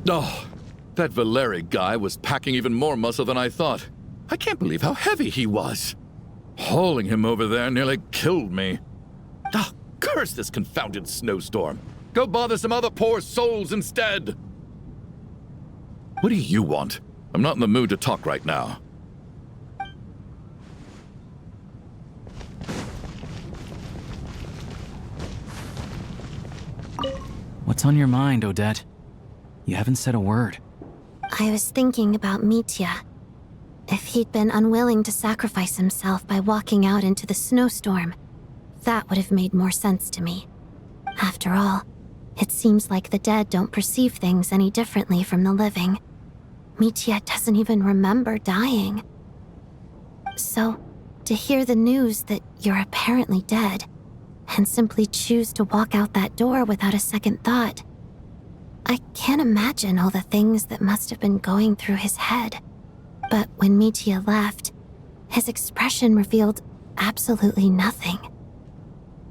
Oh, that Valeri guy was packing even more muscle than I thought. I can't believe how heavy he was. Hauling him over there nearly killed me. Ah, curse this confounded snowstorm. Go bother some other poor souls instead. What do you want? I'm not in the mood to talk right now.
What's on your mind, Odette? You haven't said a word.
I was thinking about Mitya. If he'd been unwilling to sacrifice himself by walking out into the snowstorm, that would have made more sense to me. After all, it seems like the dead don't perceive things any differently from the living. Mitya doesn't even remember dying. So, to hear the news that you're apparently dead, and simply choose to walk out that door without a second thought, I can't imagine all the things that must have been going through his head. But when Mitya left, his expression revealed absolutely nothing.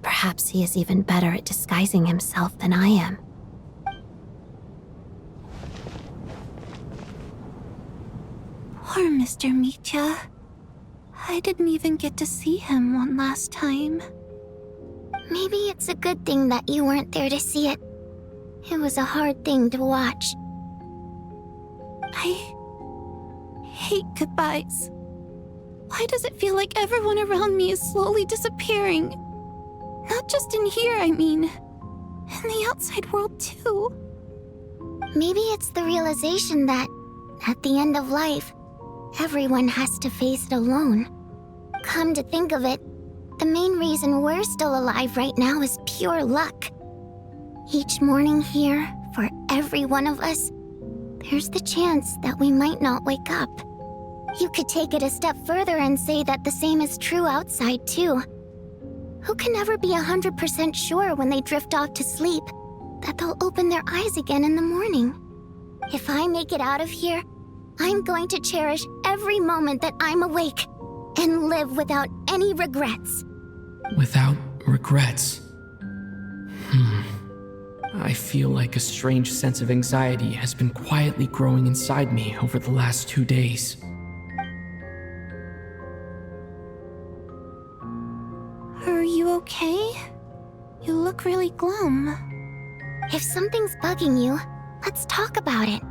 Perhaps he is even better at disguising himself than I am.
Poor Mr. Mitya. I didn't even get to see him one last time.
Maybe it's a good thing that you weren't there to see it. It was a hard thing to watch.
I hate goodbyes. Why does it feel like everyone around me is slowly disappearing? Not just in here, I mean. In the outside world, too.
Maybe it's the realization that, at the end of life, everyone has to face it alone. Come to think of it, the main reason we're still alive right now is pure luck. Each morning here, for every one of us, there's the chance that we might not wake up. You could take it a step further and say that the same is true outside, too. Who can never be 100% sure when they drift off to sleep that they'll open their eyes again in the morning? If I make it out of here, I'm going to cherish every moment that I'm awake and live without any regrets.
Without regrets. I feel like a strange sense of anxiety has been quietly growing inside me over the last 2 days.
Are you okay? You look really glum.
If something's bugging you, let's talk about it.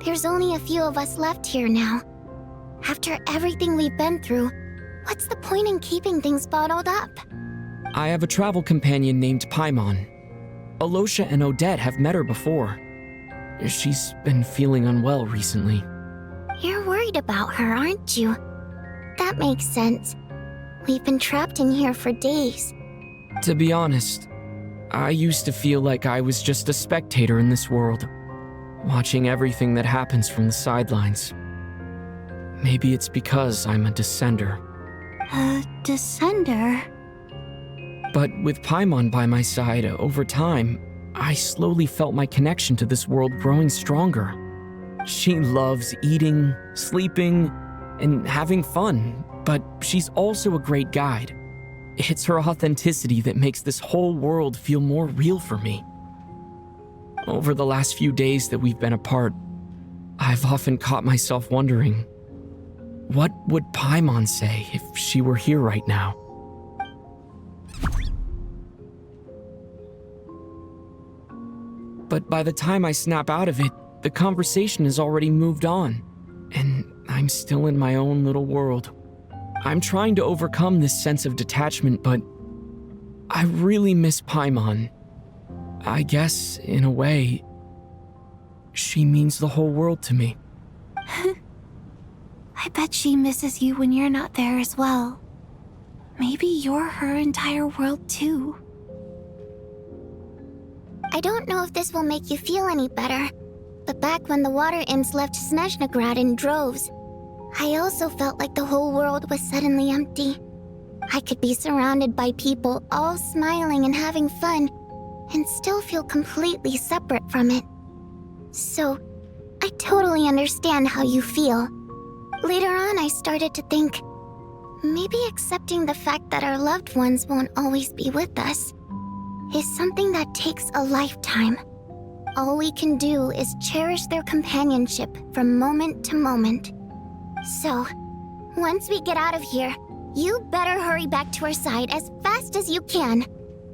There's only a few of us left here now. After everything we've been through, What's the point in keeping things bottled up?
I have a travel companion named Paimon. Alyosha and Odette have met her before. She's been feeling unwell recently.
You're worried about her, aren't you? That makes sense. We've been trapped in here for days.
To be honest, I used to feel like I was just a spectator in this world, watching everything that happens from the sidelines. Maybe it's because I'm a descender.
A descender?
But with Paimon by my side, over time, I slowly felt my connection to this world growing stronger. She loves eating, sleeping, and having fun, but she's also a great guide. It's her authenticity that makes this whole world feel more real for me. Over the last few days that we've been apart, I've often caught myself wondering, what would Paimon say if she were here right now? But by the time I snap out of it, the conversation has already moved on, and I'm still in my own little world. I'm trying to overcome this sense of detachment, but I really miss Paimon. I guess, in a way, she means the whole world to me.
I bet she misses you when you're not there as well. Maybe you're her entire world too.
I don't know if this will make you feel any better, but back when the water imps left Snezhnograd in droves, I also felt like the whole world was suddenly empty. I could be surrounded by people all smiling and having fun, and still feel completely separate from it. So, I totally understand how you feel. Later on, I started to think, maybe accepting the fact that our loved ones won't always be with us is something that takes a lifetime. All we can do is cherish their companionship from moment to moment. So, once we get out of here, you better hurry back to our side as fast as you can.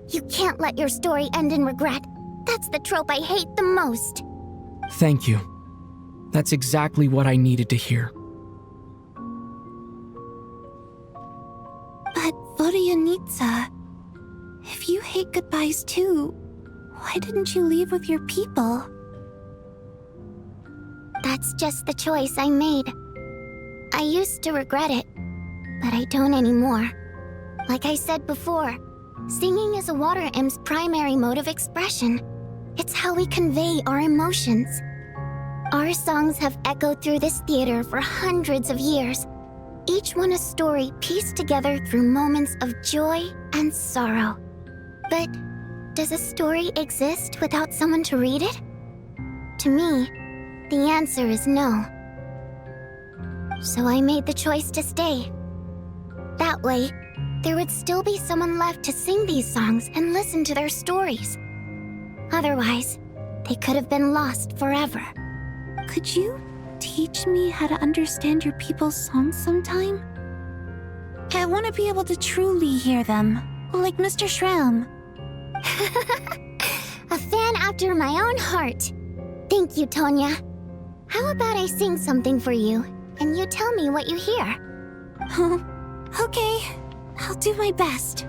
You can't let your story end in regret. That's the trope I hate the most.
Thank you. That's exactly what I needed to hear.
But Vodyanitsa, if you hate goodbyes too, why didn't you leave with your people?
That's just the choice I made. I used to regret it, but I don't anymore. Like I said before, singing is a water imp's primary mode of expression. It's how we convey our emotions. Our songs have echoed through this theater for hundreds of years, each one a story pieced together through moments of joy and sorrow. But does a story exist without someone to read it? To me, the answer is no. So I made the choice to stay. That way, there would still be someone left to sing these songs and listen to their stories. Otherwise, they could have been lost forever.
Could you teach me how to understand your people's songs sometime? I want to be able to truly hear them, like Mr. Shram.
A fan after my own heart. Thank you, Tonya. How about I sing something for you, and you tell me what you hear?
Okay, I'll do my best.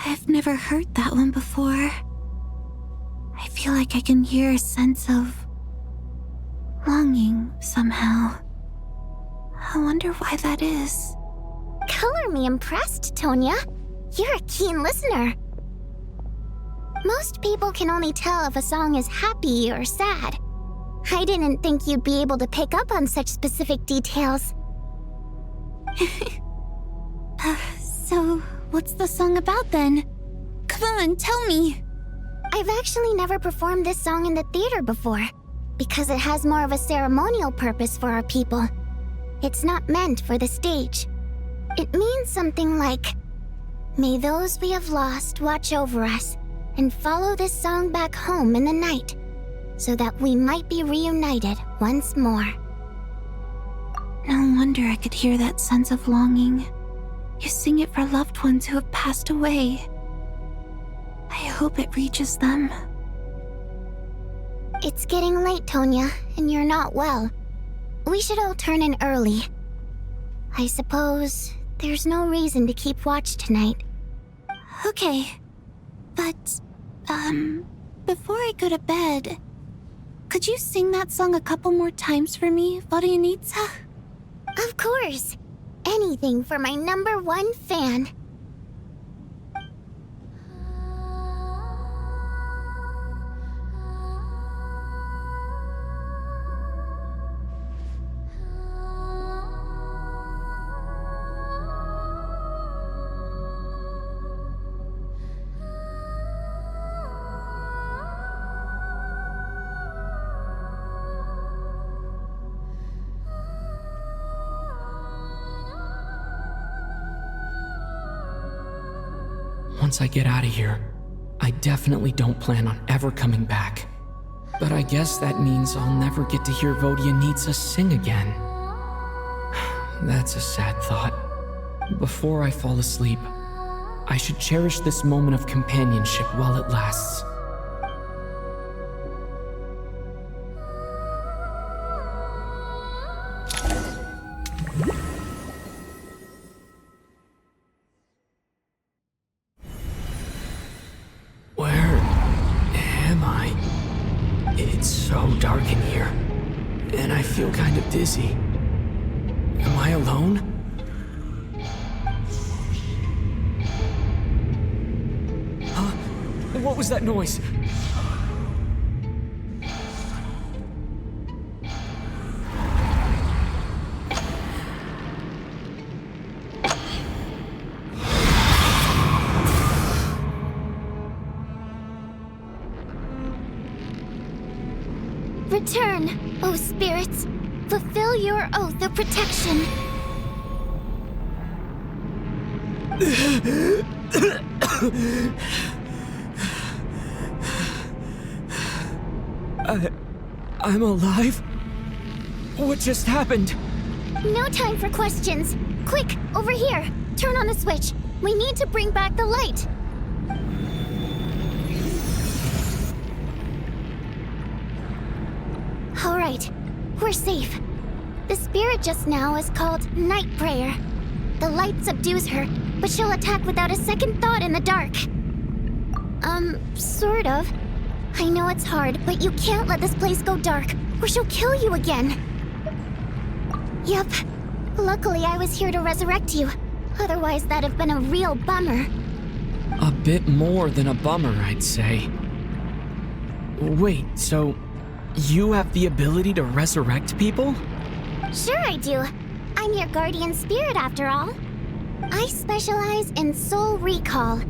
I've never heard that one before. I feel like I can hear a sense of longing somehow. I wonder why that is.
Color me impressed, Tonya. You're a keen listener. Most people can only tell if a song is happy or sad. I didn't think you'd be able to pick up on such specific details.
So, what's the song about then? Come on, tell me!
I've actually never performed this song in the theater before, because it has more of a ceremonial purpose for our people. It's not meant for the stage. It means something like, "May those we have lost watch over us, and follow this song back home in the night, so that we might be reunited once more."
No wonder I could hear that sense of longing. You sing it for loved ones who have passed away. I hope it reaches them.
It's getting late, Tonya, and you're not well. We should all turn in early. I suppose there's no reason to keep watch tonight.
Okay. But, before I go to bed, could you sing that song a couple more times for me, Vodyanitsa?
Of course. Anything for my #1 fan.
Once I get out of here, I definitely don't plan on ever coming back. But I guess that means I'll never get to hear Vodyanitsa sing again. That's a sad thought. Before I fall asleep, I should cherish this moment of companionship while it lasts. Dizzy. Am I alone? Huh? What was that noise?
Return, O spirits. Fulfill your oath of protection.
I'm alive? What just happened?
No time for questions. Quick, over here. Turn on the switch. We need to bring back the light. All right. We're safe. The spirit just now is called Night Prayer. The light subdues her, but she'll attack without a second thought in the dark. Sort of. I know it's hard, but you can't let this place go dark, or she'll kill you again. Yep. Luckily, I was here to resurrect you. Otherwise, that'd have been a real bummer.
A bit more than a bummer, I'd say. Wait, so you have the ability to resurrect people?
Sure I do. I'm your guardian spirit after all. I specialize in soul recall.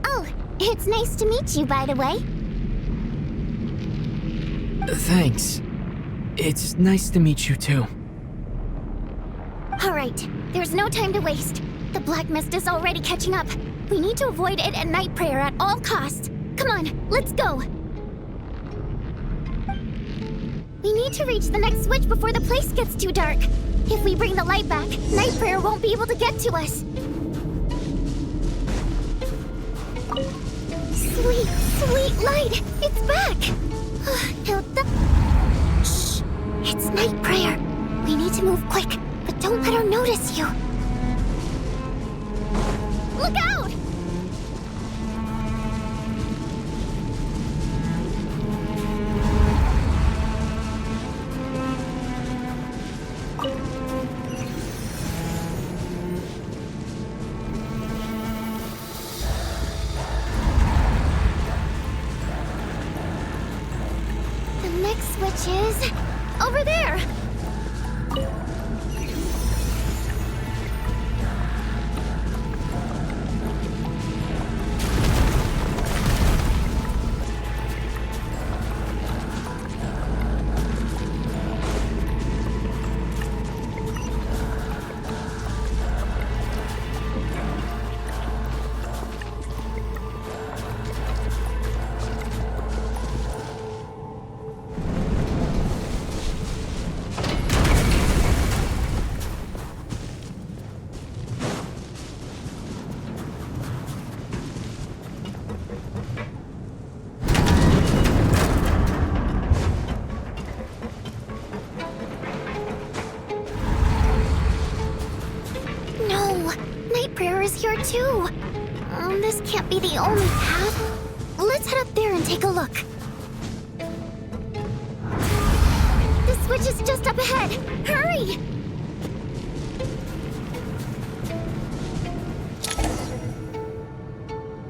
Oh, it's nice to meet you, by the way.
Thanks. It's nice to meet you too.
All right, there's no time to waste. The black mist is already catching up. We need to avoid it at Night Prayer at all costs. Come on, let's go. We need to reach the next switch before the place gets too dark. If we bring the light back, Night Prayer won't be able to get to us. Sweet, sweet light! It's back! Shh! It's Night Prayer. We need to move quick, but don't let her notice you. Look out! Which is over there. is here too. This can't be the only path. Let's head up there and take a look. The switch is just up ahead. Hurry!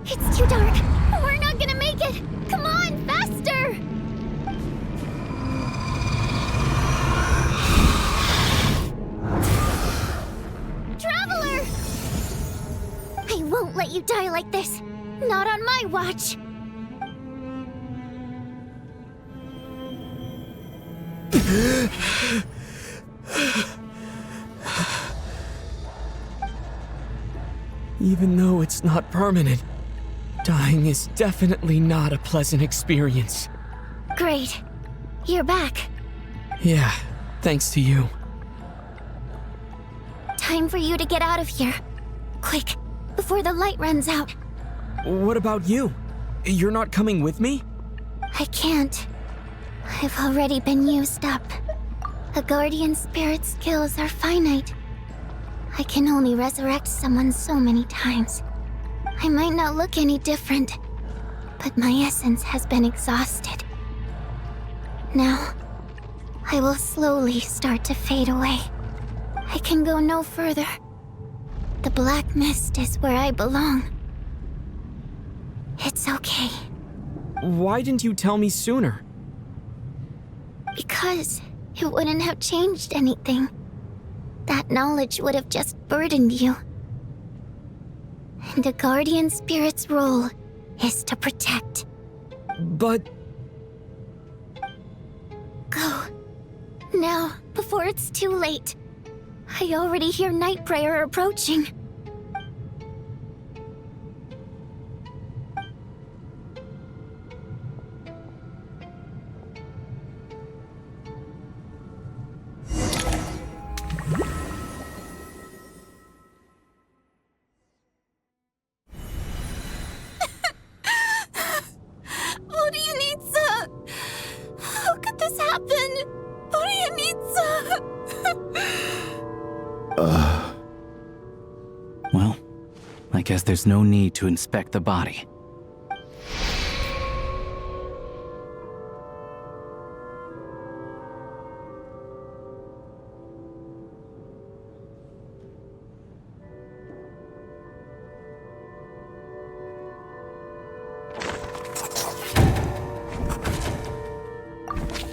It's too dark. We're not gonna make it. Come on, faster! Traveler! I won't let you die like this. Not on my watch.
Even though it's not permanent, dying is definitely not a pleasant experience.
Great. You're back.
Yeah, thanks to you.
Time for you to get out of here. Quick, before the light runs out.
What about you? You're not coming with me?
I can't. I've already been used up. A guardian spirit's skills are finite. I can only resurrect someone so many times. I might not look any different, but my essence has been exhausted. Now, I will slowly start to fade away. I can go no further. The black mist is where I belong. It's okay.
Why didn't you tell me sooner?
Because it wouldn't have changed anything. That knowledge would have just burdened you. And a guardian spirit's role is to protect.
But...
Go. Now, before it's too late. I already hear night prayer approaching.
Vodyanitsa! How could this happen? Vodyanitsa!
Well, I guess there's no need to inspect the body.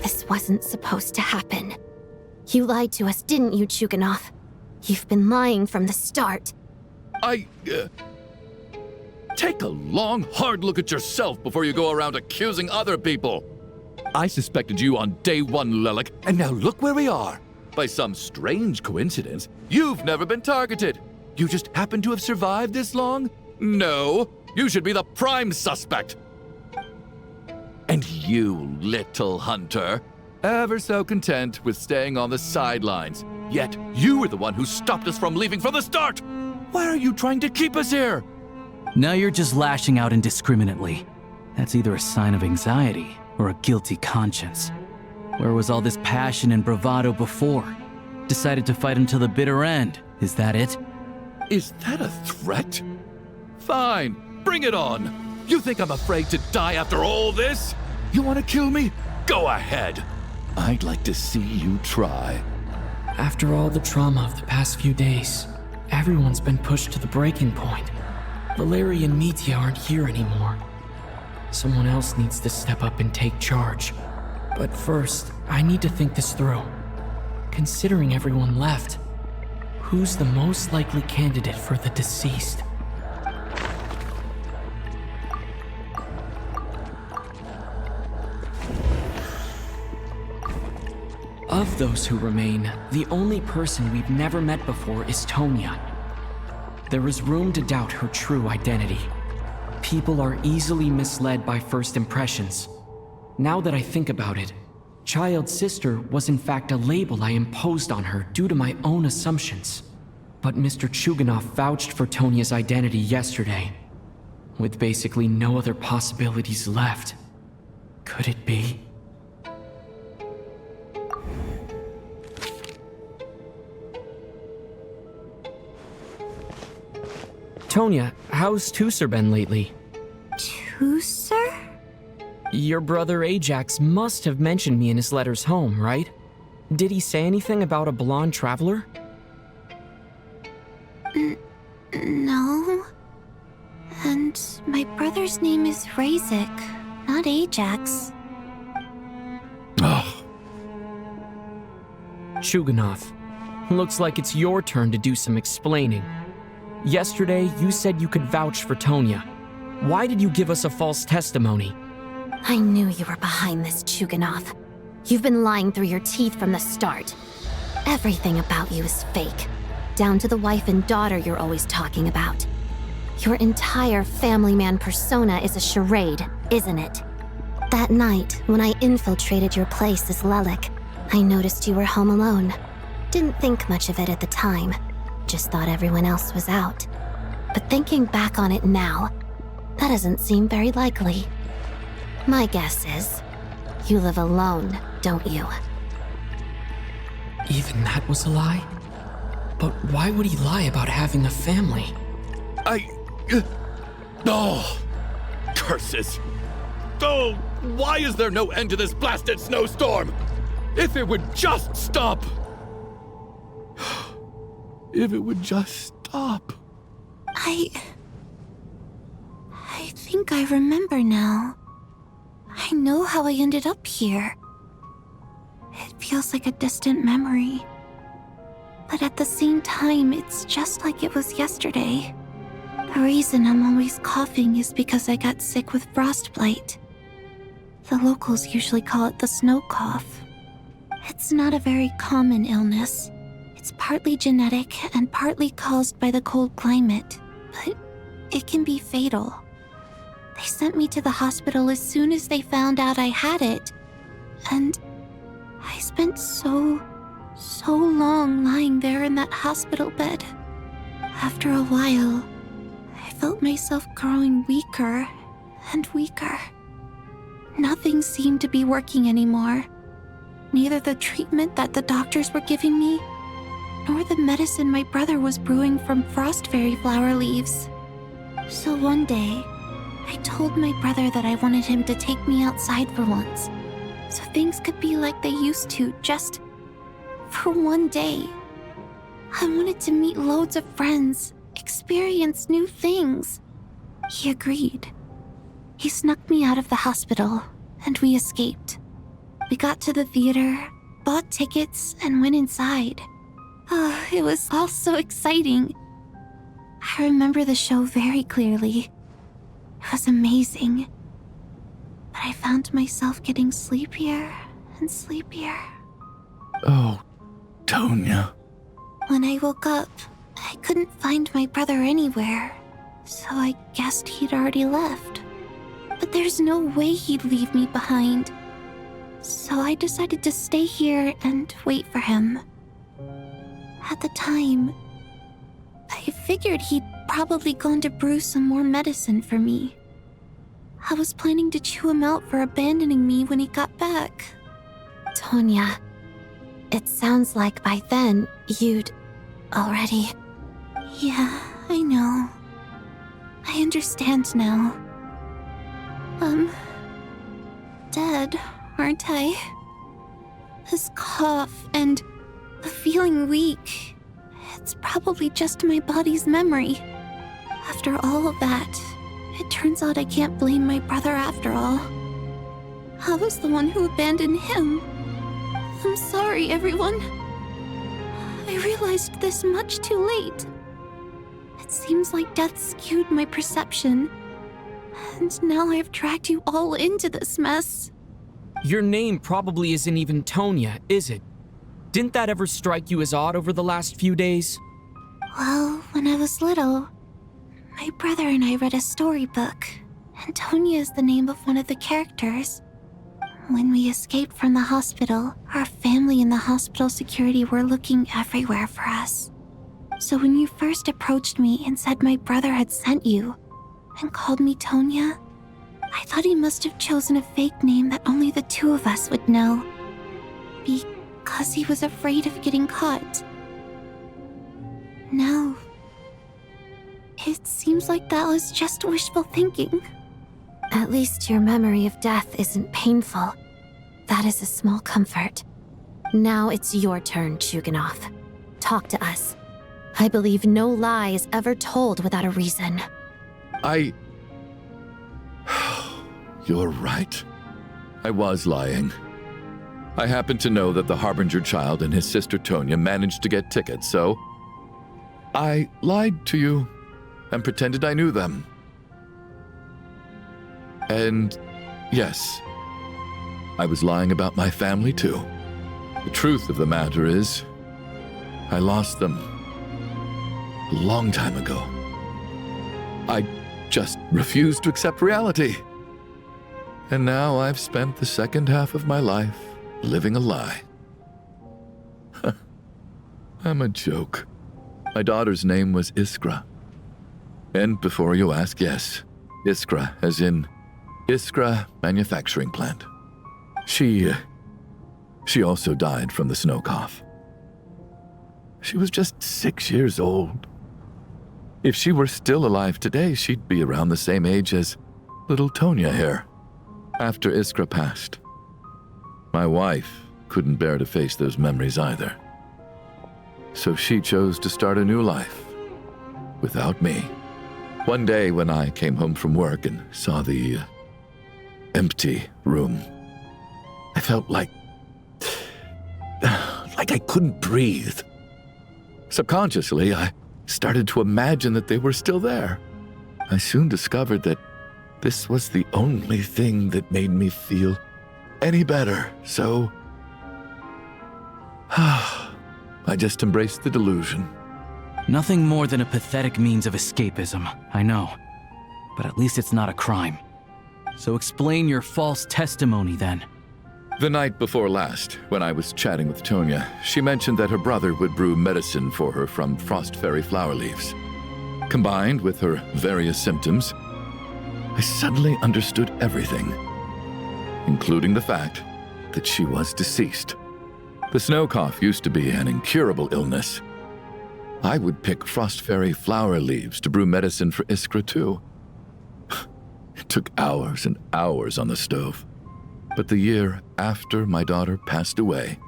This wasn't supposed to happen. You lied to us, didn't you, Chuganov? You've been lying from the start.
Take a long, hard look at yourself before you go around accusing other people. I suspected you on day one, Lelik, and now look where we are. By some strange coincidence, you've never been targeted. You just happen to have survived this long? No, you should be the prime suspect. And you, little hunter, ever so content with staying on the sidelines. Yet you were the one who stopped us from leaving from the start. Why are you trying to keep us here?
Now you're just lashing out indiscriminately. That's either a sign of anxiety or a guilty conscience. Where was all this passion and bravado before? Decided to fight until the bitter end. Is that it?
Is that a threat? Fine, bring it on. You think I'm afraid to die after all this? You want to kill me? Go ahead. I'd like to see you try.
After all the trauma of the past few days, everyone's been pushed to the breaking point. Valerie and Mitya aren't here anymore. Someone else needs to step up and take charge. But first, I need to think this through. Considering everyone left, who's the most likely candidate for the deceased? Of those who remain, the only person we've never met before is Tonya. There is room to doubt her true identity. People are easily misled by first impressions. Now that I think about it, Child Sister was in fact a label I imposed on her due to my own assumptions. But Mr. Chuganov vouched for Tonya's identity yesterday, with basically no other possibilities left. Could it be? Tonya, how's Tusser been lately?
Tusser?
Your brother Ajax must have mentioned me in his letters home, right? Did he say anything about a blonde traveler?
No. And my brother's name is Razik, not Ajax.
Oh.
Chuganov, looks like it's your turn to do some explaining. Yesterday, you said you could vouch for Tonya. Why did you give us a false testimony?
I knew you were behind this, Chuganov. You've been lying through your teeth from the start. Everything about you is fake, down to the wife and daughter you're always talking about. Your entire family man persona is a charade, isn't it? That night, when I infiltrated your place as Lelik, I noticed you were home alone. Didn't think much of it at the time, just thought everyone else was out. But thinking back on it now, that doesn't seem very likely. My guess is, you live alone, don't you?
Even that was a lie? But why would he lie about having a family?
Oh! Curses! Oh! Why is there no end to this blasted snowstorm? If it would just stop! If it would just stop.
I think I remember now. I know how I ended up here. It feels like a distant memory. But at the same time, it's just like it was yesterday. The reason I'm always coughing is because I got sick with frostbite. The locals usually call it the snow cough. It's not a very common illness. It's partly genetic and partly caused by the cold climate, but it can be fatal. They sent me to the hospital as soon as they found out I had it, and I spent so long lying there in that hospital bed. After a while, I felt myself growing weaker and weaker. Nothing seemed to be working anymore. Neither the treatment that the doctors were giving me, nor the medicine my brother was brewing from frost fairy flower leaves. So one day, I told my brother that I wanted him to take me outside for once, so things could be like they used to, just for one day. I wanted to meet loads of friends, experience new things. He agreed. He snuck me out of the hospital, and we escaped. We got to the theater, bought tickets, and went inside. Oh, it was all so exciting. I remember the show very clearly. It was amazing. But I found myself getting sleepier and sleepier.
Oh, Tonya.
When I woke up, I couldn't find my brother anywhere, so I guessed he'd already left. But there's no way he'd leave me behind. So I decided to stay here and wait for him. At the time, I figured he'd probably gone to brew some more medicine for me. I was planning to chew him out for abandoning me when he got back.
Tonya, it sounds like by then you'd already...
Yeah, I know. I understand now. Dead, aren't I? This cough and feeling weak, it's probably just my body's memory. After all of that, it turns out I can't blame my brother after all. I was the one who abandoned him. I'm sorry, everyone. I realized this much too late. It seems like death skewed my perception. And now I've dragged you all into this mess.
Your name probably isn't even Tonya, is it? Didn't that ever strike you as odd over the last few days?
Well, when I was little, my brother and I read a storybook, and Tonya is the name of one of the characters. When we escaped from the hospital, our family and the hospital security were looking everywhere for us. So when you first approached me and said my brother had sent you, and called me Tonya, I thought he must have chosen a fake name that only the two of us would know. Because he was afraid of getting caught. Now, It seems like that was just wishful thinking.
At least your memory of death isn't painful. That is a small comfort. Now it's your turn, Chuganov. Talk to us. I believe no lie is ever told without a reason.
You're right. I was lying. I happen to know that the Harbinger child and his sister Tonya managed to get tickets, so I lied to you and pretended I knew them. And yes, I was lying about my family too. The truth of the matter is, I lost them a long time ago. I just refused to accept reality. And now I've spent the second half of my life living a lie. I'm a joke. My daughter's name was Iskra. And before you ask, yes, Iskra, as in Iskra Manufacturing Plant. She also died from the snow cough. She was just 6 years old. If she were still alive today, she'd be around the same age as little Tonya here. After Iskra passed, my wife couldn't bear to face those memories either. So she chose to start a new life without me. One day when I came home from work and saw the empty room, I felt like I couldn't breathe. Subconsciously, I started to imagine that they were still there. I soon discovered that this was the only thing that made me feel any better, so I just embraced the delusion.
Nothing more than a pathetic means of escapism, I know. But at least it's not a crime. So explain your false testimony then.
The night before last, when I was chatting with Tonya, she mentioned that her brother would brew medicine for her from frost fairy flower leaves. Combined with her various symptoms, I suddenly understood everything, including the fact that she was deceased. The snow cough used to be an incurable illness. I would pick frost fairy flower leaves to brew medicine for Iskra too. It took hours and hours on the stove. But the year after my daughter passed away,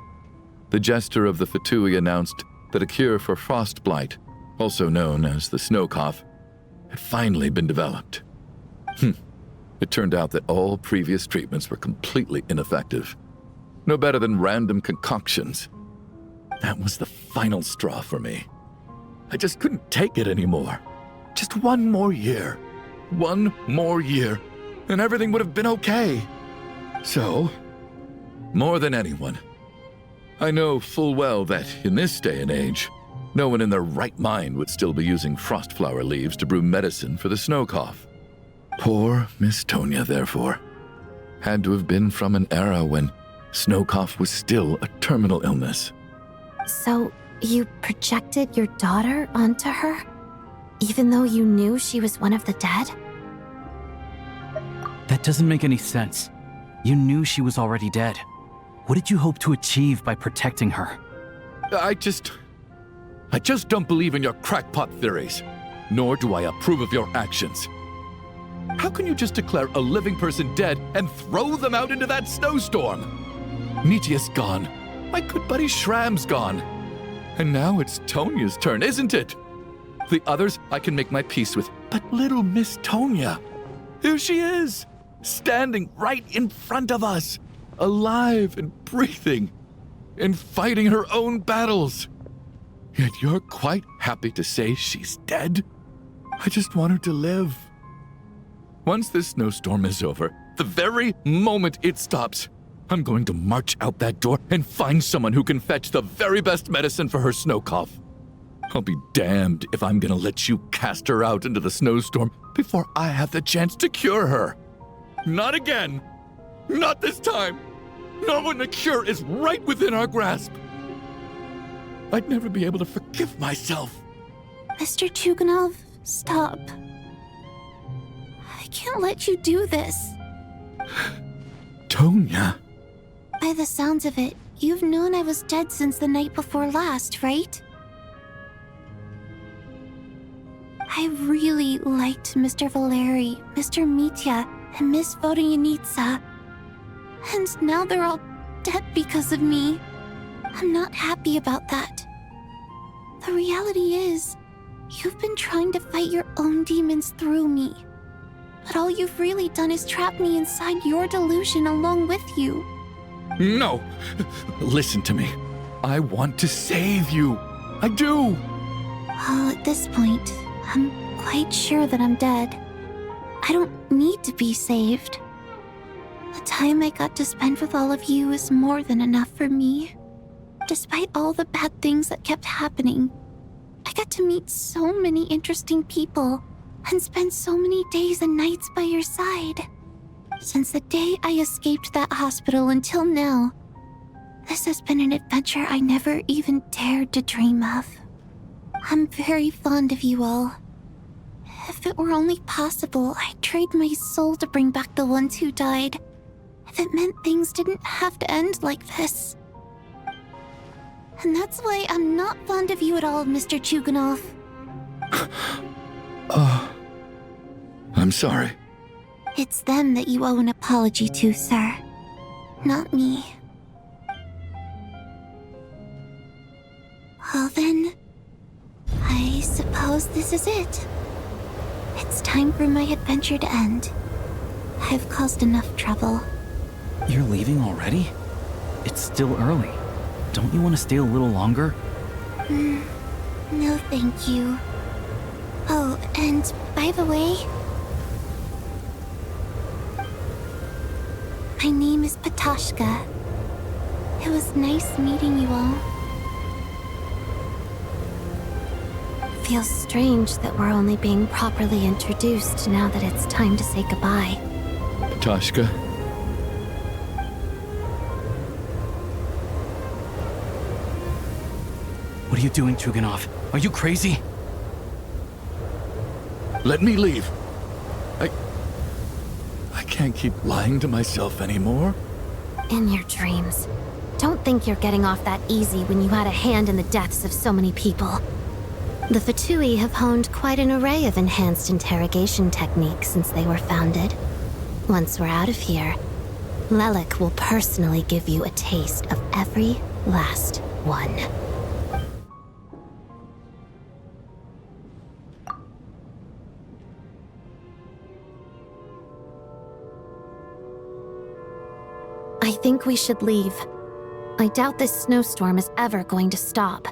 the Jester of the Fatui announced that a cure for frostblight, also known as the snow cough, had finally been developed. It turned out that all previous treatments were completely ineffective. No better than random concoctions. That was the final straw for me. I just couldn't take it anymore. Just one more year. One more year, and everything would have been okay. So, more than anyone, I know full well that in this day and age, no one in their right mind would still be using frost flower leaves to brew medicine for the snow cough. Poor Miss Tonya, therefore, had to have been from an era when snow cough was still a terminal illness.
So, you projected your daughter onto her? Even though you knew she was one of the dead?
That doesn't make any sense. You knew she was already dead. What did you hope to achieve by protecting her?
I just don't believe in your crackpot theories, nor do I approve of your actions. How can you just declare a living person dead and throw them out into that snowstorm? Mitya's gone. My good buddy Shram's gone. And now it's Tonya's turn, isn't it? The others I can make my peace with, but little Miss Tonya, here she is, standing right in front of us, alive and breathing, and fighting her own battles. Yet you're quite happy to say she's dead? I just want her to live. Once this snowstorm is over, the very moment it stops, I'm going to march out that door and find someone who can fetch the very best medicine for her snow cough. I'll be damned if I'm gonna let you cast her out into the snowstorm before I have the chance to cure her. Not again. Not this time. Not when the cure is right within our grasp. I'd never be able to forgive myself.
Mr. Chuganov, stop. I can't let you do this.
Tonya.
By the sounds of it, you've known I was dead since the night before last, right? I really liked Mr. Valeri, Mr. Mitya, and Miss Vodyanitsa. And now they're all dead because of me. I'm not happy about that. The reality is, you've been trying to fight your own demons through me. But all you've really done is trap me inside your delusion along with you.
No! Listen to me. I want to save you. I do!
Well, at this point, I'm quite sure that I'm dead. I don't need to be saved. The time I got to spend with all of you is more than enough for me. Despite all the bad things that kept happening, I got to meet so many interesting people and spend so many days and nights by your side. Since the day I escaped that hospital until now, this has been an adventure I never even dared to dream of. I'm very fond of you all. If it were only possible, I'd trade my soul to bring back the ones who died. If it meant things didn't have to end like this. And that's why I'm not fond of you at all, Mr. Chuganov.
I'm sorry.
It's them that you owe an apology to, sir. Not me. Well then, I suppose this is it. It's time for my adventure to end. I've caused enough trouble.
You're leaving already? It's still early. Don't you want to stay a little longer?
No, thank you. Oh, and by the way, my name is Patashka. It was nice meeting you all.
Feels strange that we're only being properly introduced now that it's time to say goodbye.
Patashka.
What are you doing, Chuganov? Are you crazy?
Let me leave. I can't keep lying to myself anymore.
In your dreams. Don't think you're getting off that easy when you had a hand in the deaths of so many people. The Fatui have honed quite an array of enhanced interrogation techniques since they were founded. Once we're out of here, Lelik will personally give you a taste of every last one. I think we should leave. I doubt this snowstorm is ever going to stop.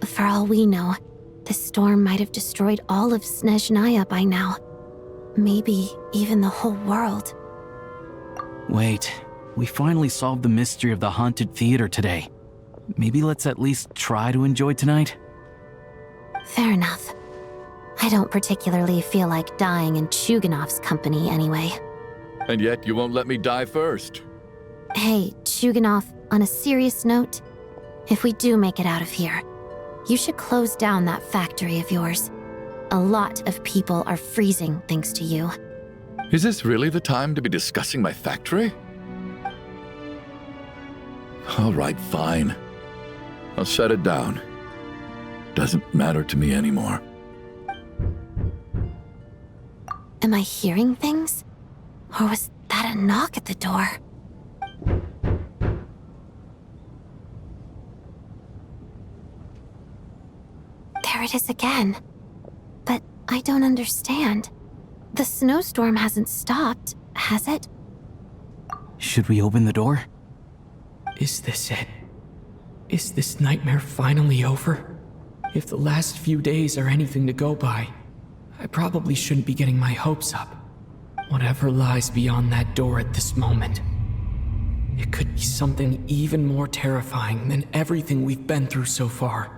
For all we know, this storm might have destroyed all of Snezhnaya by now. Maybe even the whole world.
Wait, we finally solved the mystery of the haunted theater today. Maybe let's at least try to enjoy tonight?
Fair enough. I don't particularly feel like dying in Chuganov's company anyway.
And yet you won't let me die first.
Hey, Chuganov, on a serious note, if we do make it out of here, you should close down that factory of yours. A lot of people are freezing thanks to you.
Is this really the time to be discussing my factory? All right, fine. I'll shut it down. Doesn't matter to me anymore.
Am I hearing things? Or was that a knock at the door? There it is again. But I don't understand. The snowstorm hasn't stopped, has it?
Should we open the door?
Is this it? Is this nightmare finally over? If the last few days are anything to go by, I probably shouldn't be getting my hopes up. Whatever lies beyond that door at this moment, it could be something even more terrifying than everything we've been through so far.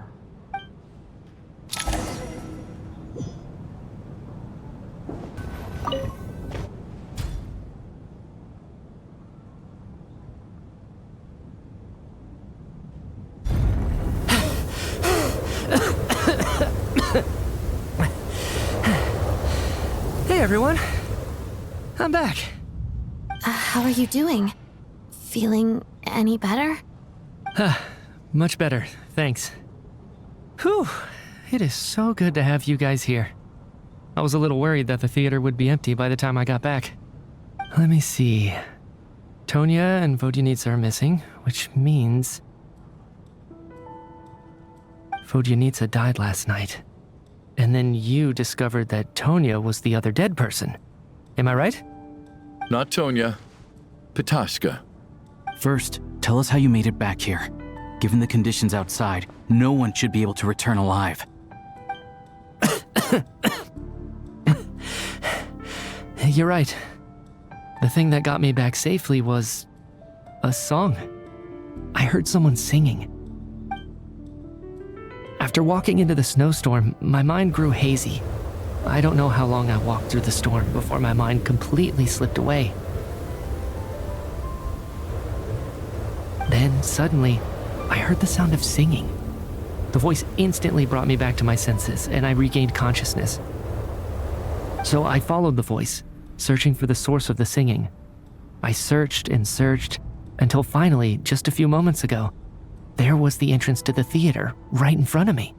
Hey everyone, I'm back.
How are you doing? Feeling any better?
Much better, thanks. Whew, it is so good to have you guys here. I was a little worried that the theater would be empty by the time I got back. Let me see. Tonya and Vodyanitsa are missing, which means Vodyanitsa died last night. And then you discovered that Tonya was the other dead person. Am I right?
Not Tonya. Pitashka.
First, tell us how you made it back here. Given the conditions outside, no one should be able to return alive.
You're right. The thing that got me back safely was a song. I heard someone singing. After walking into the snowstorm, my mind grew hazy. I don't know how long I walked through the storm before my mind completely slipped away. Then, suddenly, I heard the sound of singing. The voice instantly brought me back to my senses, and I regained consciousness. So I followed the voice, searching for the source of the singing. I searched and searched, until finally, just a few moments ago, there was the entrance to the theater, right in front of me.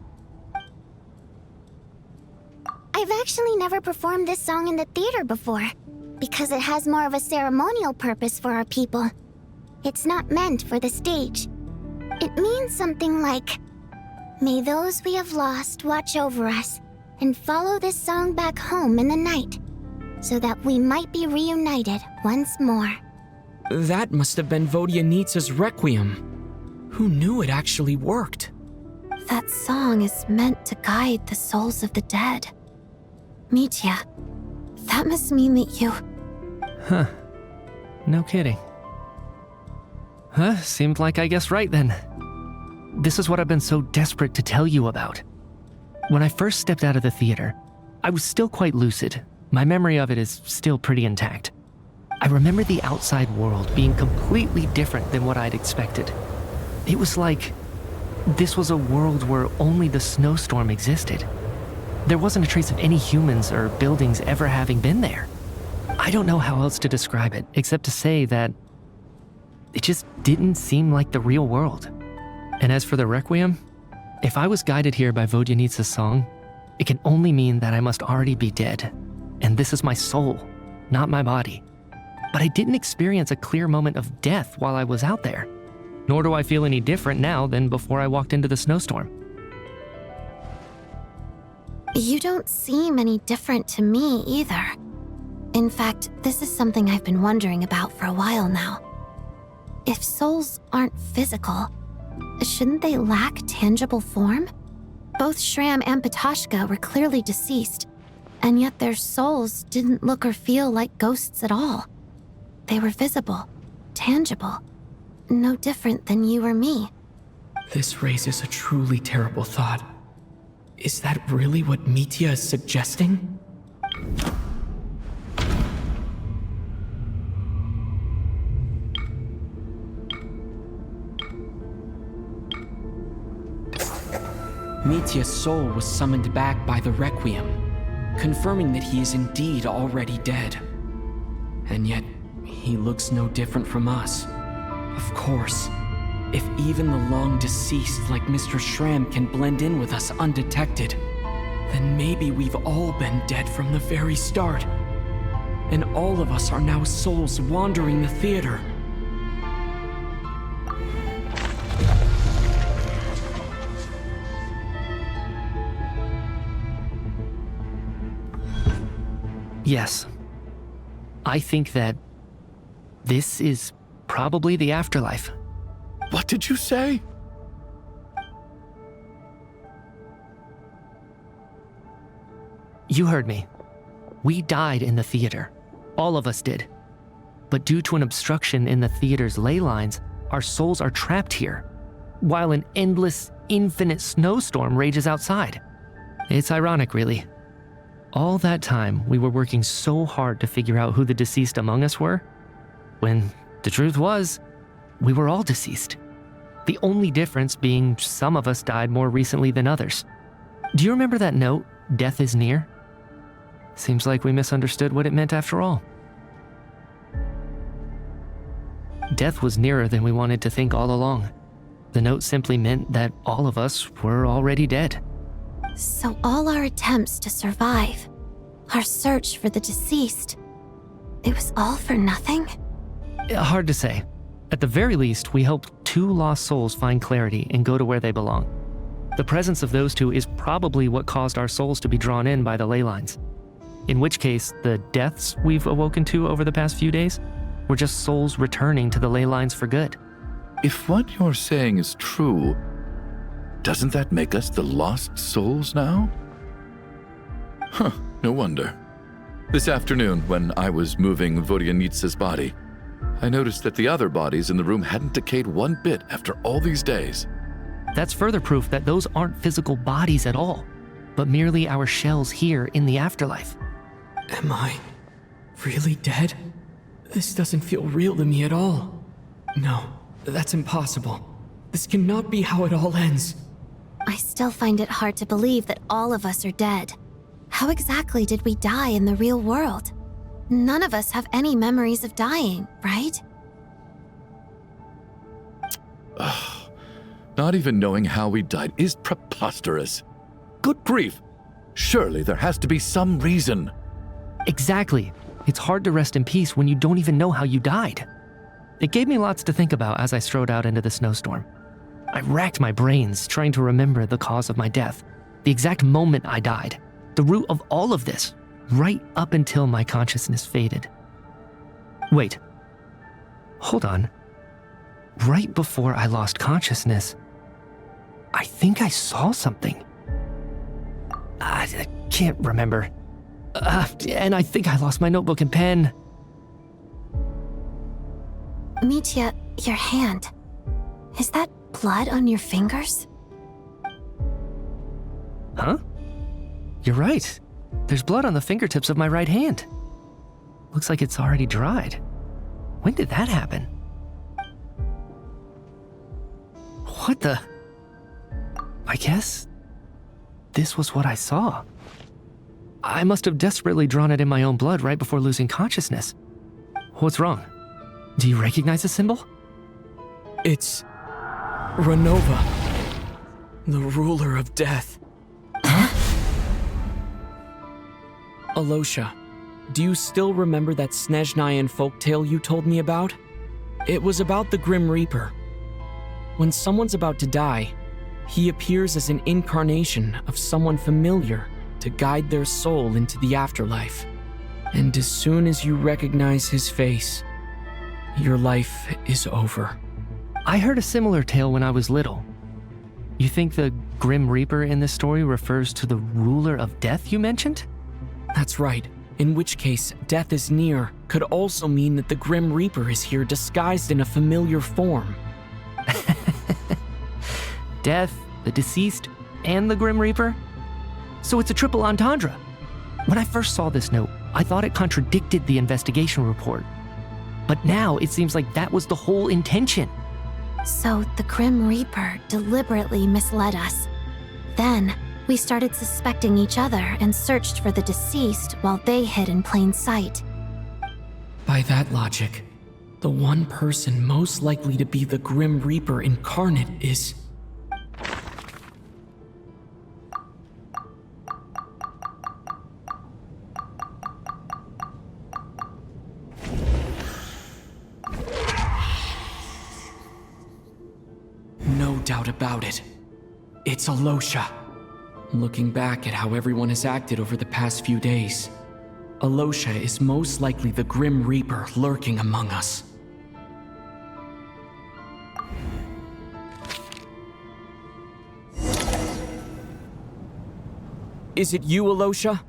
I've actually never performed this song in the theater before, because it has more of a ceremonial purpose for our people. It's not meant for the stage. It means something like, "May those we have lost watch over us, and follow this song back home in the night, so that we might be reunited once more."
That must have been Vodyanitsa's Requiem. Who knew it actually worked?
That song is meant to guide the souls of the dead. Mitya, that must mean that you...
Huh. No kidding. Huh, seemed like I guessed right then. This is what I've been so desperate to tell you about. When I first stepped out of the theater, I was still quite lucid. My memory of it is still pretty intact. I remember the outside world being completely different than what I'd expected. It was like this was a world where only the snowstorm existed. There wasn't a trace of any humans or buildings ever having been there. I don't know how else to describe it, except to say that it just didn't seem like the real world. And as for the Requiem, if I was guided here by Vodyanitsa's song, it can only mean that I must already be dead. And this is my soul, not my body. But I didn't experience a clear moment of death while I was out there. Nor do I feel any different now than before I walked into the snowstorm.
You don't seem any different to me either. In fact, this is something I've been wondering about for a while now. If souls aren't physical, shouldn't they lack tangible form? Both Shram and Pitashka were clearly deceased, and yet their souls didn't look or feel like ghosts at all. They were visible, tangible, no different than you or me.
This raises a truly terrible thought. Is that really what Mitya is suggesting? Mitya's soul was summoned back by the Requiem, confirming that he is indeed already dead. And yet, he looks no different from us. Of course, if even the long-deceased like Mr. Shram can blend in with us undetected, then maybe we've all been dead from the very start. And all of us are now souls wandering the theater.
Yes. I think that this is probably the afterlife.
What did you say?
You heard me. We died in the theater. All of us did. But due to an obstruction in the theater's ley lines, our souls are trapped here, while an endless, infinite snowstorm rages outside. It's ironic, really. All that time, we were working so hard to figure out who the deceased among us were, when the truth was, we were all deceased. The only difference being some of us died more recently than others. Do you remember that note, "Death is near"? Seems like we misunderstood what it meant after all. Death was nearer than we wanted to think all along. The note simply meant that all of us were already dead.
So all our attempts to survive, Our search for the deceased. It was all for nothing?
Hard to say. At the very least, we helped 2 lost souls find clarity and go to where they belong. The presence of those 2 is probably what caused our souls to be drawn in by the ley lines. In which case, the deaths we've awoken to over the past few days were just souls returning to the ley lines for good.
If what you're saying is true, doesn't that make us the lost souls now? Huh, no wonder. This afternoon, when I was moving Vodyanitsa's body, I noticed that the other bodies in the room hadn't decayed one bit after all these days.
That's further proof that those aren't physical bodies at all, but merely our shells here in the afterlife.
Am I really dead? This doesn't feel real to me at all. No, that's impossible. This cannot be how it all ends.
I still find it hard to believe that all of us are dead. How exactly did we die in the real world? None of us have any memories of dying, right?
Not even knowing how we died is preposterous. Good grief! Surely there has to be some reason.
Exactly. It's hard to rest in peace when you don't even know how you died. It gave me lots to think about as I strode out into the snowstorm. I racked my brains trying to remember the cause of my death, the exact moment I died, the root of all of this, right up until my consciousness faded. Wait. Hold on. Right before I lost consciousness, I think I saw something. I can't remember. And I think I lost my notebook and pen.
Mitya, your hand. Is that blood on your fingers?
Huh? You're right. There's blood on the fingertips of my right hand. Looks like it's already dried. When did that happen? What the? I guess this was what I saw. I must have desperately drawn it in my own blood right before losing consciousness. What's wrong? Do you recognize the symbol?
It's Renova, the ruler of death. Alyosha, do you still remember that Snezhnayan folktale you told me about? It was about the Grim Reaper. When someone's about to die, he appears as an incarnation of someone familiar to guide their soul into the afterlife. And as soon as you recognize his face, your life is over.
I heard a similar tale when I was little. You think the Grim Reaper in this story refers to the ruler of death you mentioned?
That's right, in which case, death is near could also mean that the Grim Reaper is here disguised in a familiar form.
Death, the deceased, and the Grim Reaper? So it's a triple entendre. When I first saw this note, I thought it contradicted the investigation report. But now it seems like that was the whole intention.
So the Grim Reaper deliberately misled us. Then, we started suspecting each other and searched for the deceased while they hid in plain sight.
By that logic, the one person most likely to be the Grim Reaper incarnate is... No doubt about it. It's Alyosha. Looking back at how everyone has acted over the past few days, Alyosha is most likely the Grim Reaper lurking among us. Is it you, Alyosha?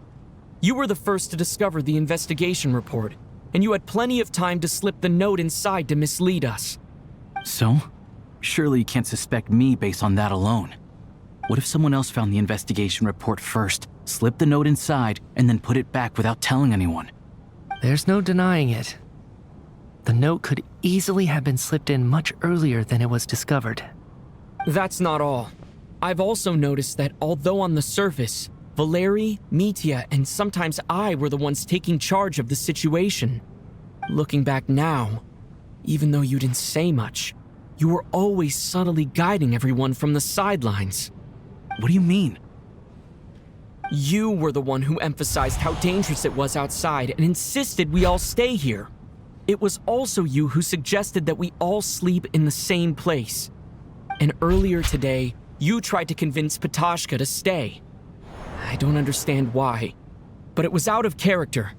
You were the first to discover the investigation report, and you had plenty of time to slip the note inside to mislead us.
So? Surely you can't suspect me based on that alone. What if someone else found the investigation report first, slipped the note inside, and then put it back without telling anyone?
There's no denying it. The note could easily have been slipped in much earlier than it was discovered.
That's not all. I've also noticed that although on the surface, Valeri, Mitya, and sometimes I were the ones taking charge of the situation, looking back now, even though you didn't say much, you were always subtly guiding everyone from the sidelines.
What do you mean?
You were the one who emphasized how dangerous it was outside and insisted we all stay here. It was also you who suggested that we all sleep in the same place. And earlier today, you tried to convince Patashka to stay. I don't understand why, but it was out of character.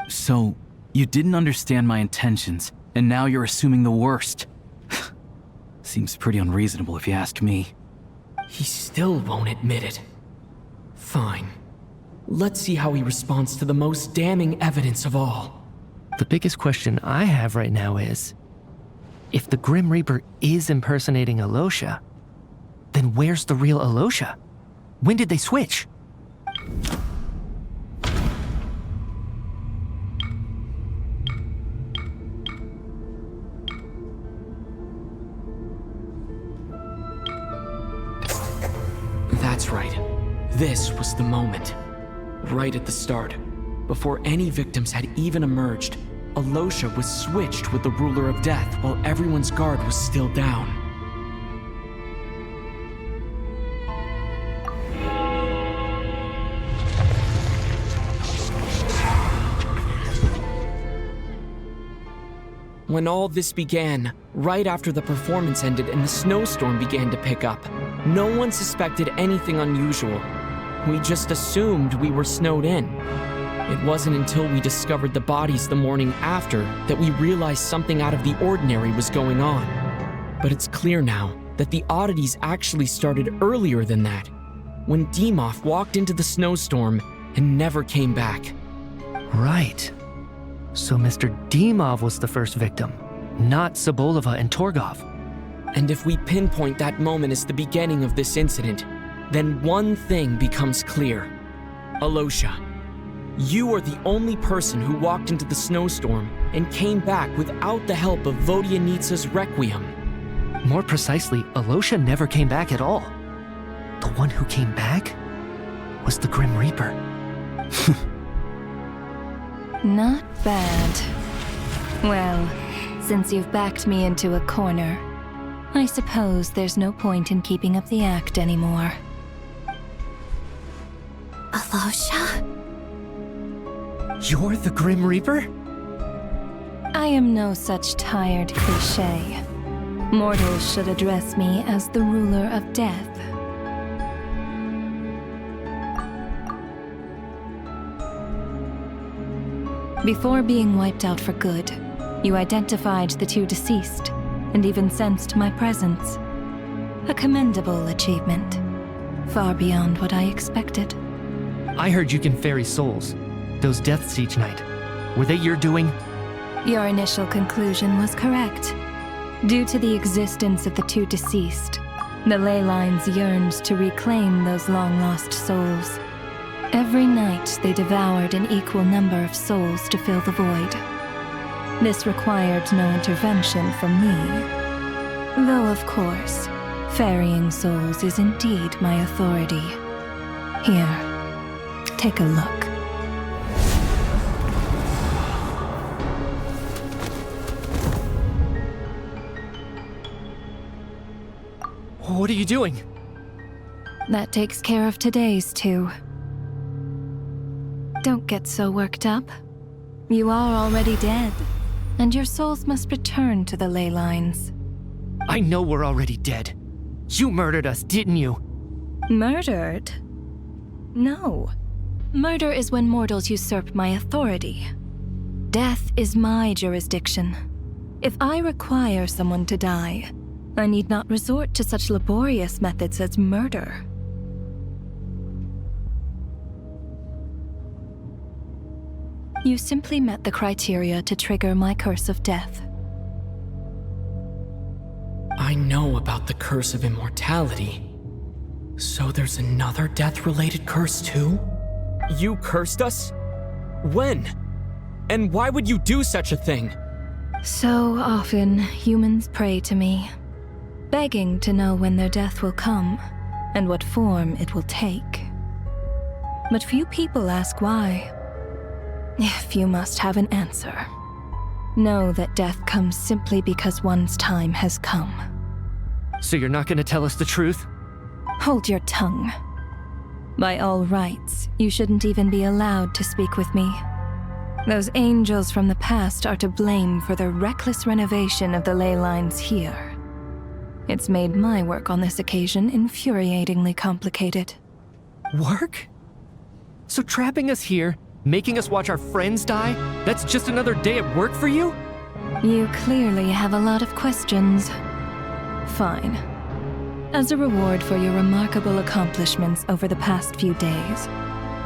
So, you didn't understand my intentions, and now you're assuming the worst. Seems pretty unreasonable if you ask me.
He still won't admit it. Fine. Let's see how he responds to the most damning evidence of all.
The biggest question I have right now is, if the Grim Reaper is impersonating Alyosha, then where's the real Alyosha? When did they switch?
That's right. This was the moment. Right at the start. Before any victims had even emerged, Alyosha was switched with the Ruler of Death while everyone's guard was still down. When all this began, right after the performance ended and the snowstorm began to pick up, no one suspected anything unusual. We just assumed we were snowed in. It wasn't until we discovered the bodies the morning after that we realized something out of the ordinary was going on. But it's clear now that the oddities actually started earlier than that, when Dimov walked into the snowstorm and never came back.
Right. So Mr. Dimov was the first victim, not Sobolova and Torgov.
And if we pinpoint that moment as the beginning of this incident, then one thing becomes clear. Alyosha, you are the only person who walked into the snowstorm and came back without the help of Vodyanitsa's Requiem.
More precisely, Alyosha never came back at all. The one who came back was the Grim Reaper.
Not bad. Well, since you've backed me into a corner, I suppose there's no point in keeping up the act anymore.
Alyosha?
You're the Grim Reaper?
I am no such tired cliché. Mortals should address me as the Ruler of Death. Before being wiped out for good, you identified the two deceased, and even sensed my presence. A commendable achievement. Far beyond what I expected.
I heard you can ferry souls. Those deaths each night. Were they your doing?
Your initial conclusion was correct. Due to the existence of the two deceased, the ley lines yearned to reclaim those long-lost souls. Every night they devoured an equal number of souls to fill the void. This required no intervention from me. Though, of course, ferrying souls is indeed my authority. Here, take a look.
What are you doing?
That takes care of today's too. Don't get so worked up. You are already dead, and your souls must return to the ley lines.
I know we're already dead. You murdered us, didn't you?
Murdered? No. Murder is when mortals usurp my authority. Death is my jurisdiction. If I require someone to die, I need not resort to such laborious methods as murder. You simply met the criteria to trigger my curse of death.
I know about the curse of immortality. So there's another death-related curse too? You cursed us? When? And why would you do such a thing?
So often, humans pray to me, begging to know when their death will come, and what form it will take. But few people ask why. If you must have an answer, know that death comes simply because one's time has come.
So you're not gonna tell us the truth?
Hold your tongue. By all rights, you shouldn't even be allowed to speak with me. Those angels from the past are to blame for the reckless renovation of the ley lines here. It's made my work on this occasion infuriatingly complicated.
Work? So trapping us here, making us watch our friends die, that's just another day at work for you?
You clearly have a lot of questions. Fine. As a reward for your remarkable accomplishments over the past few days,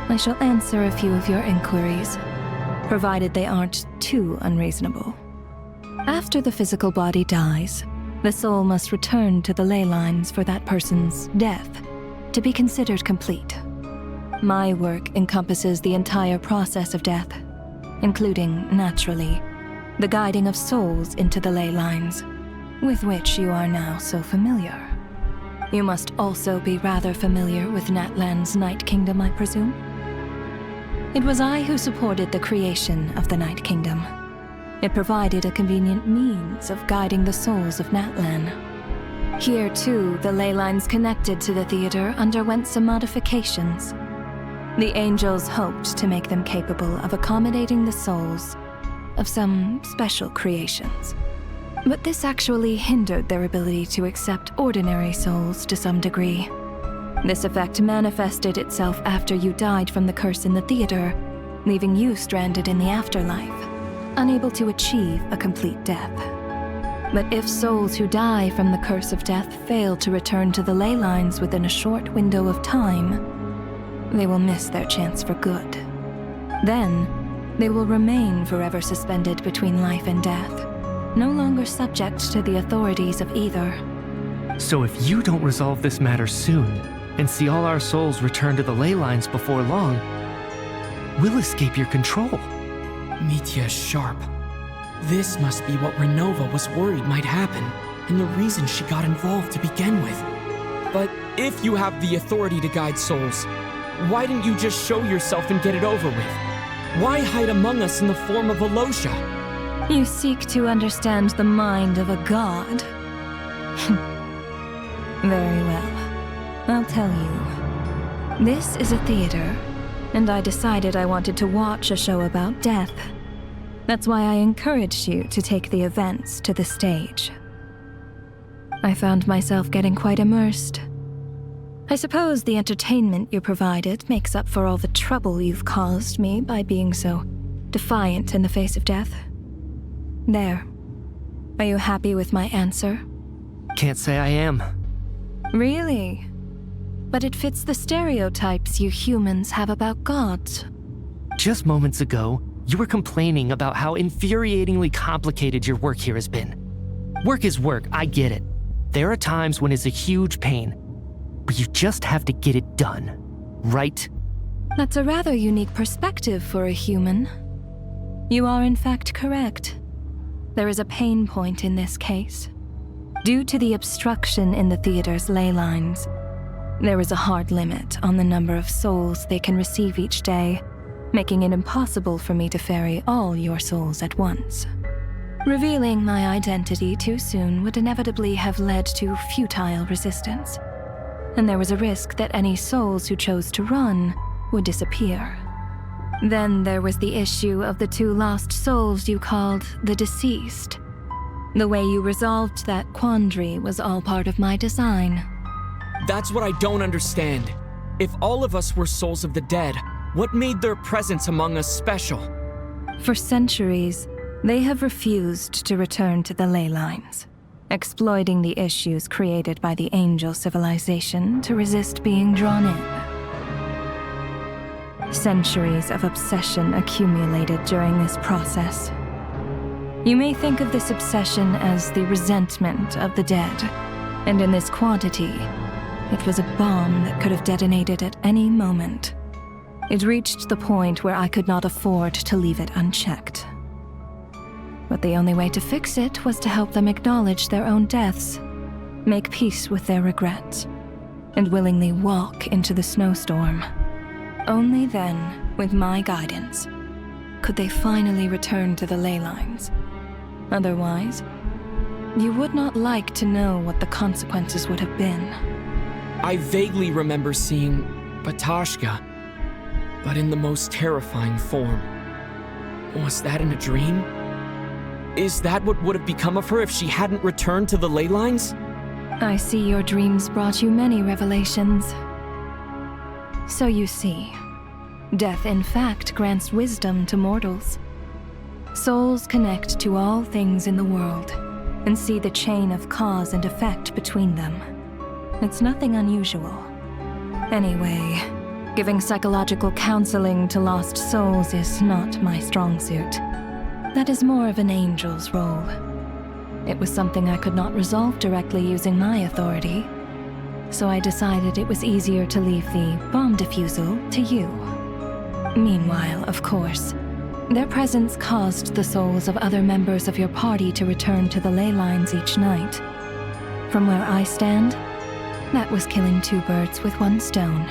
I shall answer a few of your inquiries, provided they aren't too unreasonable. After the physical body dies, the soul must return to the ley lines for that person's death to be considered complete. My work encompasses the entire process of death, including, naturally, the guiding of souls into the ley lines, with which you are now so familiar. You must also be rather familiar with Natlan's Night Kingdom, I presume? It was I who supported the creation of the Night Kingdom. It provided a convenient means of guiding the souls of Natlan. Here, too, the ley lines connected to the theater underwent some modifications. The angels hoped to make them capable of accommodating the souls of some special creations. But this actually hindered their ability to accept ordinary souls to some degree. This effect manifested itself after you died from the curse in the theater, leaving you stranded in the afterlife, unable to achieve a complete death. But if souls who die from the curse of death fail to return to the ley lines within a short window of time, they will miss their chance for good. Then, they will remain forever suspended between life and death, no longer subject to the authorities of either.
So if you don't resolve this matter soon, and see all our souls return to the ley lines before long, we'll escape your control.
Mitya is sharp. This must be what Renova was worried might happen, and the reason she got involved to begin with. But if you have the authority to guide souls, why didn't you just show yourself and get it over with? Why hide among us in the form of Alyosha?
You seek to understand the mind of a god. Very well. I'll tell you. This is a theater, and I decided I wanted to watch a show about death. That's why I encouraged you to take the events to the stage. I found myself getting quite immersed. I suppose the entertainment you provided makes up for all the trouble you've caused me by being so defiant in the face of death. There. Are you happy with my answer?
Can't say I am.
Really? But it fits the stereotypes you humans have about gods.
Just moments ago, you were complaining about how infuriatingly complicated your work here has been. Work is work, I get it. There are times when it's a huge pain, but you just have to get it done, right?
That's a rather unique perspective for a human. You are in fact correct. There is a pain point in this case. Due to the obstruction in the theater's ley lines, there is a hard limit on the number of souls they can receive each day, making it impossible for me to ferry all your souls at once. Revealing my identity too soon would inevitably have led to futile resistance, and there was a risk that any souls who chose to run would disappear. Then there was the issue of the 2 lost souls you called the deceased. The way you resolved that quandary was all part of my design.
That's what I don't understand. If all of us were souls of the dead, what made their presence among us special?
For centuries, they have refused to return to the ley lines, exploiting the issues created by the angel civilization to resist being drawn in. Centuries of obsession accumulated during this process. You may think of this obsession as the resentment of the dead, and in this quantity, it was a bomb that could have detonated at any moment. It reached the point where I could not afford to leave it unchecked. But the only way to fix it was to help them acknowledge their own deaths, make peace with their regrets, and willingly walk into the snowstorm. Only then, with my guidance, could they finally return to the ley lines. Otherwise, you would not like to know what the consequences would have been.
I vaguely remember seeing Batashka, but in the most terrifying form. Was that in a dream? Is that what would have become of her if she hadn't returned to the ley lines?
I see your dreams brought you many revelations. So you see, death in fact grants wisdom to mortals. Souls connect to all things in the world and see the chain of cause and effect between them. It's nothing unusual. Anyway, giving psychological counseling to lost souls is not my strong suit. That is more of an angel's role. It was something I could not resolve directly using my authority, so I decided it was easier to leave the bomb defusal to you. Meanwhile, of course, their presence caused the souls of other members of your party to return to the ley lines each night. From where I stand, that was killing two birds with one stone.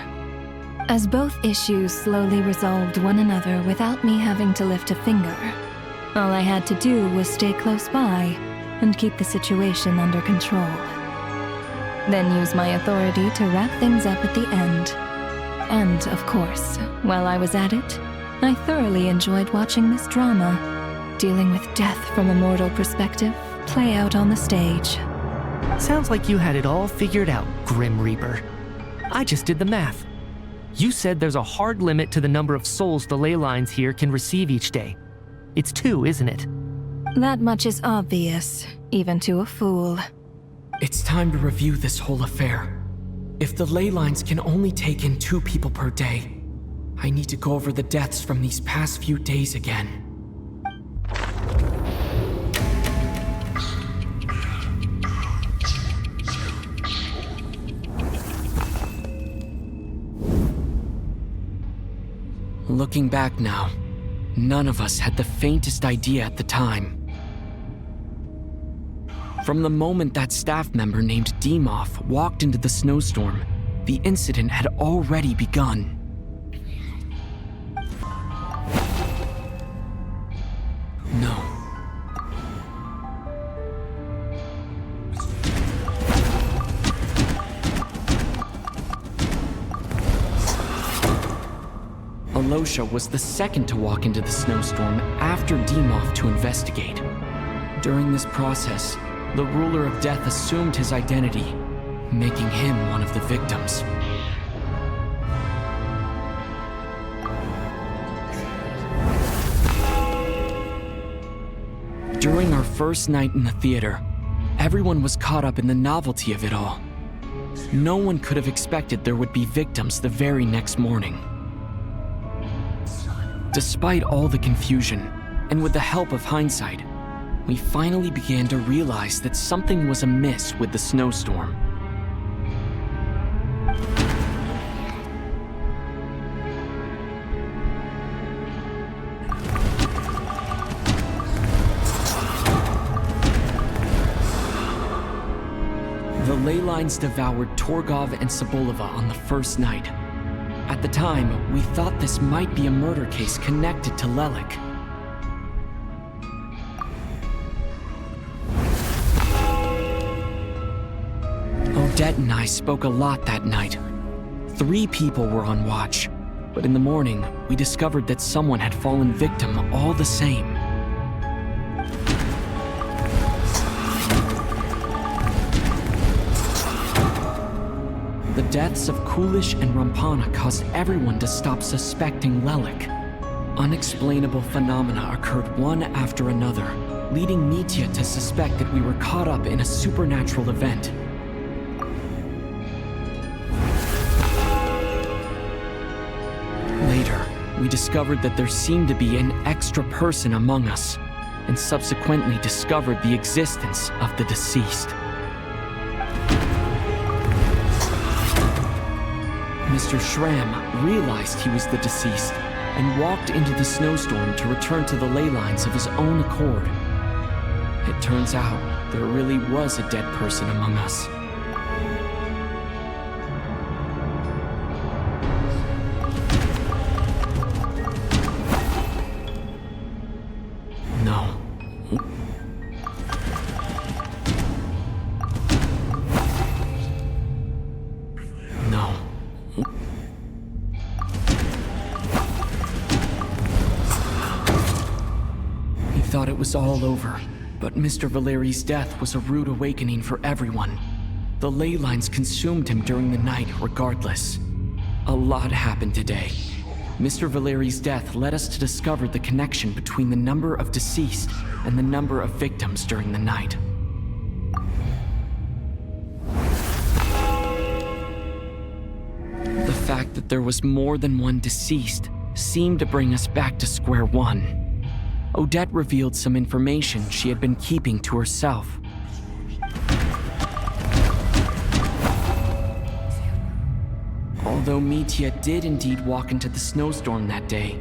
As both issues slowly resolved one another without me having to lift a finger, all I had to do was stay close by and keep the situation under control. Then use my authority to wrap things up at the end. And, of course, while I was at it, I thoroughly enjoyed watching this drama, dealing with death from a mortal perspective, play out on the stage.
Sounds like you had it all figured out, Grim Reaper. I just did the math. You said there's a hard limit to the number of souls the ley lines here can receive each day. It's 2, isn't it?
That much is obvious, even to a fool.
It's time to review this whole affair. If the ley lines can only take in 2 people per day, I need to go over the deaths from these past few days again. Looking back now, none of us had the faintest idea at the time. From the moment that staff member named Dimov walked into the snowstorm, the incident had already begun. No. Alyosha was the second to walk into the snowstorm after Dimov to investigate. During this process, the ruler of death assumed his identity, making him one of the victims. During our first night in the theater, everyone was caught up in the novelty of it all. No one could have expected there would be victims the very next morning. Despite all the confusion, and with the help of hindsight, we finally began to realize that something was amiss with the snowstorm. The ley lines devoured Torgov and Sobolova on the first night. At the time, we thought this might be a murder case connected to Lelik. Odette and I spoke a lot that night. 3 people were on watch, but in the morning, we discovered that someone had fallen victim all the same. The deaths of Kulish and Rampana caused everyone to stop suspecting Lelik. Unexplainable phenomena occurred one after another, leading Mitya to suspect that we were caught up in a supernatural event. Later, we discovered that there seemed to be an extra person among us, and subsequently discovered the existence of the deceased. Mr. Schramm realized he was the deceased and walked into the snowstorm to return to the ley lines of his own accord. It turns out there really was a dead person among us. No. thought it was all over, but Mr. Valeri's death was a rude awakening for everyone. The ley lines consumed him during the night regardless. A lot happened today. Mr. Valeri's death led us to discover the connection between the number of deceased and the number of victims during the night. The fact that there was more than one deceased seemed to bring us back to square one. Odette revealed some information she had been keeping to herself. Although Mitya did indeed walk into the snowstorm that day,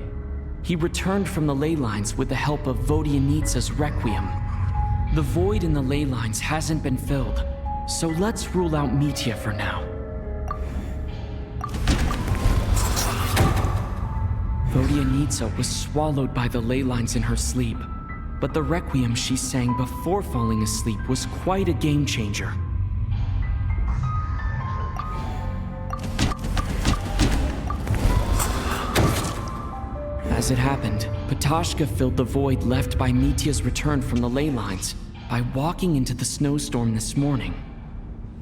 he returned from the ley lines with the help of Vodyanitsa's Requiem. The void in the ley lines hasn't been filled, so let's rule out Mitya for now. Vodyanitsa was swallowed by the ley lines in her sleep, but the Requiem she sang before falling asleep was quite a game changer. As it happened, Patashka filled the void left by Mitya's return from the ley lines by walking into the snowstorm this morning.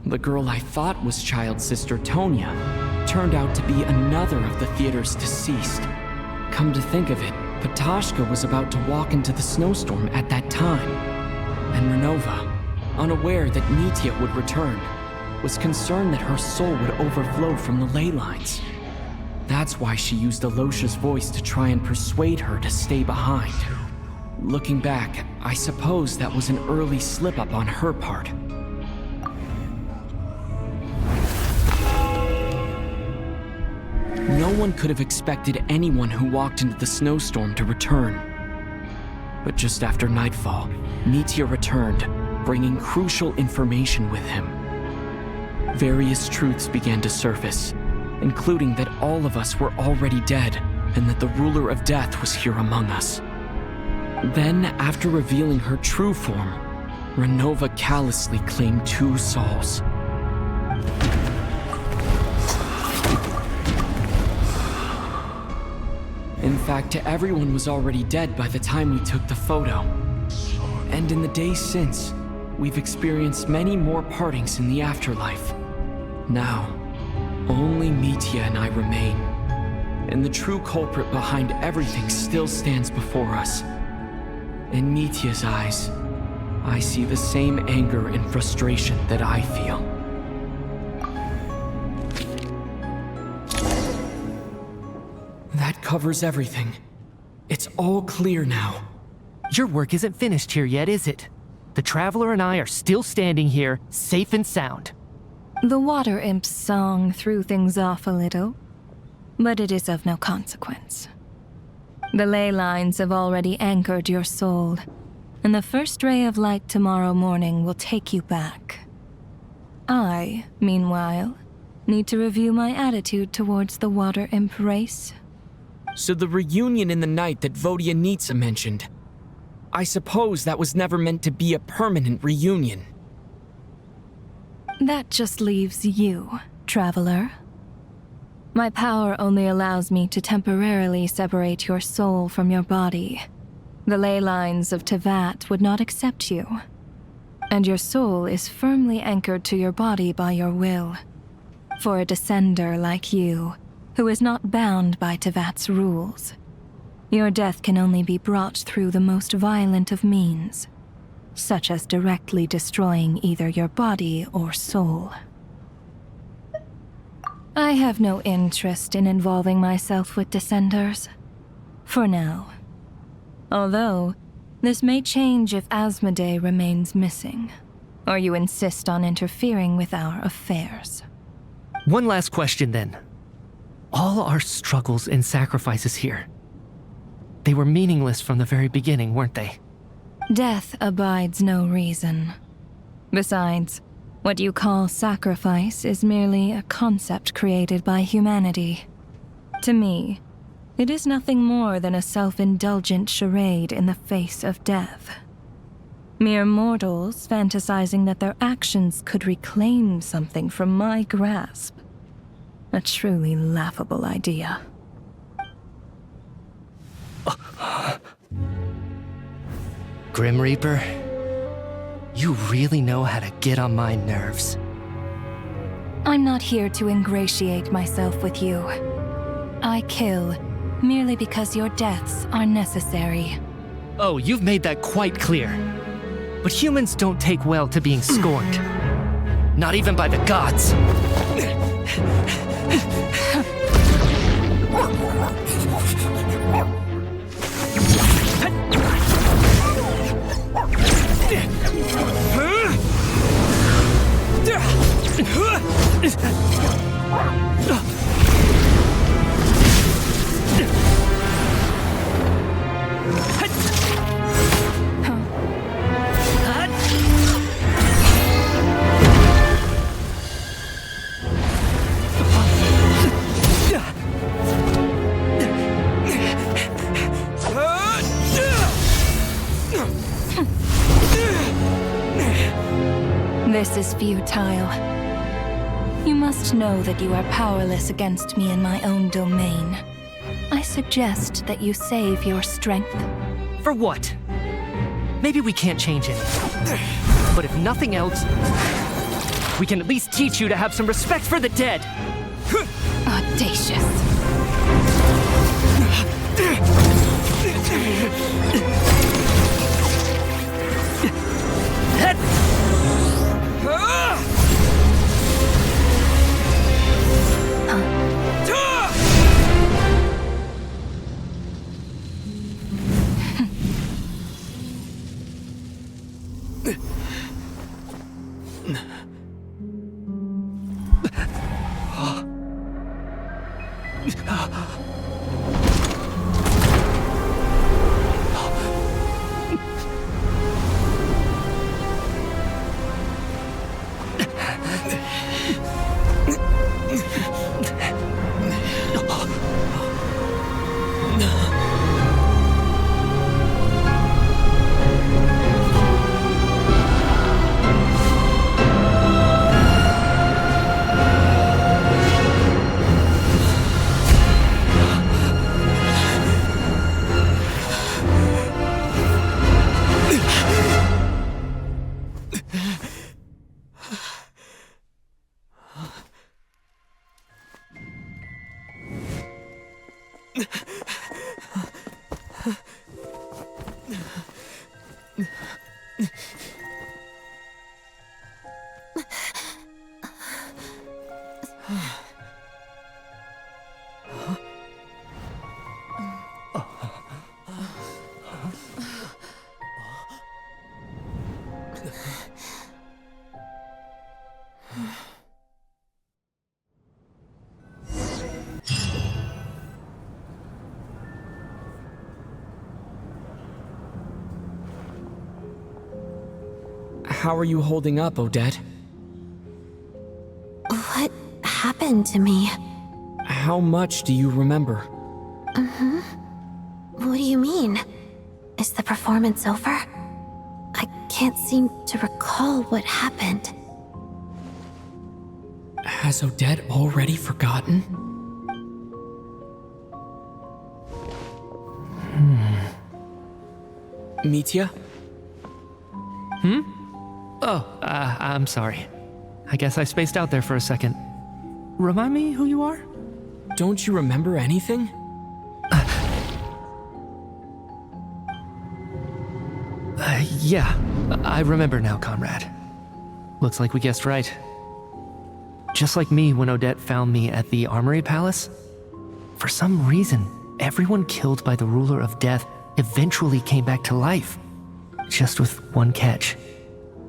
The girl I thought was child sister Tonya turned out to be another of the theater's deceased. Come to think of it, Patashka was about to walk into the snowstorm at that time. And Renova, unaware that Mitya would return, was concerned that her soul would overflow from the ley lines. That's why she used Alyosha's voice to try and persuade her to stay behind. Looking back, I suppose that was an early slip-up on her part. No one could have expected anyone who walked into the snowstorm to return. But just after nightfall, Mitya returned, bringing crucial information with him. Various truths began to surface, including that all of us were already dead and that the ruler of death was here among us. Then, after revealing her true form, Renova callously claimed 2 souls. In fact, everyone was already dead by the time we took the photo. And in the days since, we've experienced many more partings in the afterlife. Now, only Mitya and I remain, and the true culprit behind everything still stands before us. In Mitya's eyes, I see the same anger and frustration that I feel. That covers everything. It's all clear now.
Your work isn't finished here yet, is it? The Traveler and I are still standing here, safe and sound.
The water imp's song threw things off a little, but it is of no consequence. The ley lines have already anchored your soul, and the first ray of light tomorrow morning will take you back. I, meanwhile, need to review my attitude towards the water imp race.
So the reunion in the night that Vodyanitsa mentioned, I suppose that was never meant to be a permanent reunion.
That just leaves you, Traveler. My power only allows me to temporarily separate your soul from your body. The ley lines of Tevat would not accept you, and your soul is firmly anchored to your body by your will. For a descender like you, who is not bound by Tevat's rules, your death can only be brought through the most violent of means, such as directly destroying either your body or soul. I have no interest in involving myself with Descenders, for now. Although, this may change if Asmodee remains missing, or you insist on interfering with our affairs.
One last question then. All our struggles and sacrifices here, they were meaningless from the very beginning, weren't they?
Death abides no reason. Besides, what you call sacrifice is merely a concept created by humanity. To me, it is nothing more than a self-indulgent charade in the face of death. Mere mortals fantasizing that their actions could reclaim something from my grasp. A truly laughable idea.
Grim Reaper. You really know how to get on my nerves.
I'm not here to ingratiate myself with you. I kill merely because your deaths are necessary.
Oh, you've made that quite clear. But humans don't take well to being scorned. Not even by the gods.
This is futile. You must know that you are powerless against me in my own domain. I suggest that you save your strength.
For what? Maybe we can't change it. But if nothing else, we can at least teach you to have some respect for the dead.
Audacious.
How are you holding up, Odette?
What happened to me?
How much do you remember?
What do you mean? Is the performance over? I can't seem to recall what happened.
Has Odette already forgotten? Mitya?
Oh, I'm sorry. I guess I spaced out there for a second. Remind me who you are?
Don't you remember anything?
Yeah, I remember now, comrade. Looks like we guessed right. Just like me when Odette found me at the Armory Palace. For some reason, everyone killed by the Ruler of Death eventually came back to life. Just with one catch.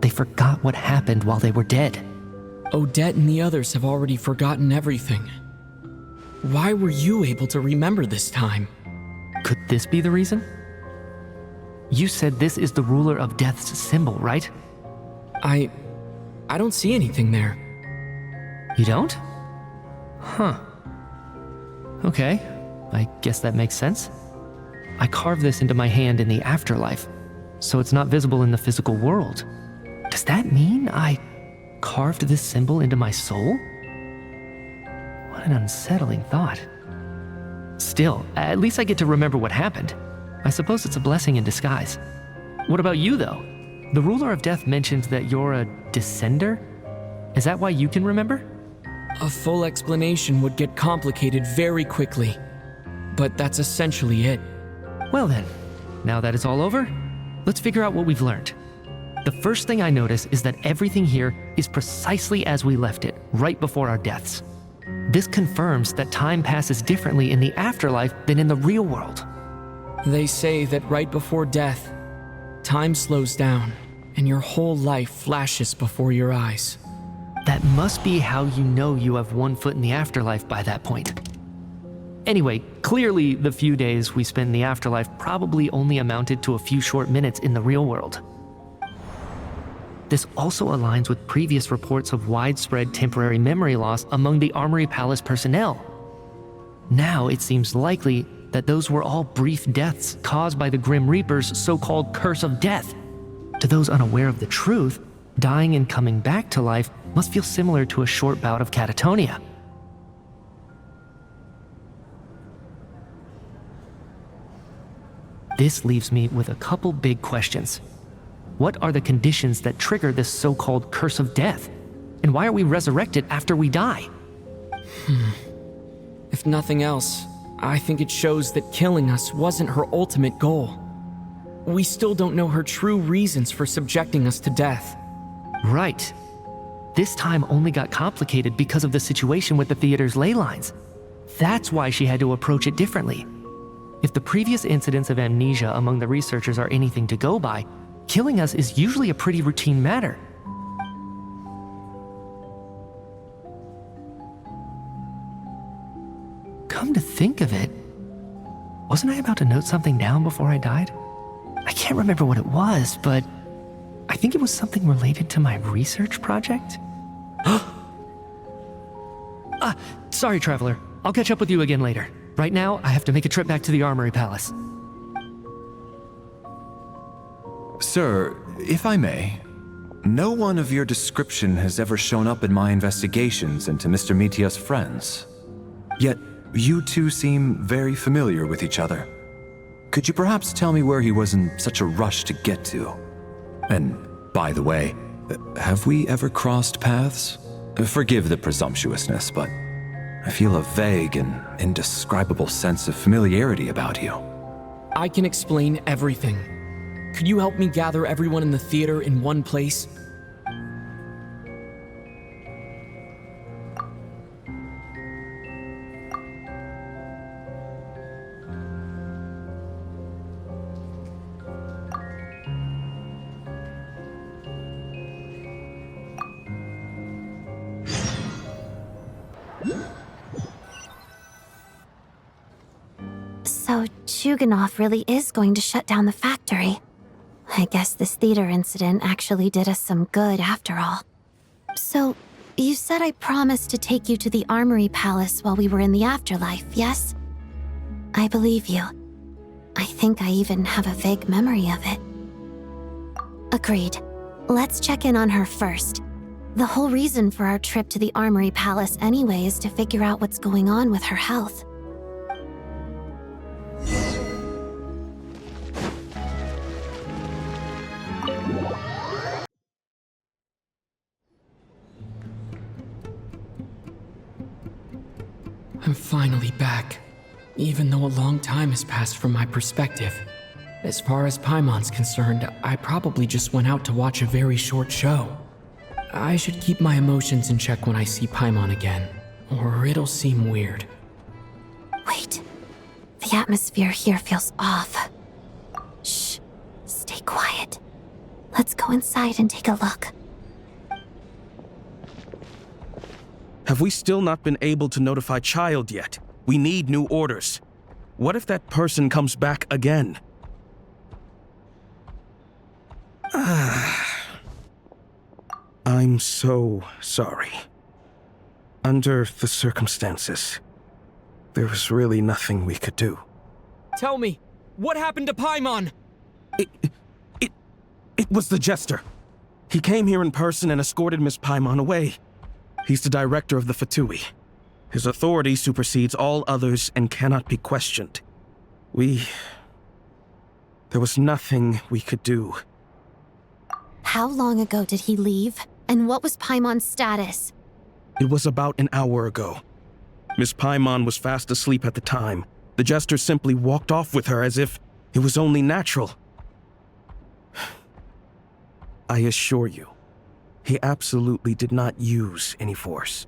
They forgot what happened while they were dead.
Odette and the others have already forgotten everything. Why were you able to remember this time?
Could this be the reason? You said this is the Ruler of Death's symbol, right?
I don't see anything there.
You don't? Huh. Okay, I guess that makes sense. I carved this into my hand in the afterlife, so it's not visible in the physical world. Does that mean I carved this symbol into my soul? What an unsettling thought. Still, at least I get to remember what happened. I suppose it's a blessing in disguise. What about you, though? The ruler of death mentioned that you're a descender? Is that why you can remember?
A full explanation would get complicated very quickly, but that's essentially it.
Well then, now that it's all over, let's figure out what we've learned. The first thing I notice is that everything here is precisely as we left it, right before our deaths. This confirms that time passes differently in the afterlife than in the real world.
They say that right before death, time slows down, and your whole life flashes before your eyes.
That must be how you know you have one foot in the afterlife by that point. Anyway, clearly the few days we spend in the afterlife probably only amounted to a few short minutes in the real world. This also aligns with previous reports of widespread temporary memory loss among the Armory Palace personnel. Now it seems likely that those were all brief deaths caused by the Grim Reaper's so-called curse of death. To those unaware of the truth, dying and coming back to life must feel similar to a short bout of catatonia. This leaves me with a couple big questions. What are the conditions that trigger this so-called curse of death? And why are we resurrected after we die?
If nothing else, I think it shows that killing us wasn't her ultimate goal. We still don't know her true reasons for subjecting us to death.
Right. This time only got complicated because of the situation with the theater's ley lines. That's why she had to approach it differently. If the previous incidents of amnesia among the researchers are anything to go by, killing us is usually a pretty routine matter. Come to think of it, wasn't I about to note something down before I died? I can't remember what it was, but I think it was something related to my research project. Sorry, Traveler. I'll catch up with you again later. Right now, I have to make a trip back to the Armory Palace.
Sir, if I may, no one of your description has ever shown up in my investigations into Mr. Mitya's friends. Yet, you two seem very familiar with each other. Could you perhaps tell me where he was in such a rush to get to? And, by the way, have we ever crossed paths? Forgive the presumptuousness, but I feel a vague and indescribable sense of familiarity about you.
I can explain everything. Could you help me gather everyone in the theater in one place?
So Chuganov really is going to shut down the factory. I guess this theater incident actually did us some good after all. So, you said I promised to take you to the Armory Palace while we were in the afterlife, yes? I believe you. I think I even have a vague memory of it. Agreed. Let's check in on her first. The whole reason for our trip to the Armory Palace anyway is to figure out what's going on with her health.
I'm finally back, even though a long time has passed from my perspective. As far as Paimon's concerned, I probably just went out to watch a very short show. I should keep my emotions in check when I see Paimon again, or it'll seem weird.
Wait. The atmosphere here feels off. Shh. Stay quiet. Let's go inside and take a look.
Have we still not been able to notify Child yet? We need new orders. What if that person comes back again? I'm so sorry. Under the circumstances, there was really nothing we could do.
Tell me, what happened to Paimon?
It was the Jester. He came here in person and escorted Miss Paimon away. He's the director of the Fatui. His authority supersedes all others and cannot be questioned. We There was nothing we could do.
How long ago did he leave? And what was Paimon's status?
It was about an hour ago. Miss Paimon was fast asleep at the time. The Jester simply walked off with her as if it was only natural. I assure you, he absolutely did not use any force.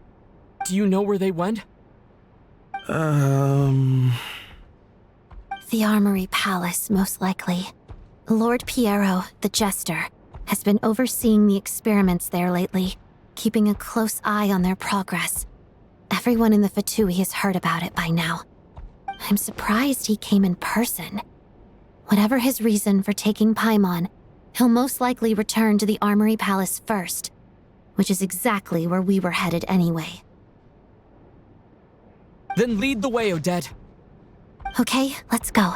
Do you know where they went?
The Armory Palace, most likely. Lord Piero, the Jester, has been overseeing the experiments there lately, keeping a close eye on their progress. Everyone in the Fatui has heard about it by now. I'm surprised he came in person. Whatever his reason for taking Paimon, he'll most likely return to the Armory Palace first, which is exactly where we were headed anyway.
Then lead the way, Odette.
Okay, let's go.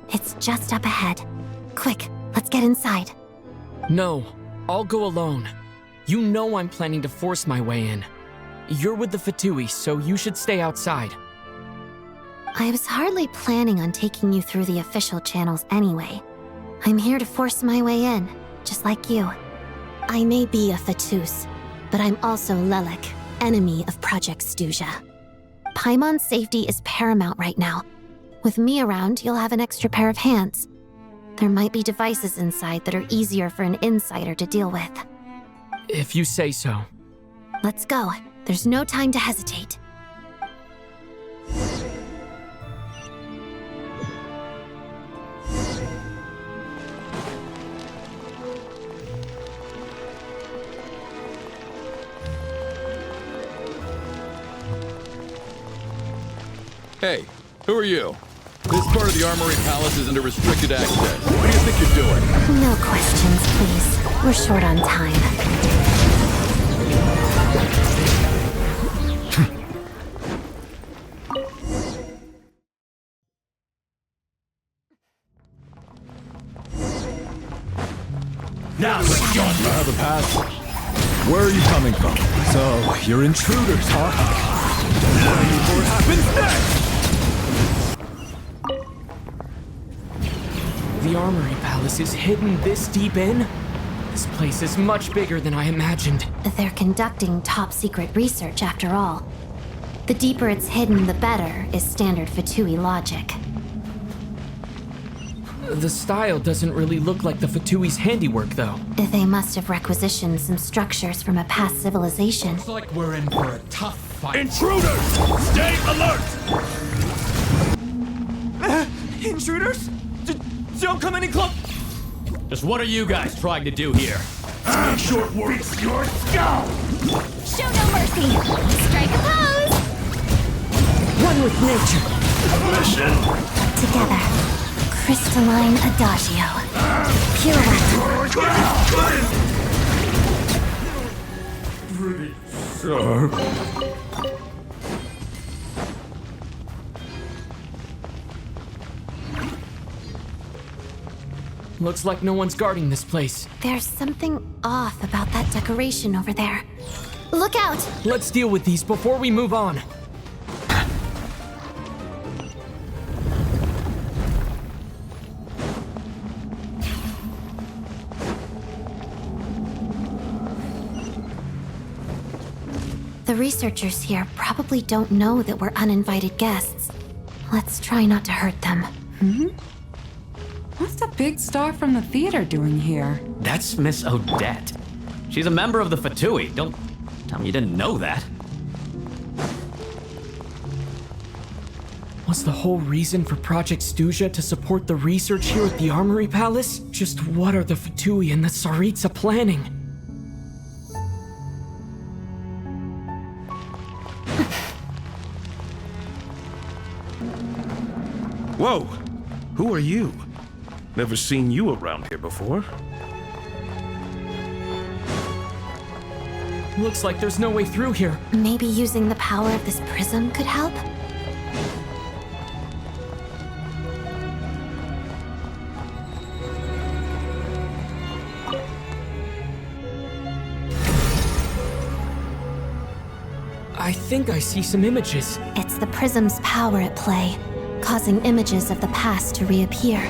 It's just up ahead. Quick, let's get inside.
No, I'll go alone. You know I'm planning to force my way in. You're with the Fatui, so you should stay outside.
I was hardly planning on taking you through the official channels anyway. I'm here to force my way in, just like you. I may be a Fatus, but I'm also Lelek, enemy of Project Stuja. Paimon's safety is paramount right now. With me around, you'll have an extra pair of hands. There might be devices inside that are easier for an insider to deal with.
If you say so.
Let's go. There's no time to hesitate.
Hey, who are you? This part of the Armory Palace is under restricted access. What do you think you're doing?
No questions, please. We're short on time.
Now let's join me. I have a pass. Where are you coming from? So, you're intruders, huh? Waiting for what happens next!
The Armory Palace is hidden this deep in? This place is much bigger than I imagined.
They're conducting top-secret research, after all. The deeper it's hidden, the better, is standard Fatui logic.
The style doesn't really look like the Fatui's handiwork, though.
They must have requisitioned some structures from a past civilization.
Looks like we're in for a tough fight. Intruders! Stay alert!
Intruders? Don't come any close!
Just what are you guys trying to do here?
Short works your skull!
Show no mercy! Strike a pose!
One with nature!
Mission!
Together. Crystalline Adagio. Pirouette.
Pretty sharp.
Looks like no one's guarding this place.
There's something off about that decoration over there. Look out!
Let's deal with these before we move on.
The researchers here probably don't know that we're uninvited guests. Let's try not to hurt them.
What's the big star from the theater doing here?
That's Miss Odette. She's a member of the Fatui. Don't tell me you didn't know that.
Was the whole reason for Project Stuja to support the research here at the Armory Palace? Just what are the Fatui and the Tsaritsa planning?
Whoa! Who are you? Never seen you around here before.
Looks like there's no way through here.
Maybe using the power of this prism could help?
I think I see some images.
It's the prism's power at play, causing images of the past to reappear,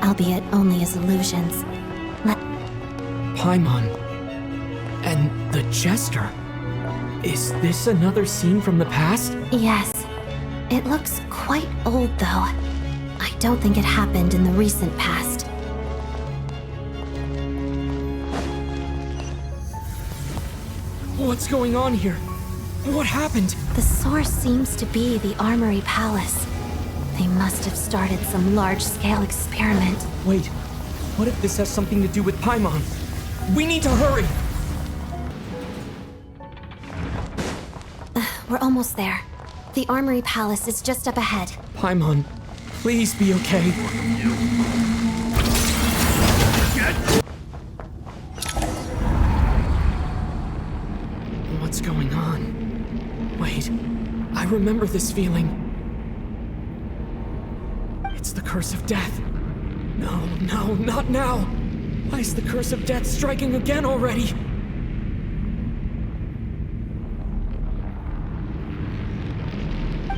albeit only as illusions.
Paimon. And the Jester. Is this another scene from the past?
Yes. It looks quite old, though. I don't think it happened in the recent past.
What's going on here? What happened?
The source seems to be the Armory Palace. They must have started some large-scale experiment.
Wait, what if this has something to do with Paimon? We need to hurry!
We're almost there. The Armory Palace is just up ahead.
Paimon, please be okay. What's going on? Wait, I remember this feeling. It's the curse of death. No, not now! Why is the curse of death striking again already?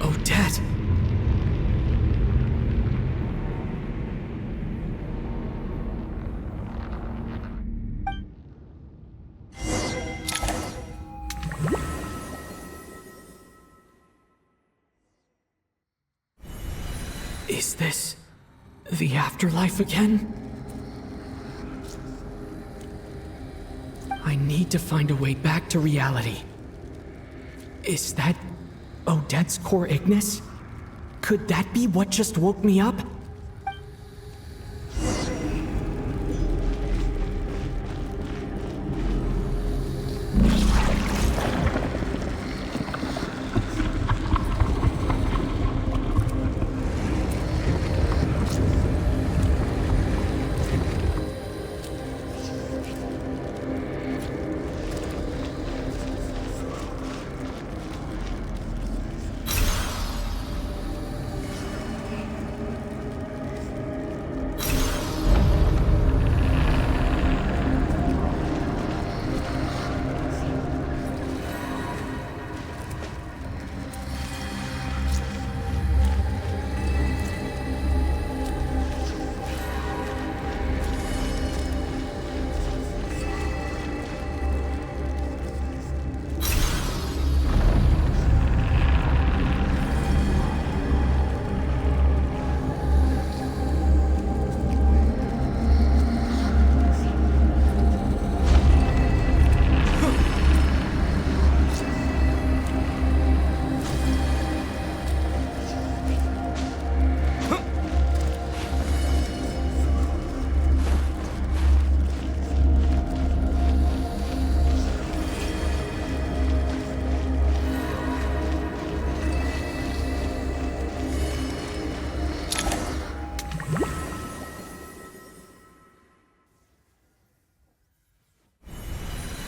Odette! Is this the afterlife again? I need to find a way back to reality. Is that Odette's core Ignis? Could that be what just woke me up?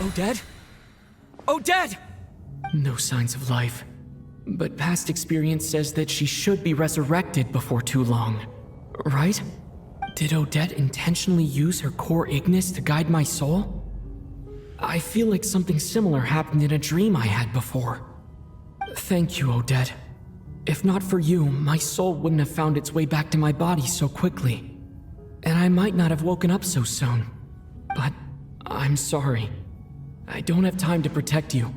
Odette? Odette! No signs of life. But past experience says that she should be resurrected before too long. Right? Did Odette intentionally use her core Ignis to guide my soul? I feel like something similar happened in a dream I had before. Thank you, Odette. If not for you, my soul wouldn't have found its way back to my body so quickly. And I might not have woken up so soon. But I'm sorry. I don't have time to protect you.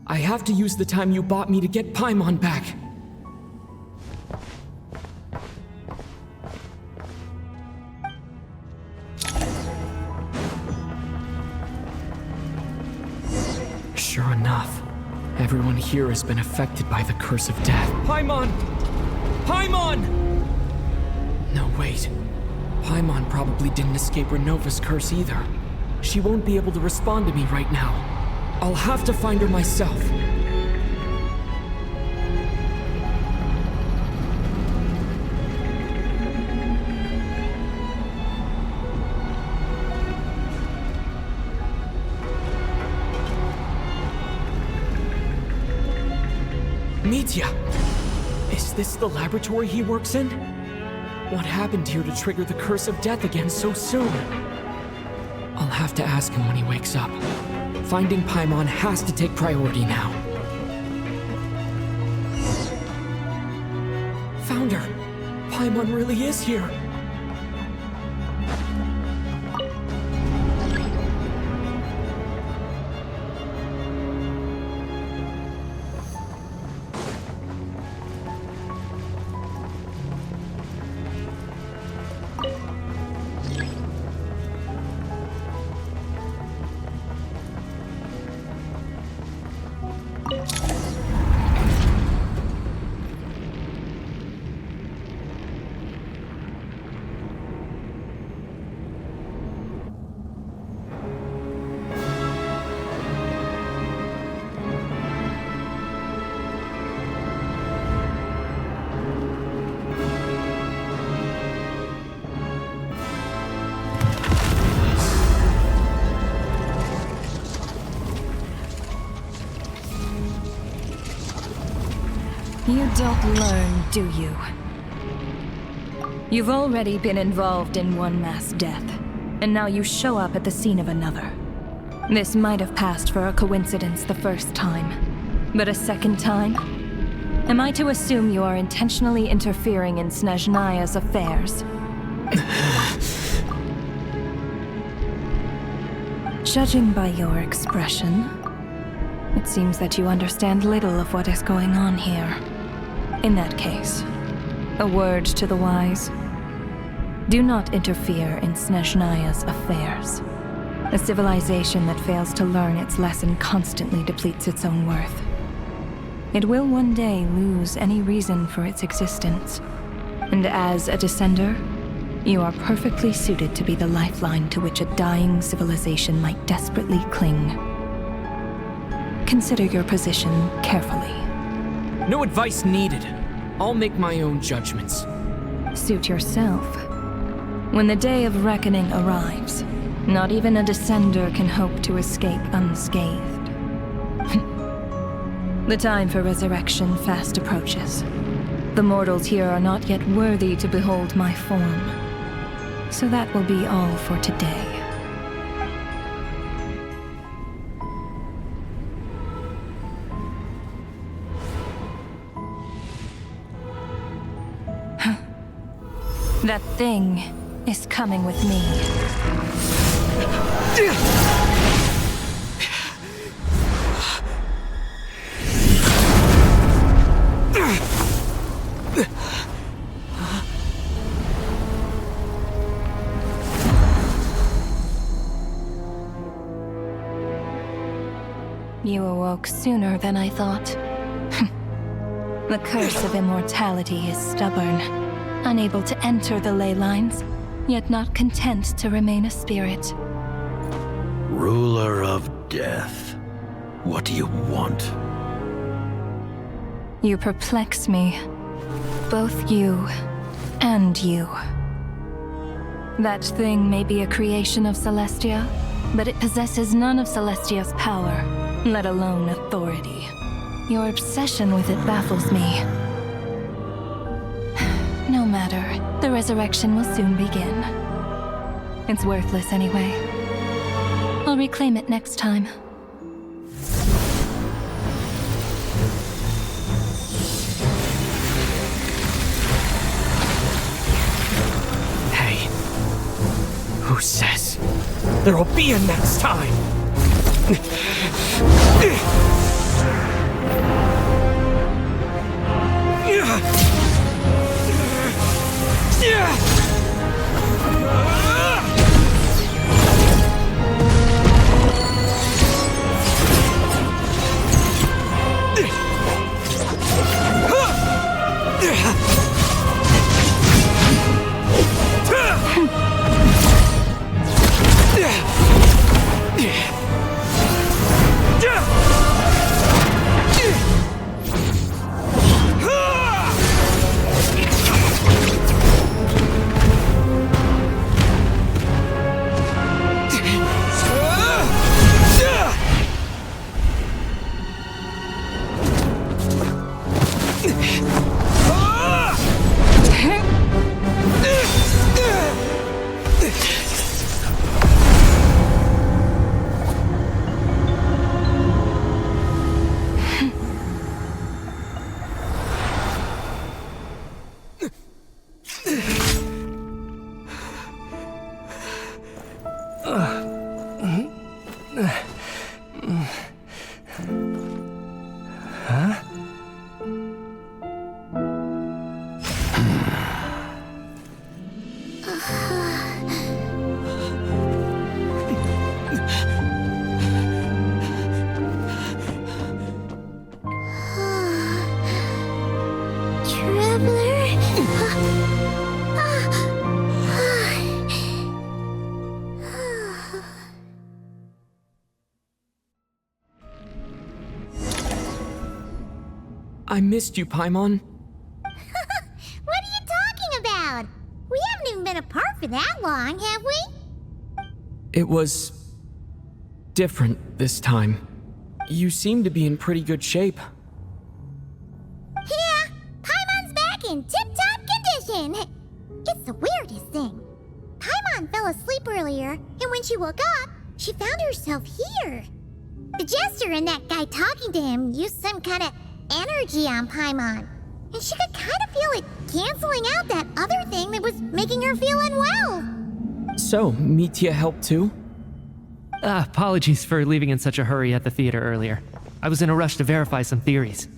I have to use the time you bought me to get Paimon back. Sure enough, everyone here has been affected by the curse of death. Paimon! Paimon! No, wait. Paimon probably didn't escape Renova's curse either. She won't be able to respond to me right now. I'll have to find her myself. Mitya! Is this the laboratory he works in? What happened here to trigger the curse of death again so soon? I'll have to ask him when he wakes up. Finding Paimon has to take priority now. found her. Paimon really is here.
You don't learn, do you? You've already been involved in one mass death, and now you show up at the scene of another. This might have passed for a coincidence the first time, but a second time? Am I to assume you are intentionally interfering in Snezhnaya's affairs? Judging by your expression, it seems that you understand little of what is going on here. In that case, a word to the wise. Do not interfere in Snezhnaya's affairs. A civilization that fails to learn its lesson constantly depletes its own worth. It will one day lose any reason for its existence. And as a descender, you are perfectly suited to be the lifeline to which a dying civilization might desperately cling. Consider your position carefully.
No advice needed. I'll make my own judgments.
Suit yourself. When the day of reckoning arrives, not even a descender can hope to escape unscathed. The time for resurrection fast approaches. The mortals here are not yet worthy to behold my form. So that will be all for today. That thing is coming with me. You awoke sooner than I thought. The curse of immortality is stubborn, unable to enter the ley lines, yet not content to remain a spirit.
Ruler of death, what do you want?
You perplex me. Both you and you. That thing may be a creation of Celestia, but it possesses none of Celestia's power, let alone authority. Your obsession with it baffles me. No matter, the resurrection will soon begin. It's worthless anyway. I'll reclaim it next time.
Hey, who says there'll be a next time? I missed you, Paimon.
What are you talking about? We haven't even been apart for that long, have we?
It was different this time. You seem to be in pretty good shape.
Yeah, Paimon's back in tip-top condition. It's the weirdest thing. Paimon fell asleep earlier, and when she woke up, she found herself here. The Jester and that guy talking to him used some kind of energy on Paimon, and she could kind of feel it canceling out that other thing that was making her feel unwell.
So, Mitya helped too?
Apologies for leaving in such a hurry at the theater earlier. I was in a rush to verify some theories.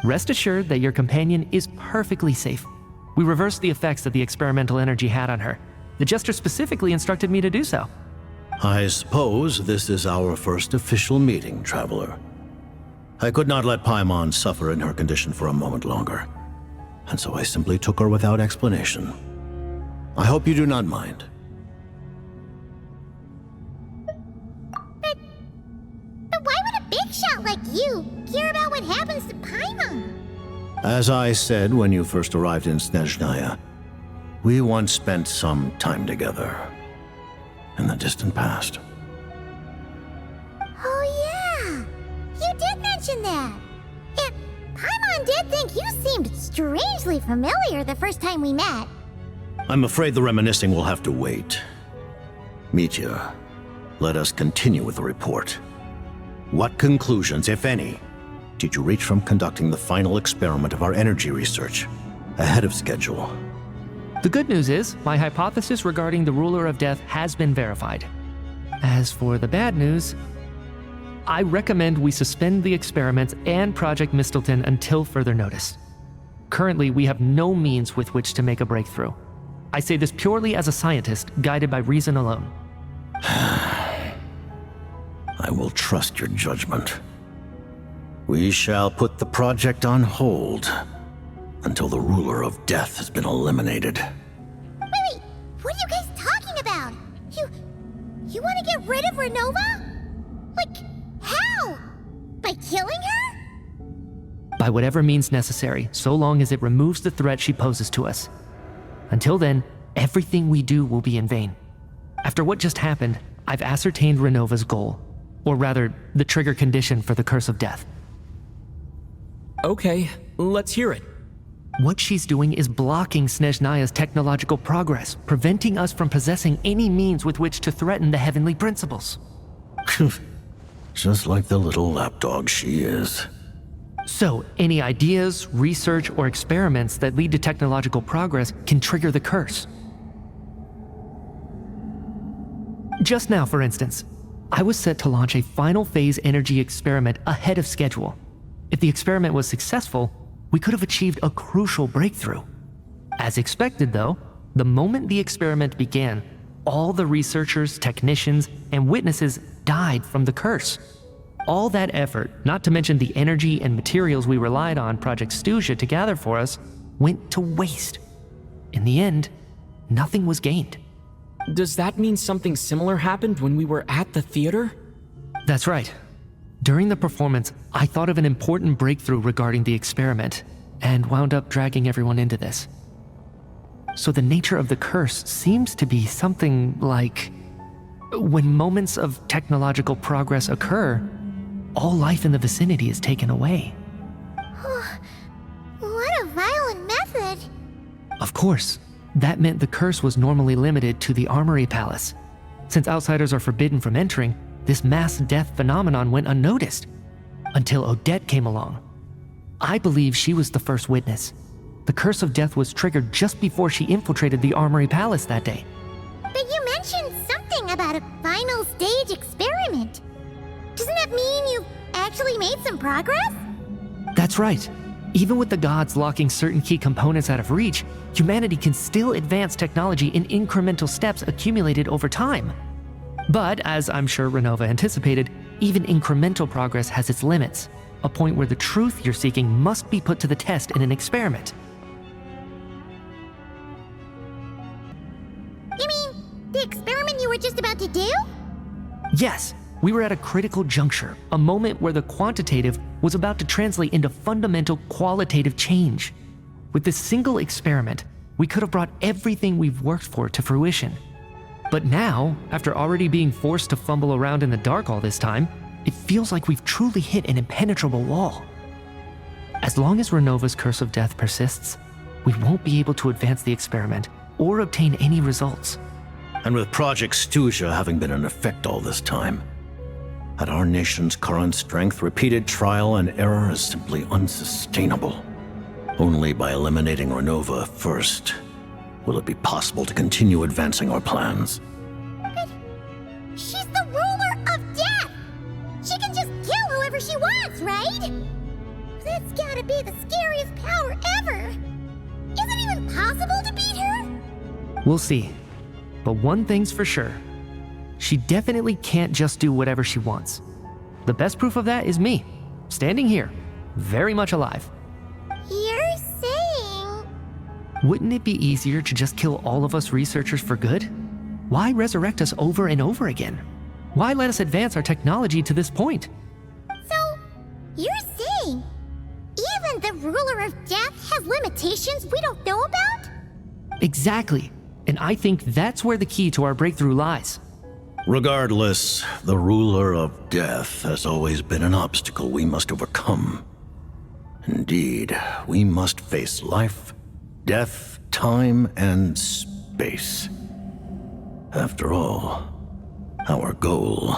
Rest assured that your companion is perfectly safe. We reversed the effects that the experimental energy had on her. The Jester specifically instructed me to do so.
I suppose this is our first official meeting, Traveler. I could not let Paimon suffer in her condition for a moment longer, and so I simply took her without explanation. I hope you do not mind.
But why would a big shot like you care about what happens to Paimon?
As I said when you first arrived in Snezhnaya, we once spent some time together in the distant past.
Oh yeah, you did mention that. And Paimon did think you seemed strangely familiar the first time we met.
I'm afraid the reminiscing will have to wait. Mitya, let us continue with the report. What conclusions, if any, did you reach from conducting the final experiment of our energy research ahead of schedule?
The good news is, my hypothesis regarding the Ruler of Death has been verified. As for the bad news, I recommend we suspend the experiments and Project Mistleton until further notice. Currently, we have no means with which to make a breakthrough. I say this purely as a scientist, guided by reason alone.
I will trust your judgment. We shall put the project on hold until the Ruler of Death has been eliminated.
Wait, what are you guys talking about? You want to get rid of Renova? Like, how? By killing her?
By whatever means necessary, so long as it removes the threat she poses to us. Until then, everything we do will be in vain. After what just happened, I've ascertained Renova's goal. Or rather, the trigger condition for the Curse of Death.
Okay, let's hear it.
What she's doing is blocking Snezhnaya's technological progress, preventing us from possessing any means with which to threaten the heavenly principles.
Just like the little lapdog she is.
So, any ideas, research, or experiments that lead to technological progress can trigger the curse. Just now, for instance, I was set to launch a final phase energy experiment ahead of schedule. If the experiment was successful, we could have achieved a crucial breakthrough. As expected, though, the moment the experiment began, all the researchers, technicians, and witnesses died from the curse. All that effort, not to mention the energy and materials we relied on Project Stuja to gather for us, went to waste. In the end, nothing was gained.
Does that mean something similar happened when we were at the theater?
That's right. During the performance, I thought of an important breakthrough regarding the experiment, and wound up dragging everyone into this. So the nature of the curse seems to be something like, when moments of technological progress occur, all life in the vicinity is taken away.
What a violent method.
Of course, that meant the curse was normally limited to the Armory Palace. Since outsiders are forbidden from entering, this mass death phenomenon went unnoticed, until Odette came along. I believe she was the first witness. The Curse of Death was triggered just before she infiltrated the Armory Palace that day.
But you mentioned something about a final stage experiment. Doesn't that mean you actually made some progress?
That's right. Even with the gods locking certain key components out of reach, humanity can still advance technology in incremental steps accumulated over time. But, as I'm sure Renova anticipated, even incremental progress has its limits, a point where the truth you're seeking must be put to the test in an experiment.
You mean, the experiment you were just about to do?
Yes, We were at a critical juncture, a moment where the quantitative was about to translate into fundamental qualitative change. With this single experiment, we could have brought everything we've worked for to fruition. But now, after already being forced to fumble around in the dark all this time, it feels like we've truly hit an impenetrable wall. As long as Renova's curse of death persists, we won't be able to advance the experiment or obtain any results.
And with Project Stuja having been in effect all this time, at our nation's current strength, repeated trial and error is simply unsustainable. Only by eliminating Renova first will it be possible to continue advancing our plans.
But she's the ruler of death! She can just kill whoever she wants, right? That's gotta be the scariest power ever! Is it even possible to beat her?
We'll see. But one thing's for sure. She definitely can't just do whatever she wants. The best proof of that is me, standing here, very much alive.
You're saying...
Wouldn't it be easier to just kill all of us researchers for good? Why resurrect us over and over again? Why let us advance our technology to this point?
So, you're saying even the ruler of death has limitations we don't know about?
Exactly. And I think that's where the key to our breakthrough lies.
Regardless, the ruler of death has always been an obstacle we must overcome. Indeed, we must face life, death, time, and space. After all, our goal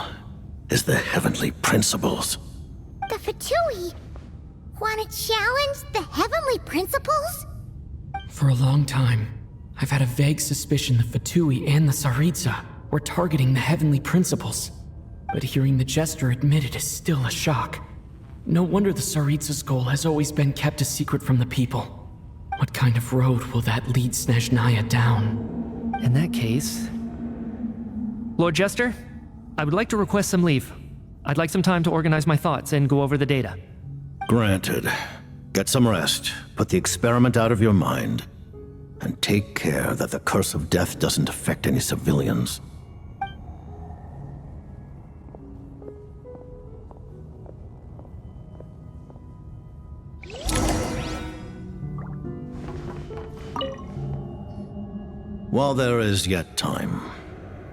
is the heavenly principles.
The Fatui want to challenge the heavenly principles?
For a long time, I've had a vague suspicion the Fatui and the Tsaritsa were targeting the heavenly principles. But hearing the Jester admit it is still a shock. No wonder the Tsaritsa's goal has always been kept a secret from the people. What kind of road will that lead Snezhnaya down?
In that case... Lord Jester, I would like to request some leave. I'd like some time to organize my thoughts and go over the data.
Granted. Get some rest, put the experiment out of your mind, and take care that the curse of death doesn't affect any civilians. While there is yet time,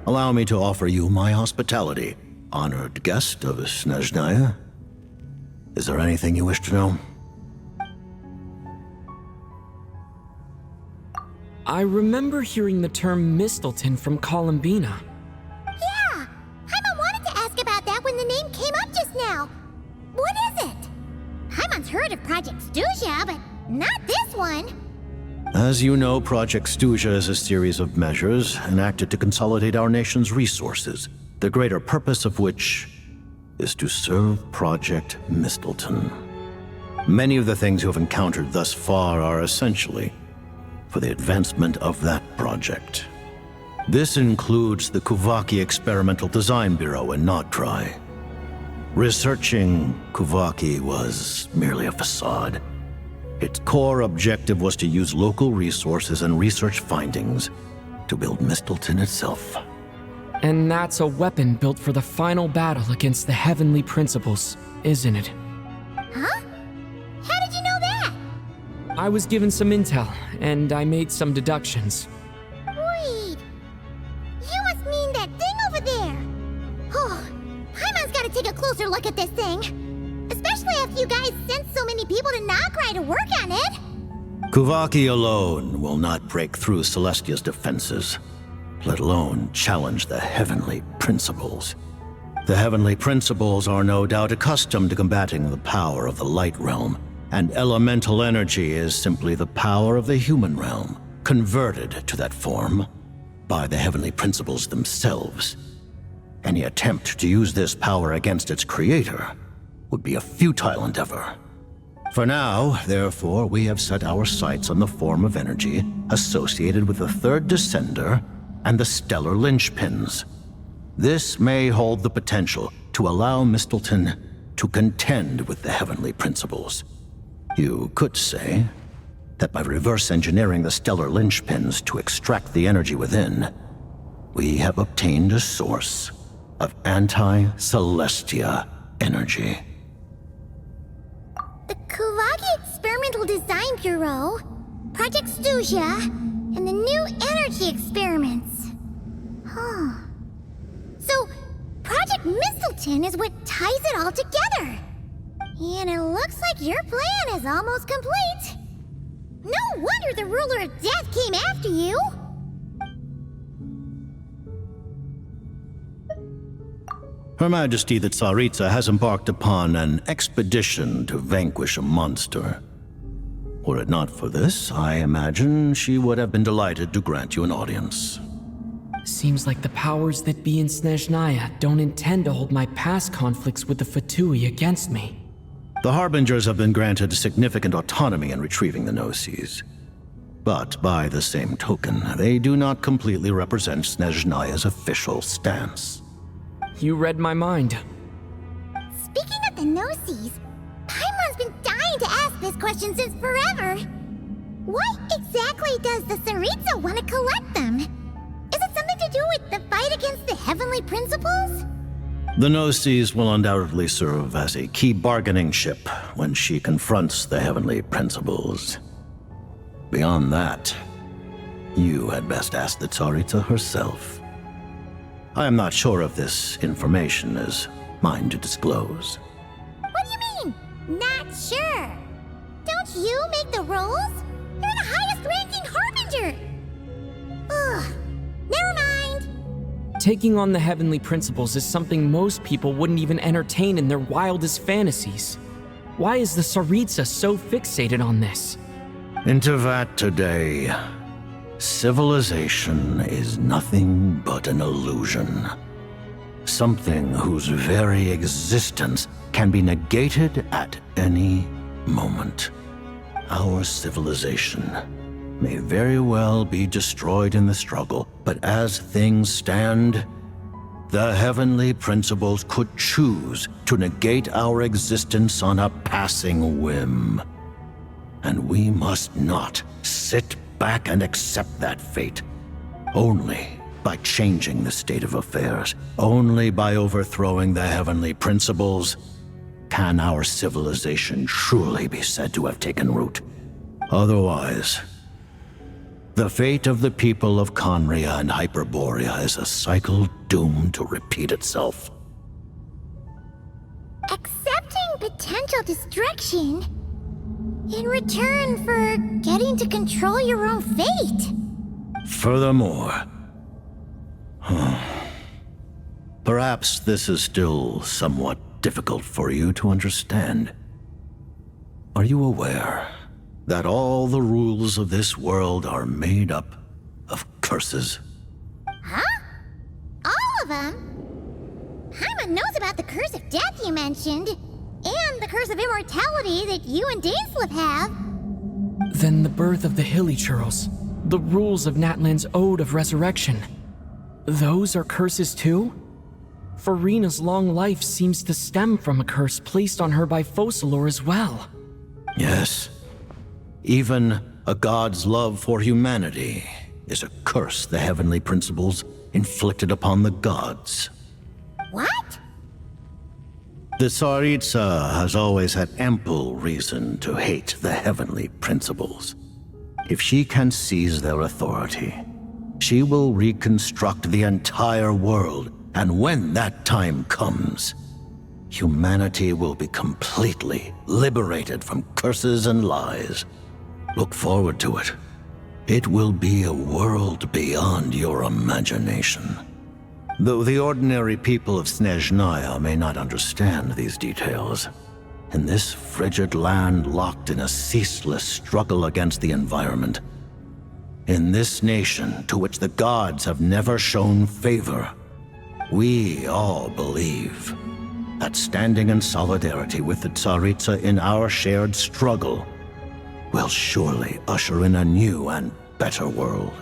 allow me to offer you my hospitality, honored guest of Snezhnaya. Is there anything you wish to know?
I remember hearing the term Mistleton from Columbina.
Yeah! Paimon wanted to ask about that when the name came up just now. What is it? Paimon's heard of Project Stuja, but not this one.
As you know, Project Stuja is a series of measures enacted to consolidate our nation's resources, the greater purpose of which is to serve Project Mistleton. Many of the things you have encountered thus far are essentially for the advancement of that project. This includes the Kuvaki Experimental Design Bureau in Nocturne. Researching Kuvaki was merely a facade. Its core objective was to use local resources and research findings to build Mistleton itself.
And that's a weapon built for the final battle against the heavenly principles, isn't it?
Huh? How did you know that?
I was given some intel, and I made some deductions.
Wait. You must mean that thing over there. Oh, Paimon's gotta take a closer look at this thing. Especially after you guys sent so many people to Nocturne to work on it.
Kuvaki alone will not break through Celestia's defenses, let alone challenge the heavenly principles. The heavenly principles are no doubt accustomed to combating the power of the light realm, and elemental energy is simply the power of the human realm, converted to that form by the heavenly principles themselves. Any attempt to use this power against its creator would be a futile endeavor. For now, therefore, we have set our sights on the form of energy associated with the third descender and the stellar linchpins. This may hold the potential to allow Mistleton to contend with the heavenly principles. You could say that by reverse engineering the stellar linchpins to extract the energy within, we have obtained a source of anti-Celestia energy.
The Kulagi Experimental Design Bureau, Project Studia, and the new energy experiments. Huh. So, Project Mistleton is what ties it all together. And it looks like your plan is almost complete. No wonder the ruler of death came after you.
Her Majesty the Tsaritsa has embarked upon an expedition to vanquish a monster. Were it not for this, I imagine she would have been delighted to grant you an audience.
Seems like the powers that be in Snezhnaya don't intend to hold my past conflicts with the Fatui against me.
The Harbingers have been granted significant autonomy in retrieving the Gnosis. But by the same token, they do not completely represent Snezhnaya's official stance.
You read my mind.
Speaking of the Gnosis, Paimon's been dying to ask this question since forever. Why exactly does the Tsaritsa want to collect them? Is it something to do with the fight against the Heavenly Principles?
The Gnosis will undoubtedly serve as a key bargaining chip when she confronts the Heavenly Principles. Beyond that, you had best ask the Tsaritsa herself. I am not sure if this information is mine to disclose.
What do you mean, not sure? Don't you make the rolls? You're the highest-ranking Harbinger! Ugh, never mind.
Taking on the Heavenly Principles is something most people wouldn't even entertain in their wildest fantasies. Why is the Tsaritsa so fixated on this?
Intervat today. Civilization is nothing but an illusion. Something whose very existence can be negated at any moment. Our civilization may very well be destroyed in the struggle, but as things stand, the Heavenly Principles could choose to negate our existence on a passing whim. And we must not sit back and accept that fate. Only by changing the state of affairs, only by overthrowing the Heavenly Principles, can our civilization truly be said to have taken root. Otherwise, the fate of the people of Conria and Hyperborea is a cycle doomed to repeat itself.
Accepting potential destruction in return for getting to control your own fate.
Furthermore, perhaps this is still somewhat difficult for you to understand. Are you aware that all the rules of this world are made up of curses?
Huh? All of them? Paimon knows about the curse of death you mentioned, and the curse of immortality that you and Dainsleif have.
Then the birth of the Hilichurls, the rules of Natlan's Ode of Resurrection. Those are curses too? Farina's long life seems to stem from a curse placed on her by Focalor as well.
Yes. Even a god's love for humanity is a curse the Heavenly Principles inflicted upon the gods.
What?
The Tsaritsa has always had ample reason to hate the Heavenly Principles. If she can seize their authority, she will reconstruct the entire world, and when that time comes, humanity will be completely liberated from curses and lies. Look forward to it. It will be a world beyond your imagination. Though the ordinary people of Snezhnaya may not understand these details, in this frigid land locked in a ceaseless struggle against the environment, in this nation to which the gods have never shown favor, we all believe that standing in solidarity with the Tsaritsa in our shared struggle will surely usher in a new and better world.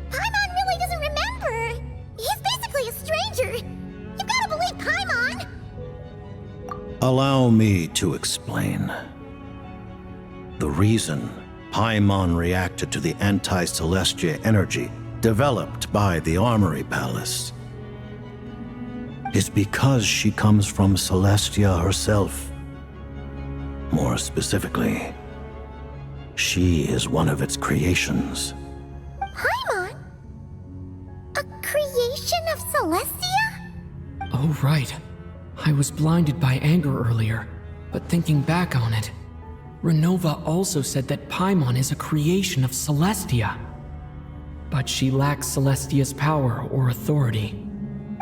Paimon really doesn't remember. He's basically a stranger. You gotta believe Paimon.
Allow me to explain. The reason Paimon reacted to the anti-Celestia energy developed by the Armory Palace is because she comes from Celestia herself. More specifically, she is one of its creations.
Paimon? A creation of Celestia?
Oh, right. I was blinded by anger earlier, but thinking back on it, Renova also said that Paimon is a creation of Celestia. But she lacks Celestia's power or authority.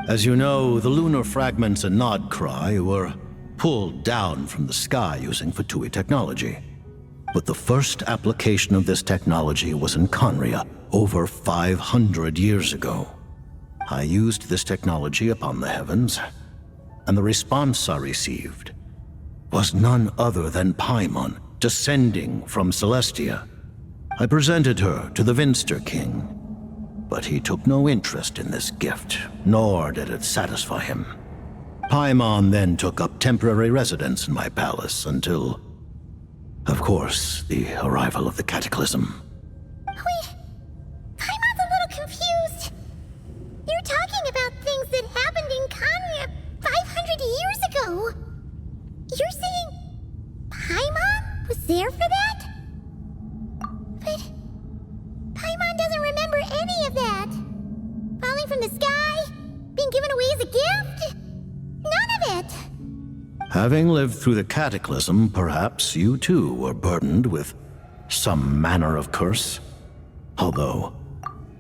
As you know, the lunar fragments in Nodcry were pulled down from the sky using Fatui technology. But the first application of this technology was in Conria over 500 years ago. I used this technology upon the heavens, and the response I received was none other than Paimon descending from Celestia. I presented her to the Vinster King, but he took no interest in this gift, nor did it satisfy him. Paimon then took up temporary residence in my palace until, of course, the arrival of the Cataclysm.
Wait, Paimon's a little confused. You're talking about things that happened in Conria 500 years ago. You're saying Paimon was there for that? But Paimon doesn't remember any of that. Falling from the sky? Being given away as a gift? None of it!
Having lived through the Cataclysm, perhaps you too were burdened with some manner of curse. Although,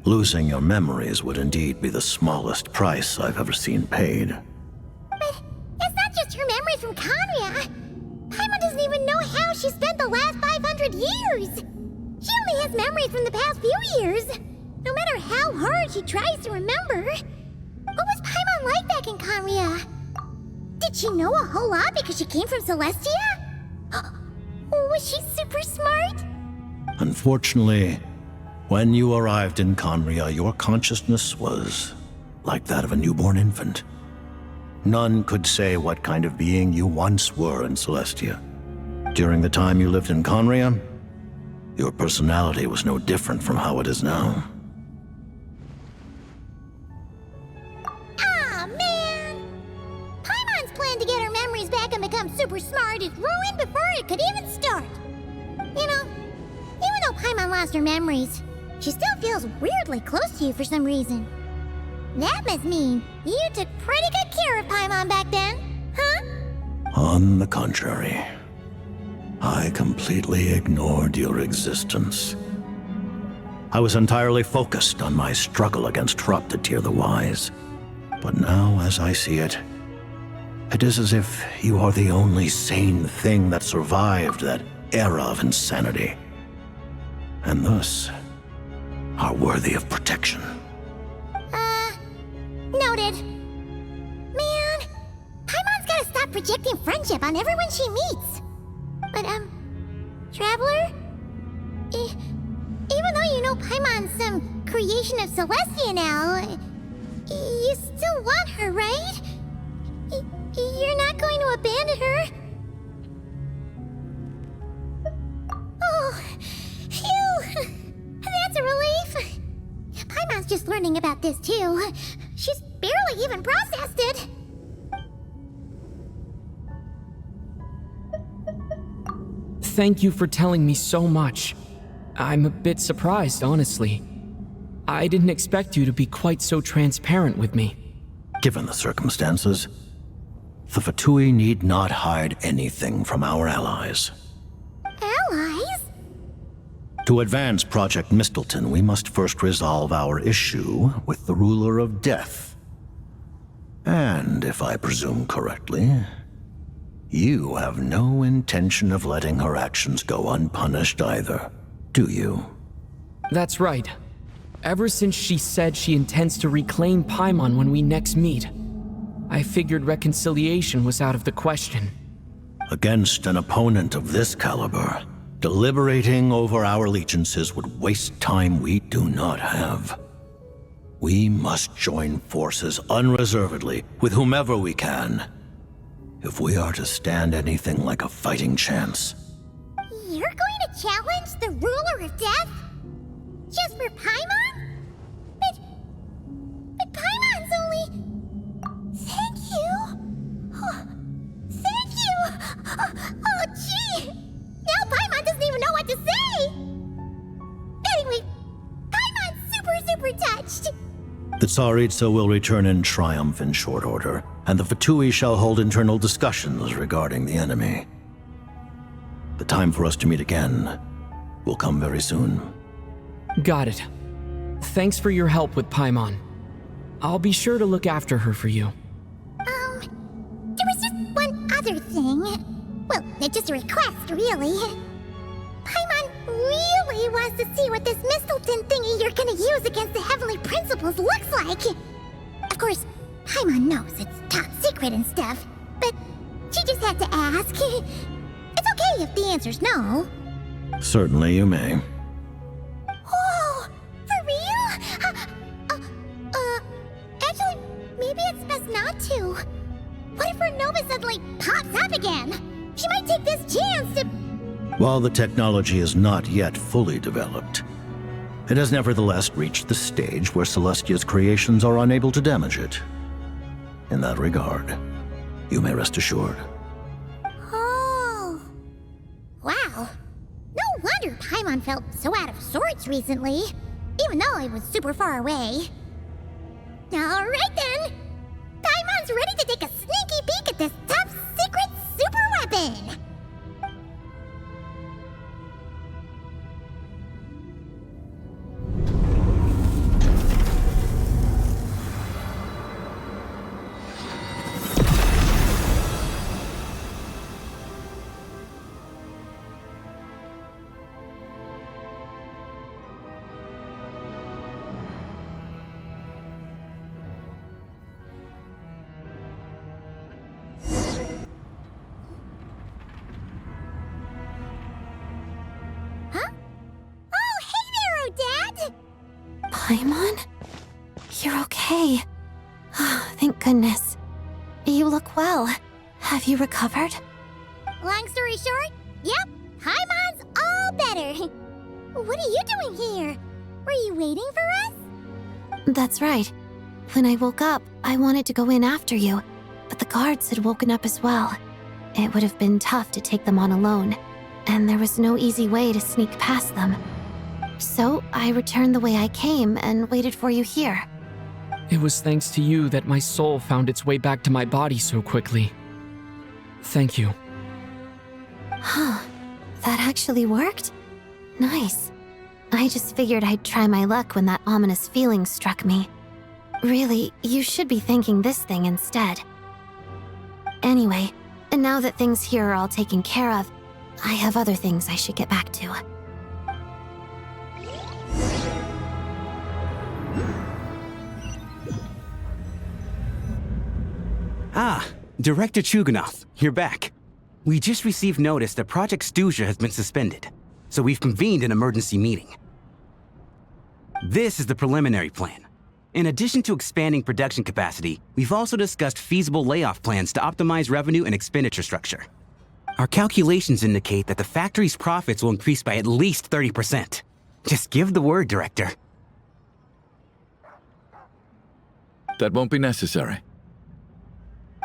losing your memories would indeed be the smallest price I've ever seen paid.
But it's not just her memories from Conria. Paimon doesn't even know how she spent the last 500 years. She only has memories from the past few years. No matter how hard she tries to remember. What was Paimon like back in Conria? Did she know a whole lot because she came from Celestia? Was she super smart?
Unfortunately, when you arrived in Conria, your consciousness was like that of a newborn infant. None could say what kind of being you once were in Celestia. During the time you lived in Conria, your personality was no different from how it is now.
Aw, man! Paimon's plan to get her memories back and become super smart is ruined before it could even start. You know, even though Paimon lost her memories, she still feels weirdly close to you for some reason. That must mean you took pretty good care of Paimon back then, huh?
On the contrary, I completely ignored your existence. I was entirely focused on my struggle against Tartaglia the Wise. But now, as I see it, it is as if you are the only sane thing that survived that era of insanity, and thus are worthy of protection.
Noted. Man, Paimon's gotta stop projecting friendship on everyone she meets. But, Traveler? Even though you know Paimon's some creation of Celestia now, you still want her, right? You're not going to abandon her? Oh, phew! That's a relief. Paimon's just learning about this, too. She's barely even processed it.
Thank you for telling me so much. I'm a bit surprised, honestly. I didn't expect you to be quite so transparent with me.
Given the circumstances, the Fatui need not hide anything from our allies.
Allies?
To advance Project Mistleton, we must first resolve our issue with the Ruler of Death. And, if I presume correctly, you have no intention of letting her actions go unpunished either, do you?
That's right. Ever since she said she intends to reclaim Paimon when we next meet, I figured reconciliation was out of the question.
Against an opponent of this caliber, deliberating over our allegiances would waste time we do not have. We must join forces unreservedly with whomever we can, if we are to stand anything like a fighting chance.
You're going to challenge the Ruler of death? Just for Paimon? But Paimon's only... Thank you. Oh, thank you. Oh, gee. Now Paimon doesn't even know what to say. Anyway, Paimon's super touched.
The Tsaritsa will return in triumph in short order, and the Fatui shall hold internal discussions regarding the enemy. The time for us to meet again will come very soon.
Got it. Thanks for your help with Paimon. I'll be sure to look after her for you.
There was just one other thing. Well, it's just a request, really. Paimon really wants to see what this Mistelton thingy you're gonna use against the Heavenly Principles looks like. Of course, Paimon knows it's top secret and stuff, but she just had to ask. It's okay if the answer's no.
Certainly you may.
Whoa, for real? Actually, maybe it's best not to. What if Renova suddenly pops up again? She might take this chance to...
While the technology is not yet fully developed, it has nevertheless reached the stage where Celestia's creations are unable to damage it. In that regard, you may rest assured.
Oh. Wow. No wonder Paimon felt so out of sorts recently, even though I was super far away. Alright then! Paimon's ready to take a sneaky peek at this top secret super weapon!
Paimon? You're okay. Oh, thank goodness. You look well. Have you recovered?
Long story short, yep, Paimon's all better. What are you doing here? Were you waiting for us?
That's right. When I woke up, I wanted to go in after you, but the guards had woken up as well. It would have been tough to take them on alone, and there was no easy way to sneak past them. So I returned the way I came and waited for you here.
It was thanks to you that my soul found its way back to my body so quickly. Thank you.
Huh. That actually worked? Nice. I just figured I'd try my luck when that ominous feeling struck me. Really, you should be thanking this thing instead. Anyway, now that things here are all taken care of, I have other things I should get back to.
Ah, Director Chuganov, you're back. We just received notice that Project Stuja has been suspended, so we've convened an emergency meeting. This is the preliminary plan. In addition to expanding production capacity, we've also discussed feasible layoff plans to optimize revenue and expenditure structure. Our calculations indicate that the factory's profits will increase by at least 30%. Just give the word, Director.
That won't be necessary.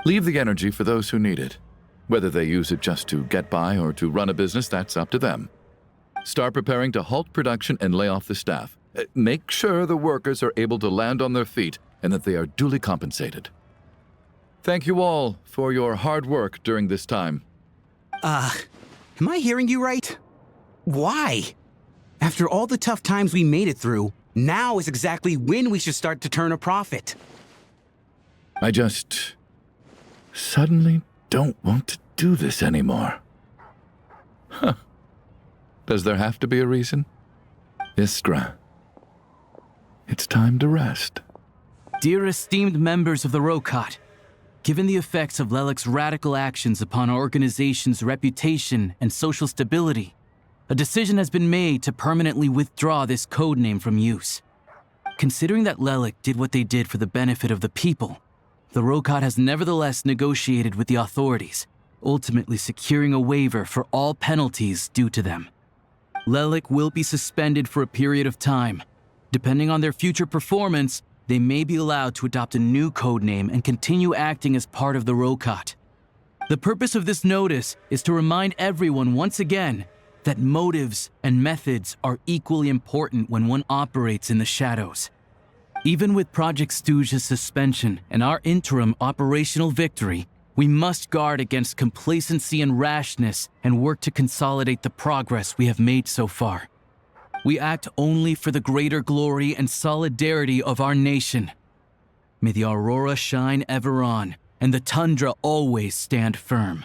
Leave the energy for those who need it. Whether they use it just to get by or to run a business, that's up to them. Start preparing to halt production and lay off the staff. Make sure the workers are able to land on their feet and that they are duly compensated. Thank you all for your hard work during this time.
Am I hearing you right? Why? After all the tough times we made it through, now is exactly when we should start to turn a profit.
I just suddenly don't want to do this anymore. Huh. Does there have to be a reason? Iskra, it's time to rest.
Dear esteemed members of the Rokat, given the effects of Lelek's radical actions upon our organization's reputation and social stability, a decision has been made to permanently withdraw this codename from use. Considering that Lelek did what they did for the benefit of the people, the Rokat has nevertheless negotiated with the authorities, ultimately securing a waiver for all penalties due to them. Lelik will be suspended for a period of time. Depending on their future performance, they may be allowed to adopt a new codename and continue acting as part of the Rokat. The purpose of this notice is to remind everyone once again that motives and methods are equally important when one operates in the shadows. Even with Project Stooge's suspension and our interim operational victory, we must guard against complacency and rashness and work to consolidate the progress we have made so far. We act only for the greater glory and solidarity of our nation. May the aurora shine ever on, and the tundra always stand firm.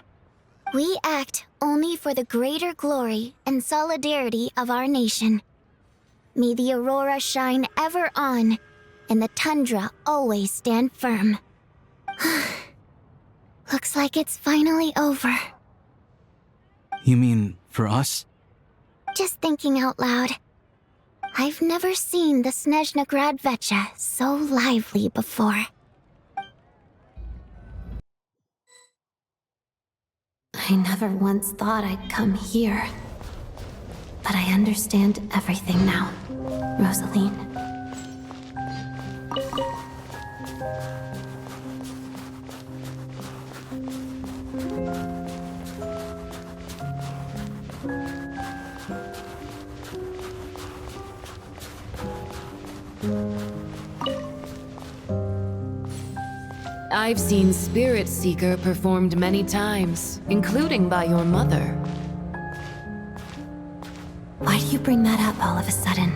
We act only for the greater glory and solidarity of our nation. May the aurora shine ever on, and the tundra always stand firm. Looks like it's finally over.
You mean for us?
Just thinking out loud. I've never seen the Snezhna Gradvecha so lively before.
I never once thought I'd come here. But I understand everything now, Rosaline.
I've seen Spirit Seeker performed many times, including by your mother.
Why do you bring that up all of a sudden?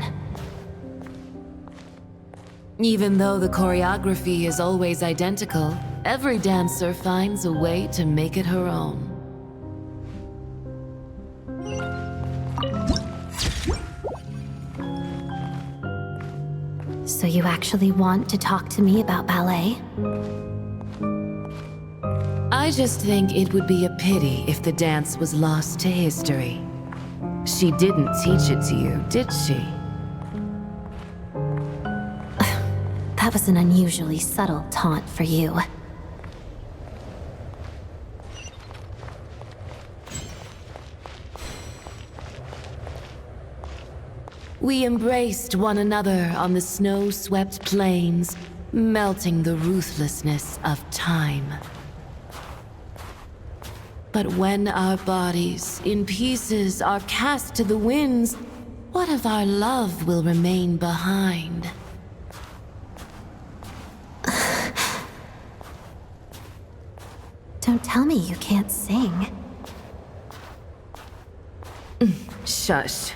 Even though the choreography is always identical, every dancer finds a way to make it her own.
So you actually want to talk to me about ballet?
I just think it would be a pity if the dance was lost to history. She didn't teach it to you, did she?
That was an unusually subtle taunt for you.
We embraced one another on the snow-swept plains, melting the ruthlessness of time. But when our bodies, in pieces, are cast to the winds, what of our love will remain behind?
Don't tell me you can't sing.
Shush.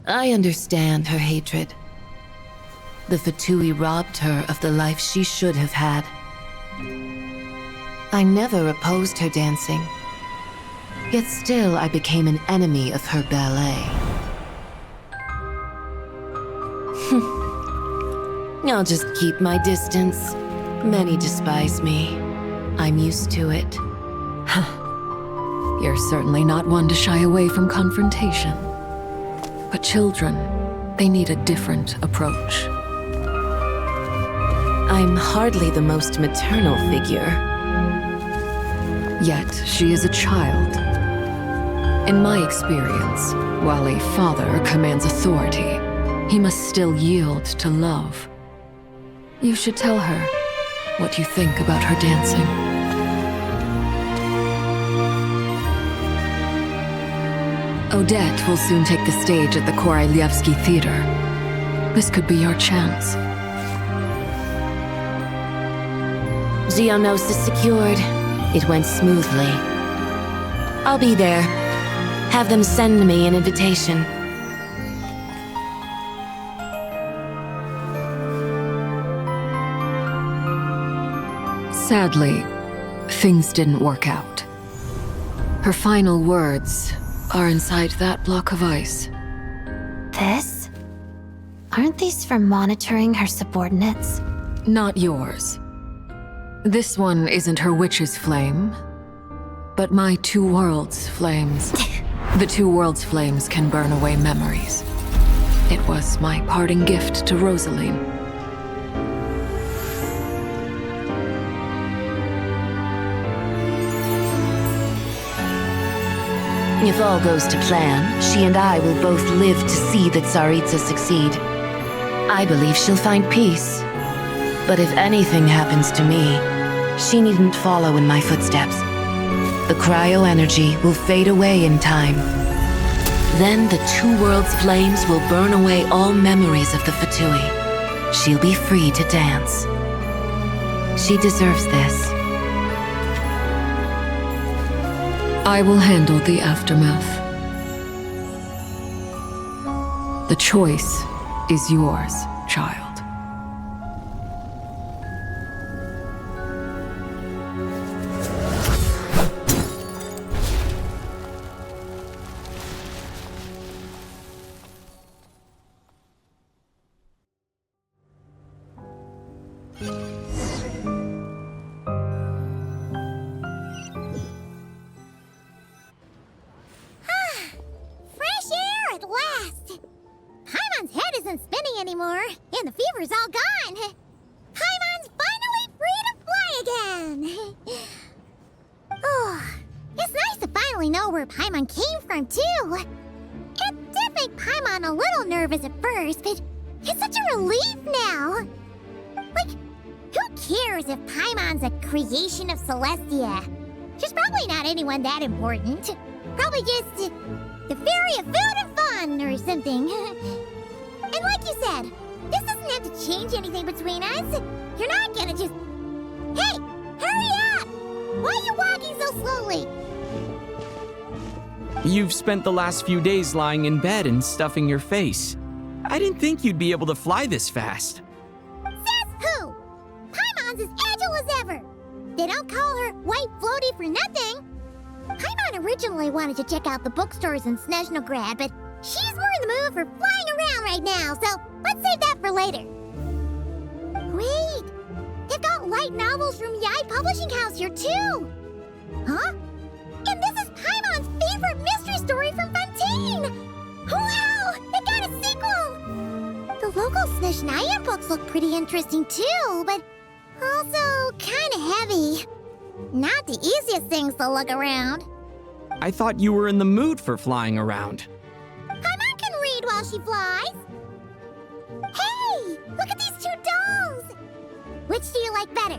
I understand her hatred. The Fatui robbed her of the life she should have had. I never opposed her dancing. Yet still I became an enemy of her ballet. I'll just keep my distance. Many despise me. I'm used to it.
You're certainly not one to shy away from confrontation. But children, they need a different approach.
I'm hardly the most maternal figure.
Yet she is a child. In my experience, while a father commands authority, he must still yield to love. You should tell her what you think about her dancing. Odette will soon take the stage at the Koralyevsky Theater. This could be your chance.
Geonosis secured. It went smoothly. I'll be there. Have them send me an invitation.
Sadly, things didn't work out. Her final words are inside that block of ice.
This? Aren't these for monitoring her subordinates?
Not yours. This one isn't her witch's flame, but my two worlds' flames. The two worlds' flames can burn away memories. It was my parting gift to Rosaline.
If all goes to plan, she and I will both live to see the Tsaritsa succeed. I believe she'll find peace. But if anything happens to me, she needn't follow in my footsteps. The cryo energy will fade away in time. Then the two worlds' flames will burn away all memories of the Fatui. She'll be free to dance. She deserves this.
I will handle the aftermath. The choice is yours, child.
Fresh air at last! Paimon's head isn't spinning anymore, and the fever's all gone. Paimon's finally free to fly again! Oh, it's nice to finally know where Paimon came from, too. It did make Paimon a little nervous at first, but it's such a relief now. Like, who cares if Paimon's a creation of Celestia? She's probably not anyone that important. Probably just the fairy of food and fun or something. And like you said, this doesn't have to change anything between us. You're not gonna just... Hey, hurry up! Why are you walking so slowly?
You've spent the last few days lying in bed and stuffing your face. I didn't think you'd be able to fly this fast.
Says who? Paimon's as agile as ever. They don't call her White Floaty for nothing. Paimon originally wanted to check out the bookstores in Snezhnograd, but she's more in the mood for flying around right now, so let's save that for later. Wait, they've got light novels from Yai Publishing House here too. Huh? And this is Paimon's favorite mystery story from Fontaine! Wow! It got a sequel! The local Snezhnaya books look pretty interesting too, but also kinda heavy. Not the easiest things to look around.
I thought you were in the mood for flying around.
Paimon can read while she flies. Hey! Look at these two dolls! Which do you like better?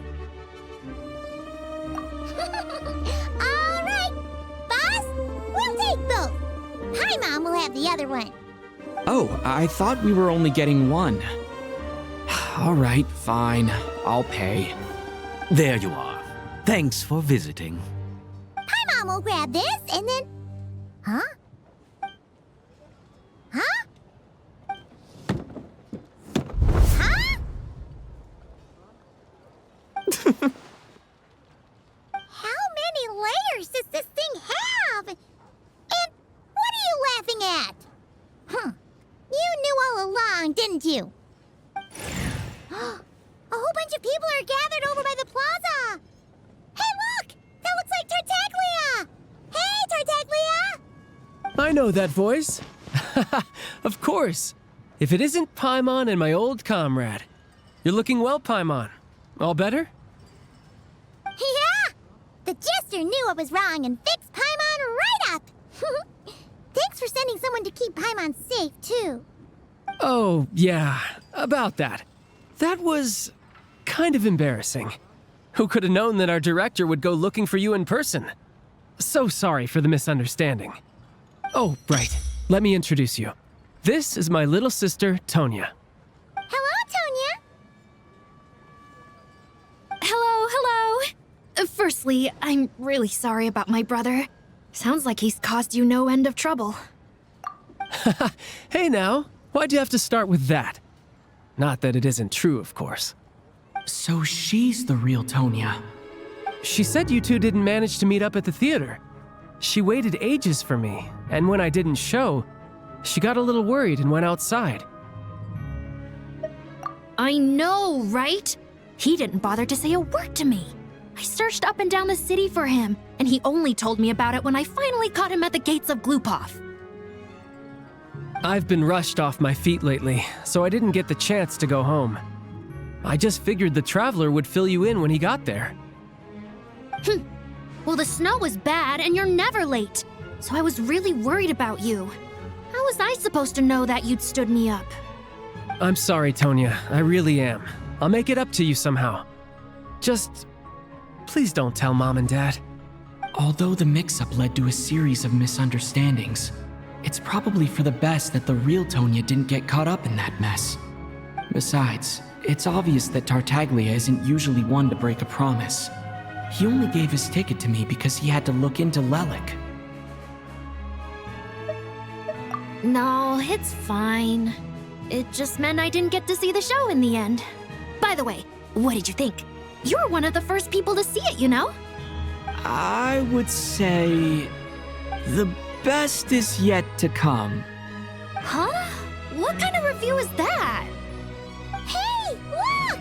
Alright! Boss, we'll take both. Paimon will have the other one.
Oh, I thought we were only getting one. All right, fine. I'll pay.
There you are. Thanks for visiting.
Paimon will grab this and then... Huh? Huh? Huh? How many layers does this thing have? And what are you laughing at? You knew all along, didn't you? A whole bunch of people are gathered over by the plaza. Hey, look! That looks like Tartaglia! Hey, Tartaglia!
I know that voice. Of course. If it isn't Paimon and my old comrade. You're looking well, Paimon. All better?
Yeah! The Jester knew I was wrong and fixed Paimon right up! Thanks for sending someone to keep Paimon safe, too.
Oh, yeah. About that. That was kind of embarrassing. Who could have known that our director would go looking for you in person? So sorry for the misunderstanding. Oh, right. Let me introduce you. This is my little sister, Tonya.
Hello, Tonya.
Hello. Firstly, I'm really sorry about my brother. Sounds like he's caused you no end of trouble.
Hey now, why'd you have to start with that? Not that it isn't true, of course.
So she's the real Tonya.
She said you two didn't manage to meet up at the theater. She waited ages for me, and when I didn't show, she got a little worried and went outside.
I know, right? He didn't bother to say a word to me. I searched up and down the city for him, and he only told me about it when I finally caught him at the gates of Glupov.
I've been rushed off my feet lately, so I didn't get the chance to go home. I just figured the Traveler would fill you in when he got there.
Well, the snow was bad, and you're never late. so I was really worried about you. How was I supposed to know that you'd stood me up?
I'm sorry, Tonya. I really am. I'll make it up to you somehow. Just... please don't tell Mom and Dad.
Although the mix-up led to a series of misunderstandings, it's probably for the best that the real Tonya didn't get caught up in that mess. Besides, it's obvious that Tartaglia isn't usually one to break a promise. He only gave his ticket to me because he had to look into Lelik.
No, it's fine. It just meant I didn't get to see the show in the end. By the way, what did you think? You were one of the first people to see it, you know?
I would say... the best is yet to come.
Huh? What kind of review is that?
Hey, look!